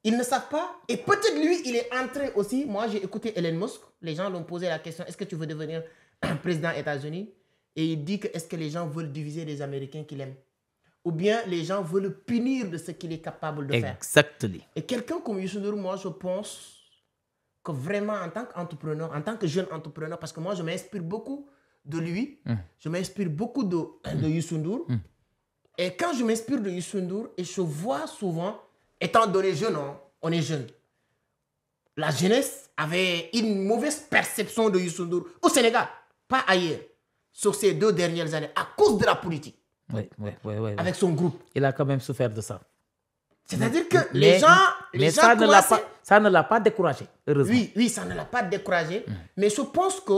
Ils ne savent pas. Et peut-être lui, il est entré aussi. Moi, j'ai écouté Elon Musk. Les gens l'ont posé la question, est-ce que tu veux devenir président des États-Unis? Et il dit que est-ce que les gens veulent diviser les Américains qu'il aime? Ou bien les gens veulent le punir de ce qu'il est capable de faire. Exactement. Et quelqu'un comme Youssou N'Dour, moi, je pense que vraiment, en tant qu'entrepreneur, en tant que jeune entrepreneur, parce que moi, je m'inspire beaucoup de lui, je m'inspire beaucoup de Youssou N'Dour. Et quand je m'inspire de Youssou N'Dour, et je vois souvent, étant donné jeune, on est jeune, la jeunesse avait une mauvaise perception de Youssou N'Dour au Sénégal, pas ailleurs, sur ces 2 dernières années, à cause de la politique. Oui. Avec son groupe. Il a quand même souffert de ça. C'est-à-dire que les gens ça ne l'a pas découragé, heureusement. Oui, ça ne l'a pas découragé. Mais je pense que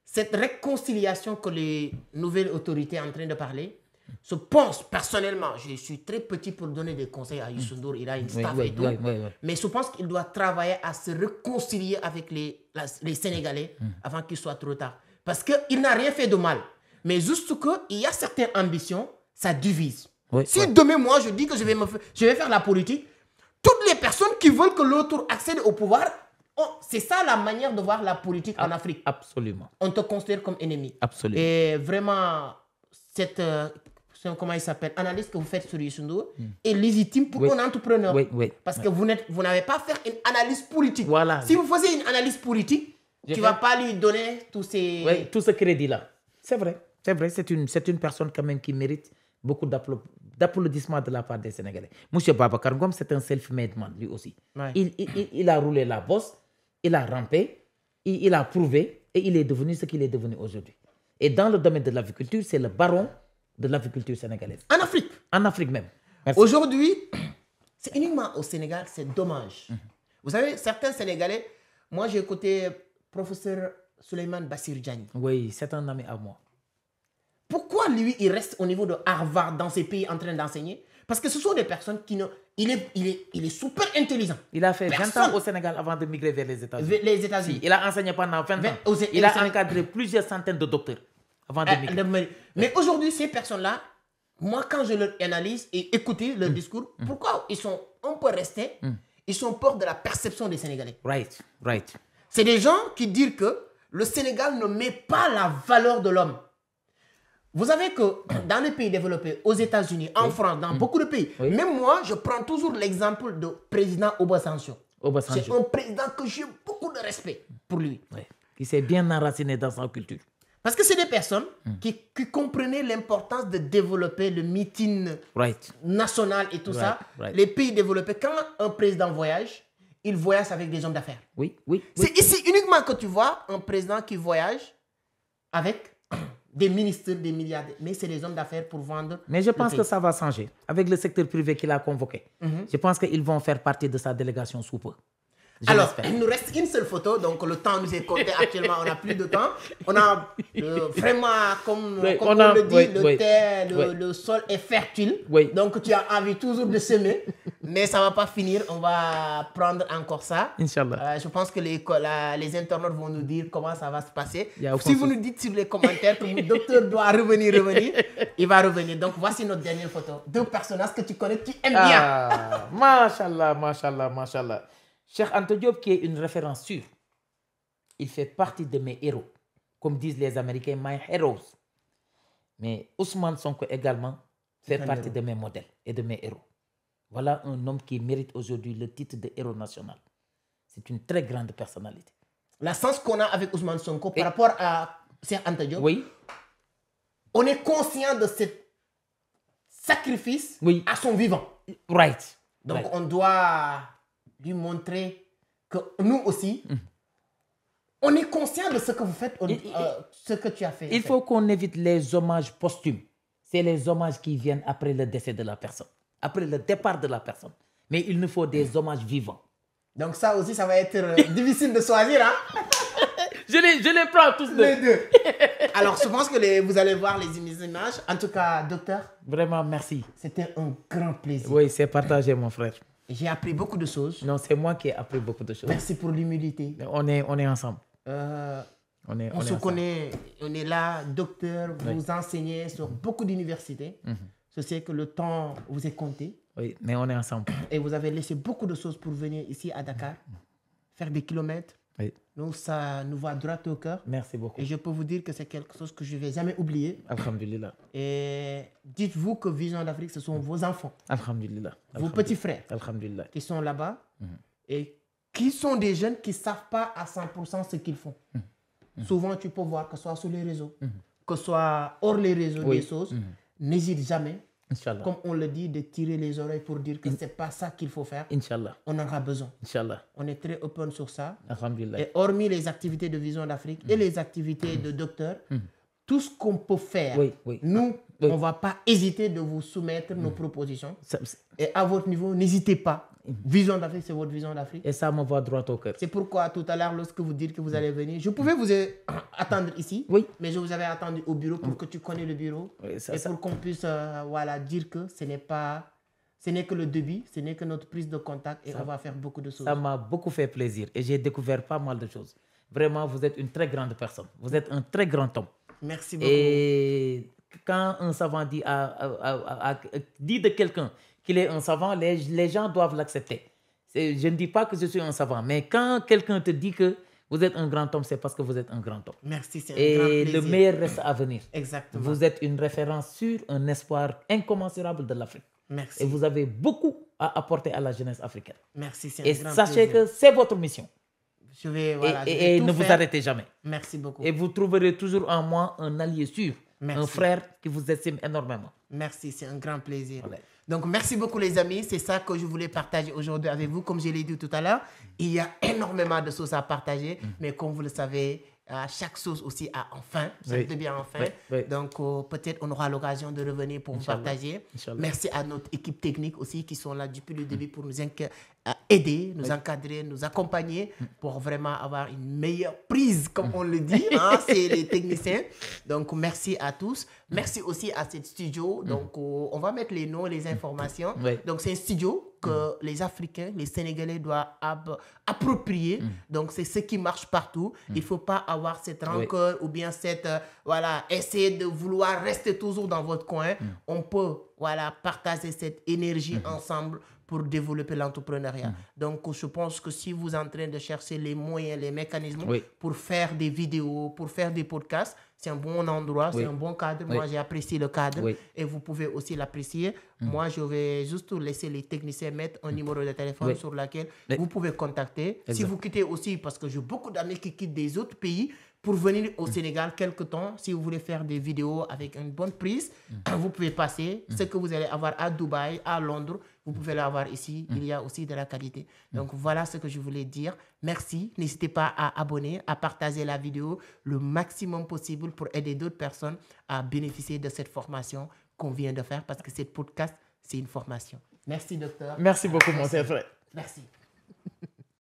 cette réconciliation que les nouvelles autorités sont en train de parler, je pense personnellement, je suis très petit pour donner des conseils à Youssou N'Dour, il a une staff et tout. Mais je pense qu'il doit travailler à se réconcilier avec les Sénégalais avant qu'il soit trop tard. Parce qu'il n'a rien fait de mal. Mais juste qu'il y a certaines ambitions, ça divise. Si demain, moi, je dis que je vais faire la politique, toutes les personnes qui veulent que l'autre accède au pouvoir, c'est ça la manière de voir la politique en Afrique. Absolument. On te considère comme ennemi. Absolument. Et vraiment, cette comment il s'appelle, analyse que vous faites sur Youssou N'Dour est légitime pour un entrepreneur. Parce que vous n'avez pas fait une analyse politique. Voilà. Si vous faisiez une analyse politique, tu ne vas pas lui donner tous ces... tout ce crédit-là. C'est vrai. C'est une personne quand même qui mérite beaucoup d'applaudissements de la part des Sénégalais. Monsieur Babacar Ngom, c'est un self-made man, lui aussi. Il a roulé la bosse, il a rampé, il a prouvé et il est devenu ce qu'il est devenu aujourd'hui. Et dans le domaine de l'aviculture, c'est le baron de l'aviculture sénégalaise. En Afrique? En Afrique même. Aujourd'hui, c'est uniquement au Sénégal, c'est dommage. Vous savez, certains Sénégalais, moi j'ai écouté professeur Souleymane Bassir Diagne. Oui, c'est un ami à moi. Pourquoi lui, il reste au niveau de Harvard dans ces pays en train d'enseigner? Parce que ce sont des personnes qui ne... Il est super intelligent. Il a fait 20 ans au Sénégal avant de migrer vers les États-Unis. Les États-Unis. Il a enseigné pendant 20 ans. Il a encadré plusieurs centaines de docteurs avant de migrer. Mais aujourd'hui, ces personnes-là, moi, quand je leur analyse et écoute leur discours, pourquoi on peut rester, ils sont peur de la perception des Sénégalais. Right. C'est des gens qui disent que le Sénégal ne met pas la valeur de l'homme. Vous savez que dans les pays développés, aux États-Unis, en France, dans beaucoup de pays, même moi, je prends toujours l'exemple du président Obasanjo. C'est un président que j'ai beaucoup de respect pour lui. Qui s'est bien enraciné dans sa culture. Parce que c'est des personnes qui comprenaient l'importance de développer le meeting national et tout ça. Les pays développés, quand un président voyage, il voyage avec des hommes d'affaires. C'est ici uniquement que tu vois un président qui voyage avec des ministres, des milliardaires. Mais c'est des hommes d'affaires pour vendre. Mais je pense que ça va changer. Avec le secteur privé qu'il a convoqué. Je pense qu'ils vont faire partie de sa délégation sous peu. Alors, il nous reste une seule photo, donc le temps nous est compté actuellement, on n'a plus de temps. On a vraiment, comme on le dit, le sol est fertile, donc tu as envie toujours de semer, mais ça ne va pas finir, on va prendre encore ça. Inch'Allah. Je pense que les internautes vont nous dire comment ça va se passer. Si vous nous dites sur les commentaires que le docteur doit revenir, il va revenir. Donc voici notre dernière photo. 2 personnages que tu connais, tu aimes bien. Machallah. Cheikh Anta Diop, qui est une référence sûre, il fait partie de mes héros. Comme disent les Américains, my heroes. Mais Ousmane Sonko également fait partie de mes modèles et de mes héros. Voilà un homme qui mérite aujourd'hui le titre de héros national. C'est une très grande personnalité. La sens qu'on a avec Ousmane Sonko par rapport à Cheikh Anta Diop, on est conscient de ce sacrifice à son vivant. Donc, Ouais. on doit lui montrer que nous aussi, on est conscient de ce que vous faites, ce que tu as fait. Il faut qu'on évite les hommages posthumes. C'est les hommages qui viennent après le décès de la personne, après le départ de la personne. Mais il nous faut des hommages vivants. Donc ça aussi, ça va être difficile de choisir, hein? Je les prends tous Les deux. deux. Alors, je pense que vous allez voir les images. En tout cas, docteur, Vraiment, merci. c'était un grand plaisir. Oui, c'est partagé, mon frère. J'ai appris beaucoup de choses. Non, c'est moi qui ai appris beaucoup de choses. Merci pour l'humilité. On est ensemble. On est se ensemble. connaît, on est là, docteur, vous enseignez sur beaucoup d'universités. Je sais que le temps vous est compté Oui, mais on est ensemble. et vous avez laissé beaucoup de choses pour venir ici à Dakar, faire des kilomètres. Oui. Donc ça nous va droit au cœur. Merci beaucoup. Et je peux vous dire que c'est quelque chose que je ne vais jamais oublier. Alhamdulillah. Et dites-vous que Vision d'Afrique, ce sont vos enfants, Alhamdulillah. vos petits frères Alhamdulillah. qui sont là-bas et qui sont des jeunes qui ne savent pas à 100% ce qu'ils font. Souvent, tu peux voir que ce soit sur les réseaux, que ce soit hors les réseaux Oui. des choses. N'hésite jamais, Inch'Allah. comme on le dit, de tirer les oreilles pour dire que ce n'est pas ça qu'il faut faire. Inch'Allah. On en aura besoin. Inch'Allah. On est très open sur ça. Alhamdulillah. Et hormis les activités de Vision d'Afrique et les activités de docteur, tout ce qu'on peut faire, Oui, oui. nous, Oui. on ne va pas hésiter de vous soumettre nos propositions. Ça- Et à votre niveau, n'hésitez pas. Vision d'Afrique, c'est votre Vision d'Afrique. Et ça me va droit au cœur. C'est pourquoi tout à l'heure, lorsque vous dites que vous allez venir, je pouvais vous attendre ici, Oui. mais je vous avais attendu au bureau pour que tu connais le bureau Oui, ça- et pour qu'on puisse voilà, dire que ce n'est que le début, ce n'est que notre prise de contact et on va faire beaucoup de choses. Ça m'a beaucoup fait plaisir et j'ai découvert pas mal de choses. Vraiment, vous êtes une très grande personne. Vous êtes un très grand homme. Merci beaucoup. Et quand un savant dit de quelqu'un qu'il est un savant, les gens doivent l'accepter. Je ne dis pas que je suis un savant, mais quand quelqu'un te dit que vous êtes un grand homme, c'est parce que vous êtes un grand homme. Merci, c'est un grand Et plaisir. le meilleur reste à venir. Exactement. Vous êtes une référence sûre, un espoir incommensurable de l'Afrique. Merci. Et vous avez beaucoup à apporter à la jeunesse africaine. Merci, c'est Et un grand sachez plaisir. que c'est votre mission. Je vais, voilà, je vais Et tout ne vous faire. arrêtez jamais. Merci beaucoup. Et vous trouverez toujours en moi un allié sûr, Merci. un frère qui vous estime énormément. Merci, c'est un grand plaisir. Voilà. Donc, merci beaucoup les amis. C'est ça que je voulais partager aujourd'hui avec vous. Comme je l'ai dit tout à l'heure, il y a énormément de choses à partager. Mais comme vous le savez, chaque chose aussi a un fin. Ça Oui. devient un fin. Oui, oui. Donc, peut-être on aura l'occasion de revenir pour vous Inch'Allah. partager. Inch'Allah. Merci à notre équipe technique aussi qui sont là depuis le début pour nous aider, nous encadrer, nous accompagner pour vraiment avoir une meilleure prise, comme on le dit. Hein, c'est les techniciens. Donc, merci à tous. Merci aussi à cette studio. Donc, on va mettre les noms, les informations. Oui. Donc, c'est un studio que les Africains, les Sénégalais doivent approprier. Donc, c'est ce qui marche partout. Il ne faut pas avoir cette rancœur ou bien cette, essayer de vouloir rester toujours dans votre coin. On peut, partager cette énergie ensemble pour développer l'entrepreneuriat. Donc, je pense que si vous êtes en train de chercher les moyens, les mécanismes Oui. pour faire des vidéos, pour faire des podcasts, c'est un bon endroit, Oui. c'est un bon cadre. Oui. Moi, j'ai apprécié le cadre Oui. et vous pouvez aussi l'apprécier. Moi, je vais juste laisser les techniciens mettre un numéro de téléphone Oui. sur lequel Oui. vous pouvez contacter. Si Exact. vous quittez aussi, parce que j'ai beaucoup d'amis qui quittent des autres pays pour venir au Sénégal quelque temps, si vous voulez faire des vidéos avec une bonne prise, vous pouvez passer. Ce que vous allez avoir à Dubaï, à Londres, vous pouvez l'avoir ici. Il y a aussi de la qualité. Donc, voilà ce que je voulais dire. Merci. N'hésitez pas à abonner, à partager la vidéo le maximum possible pour aider d'autres personnes à bénéficier de cette formation qu'on vient de faire parce que cette podcast, c'est une formation. Merci, docteur. Merci beaucoup, mon cher frère. Merci.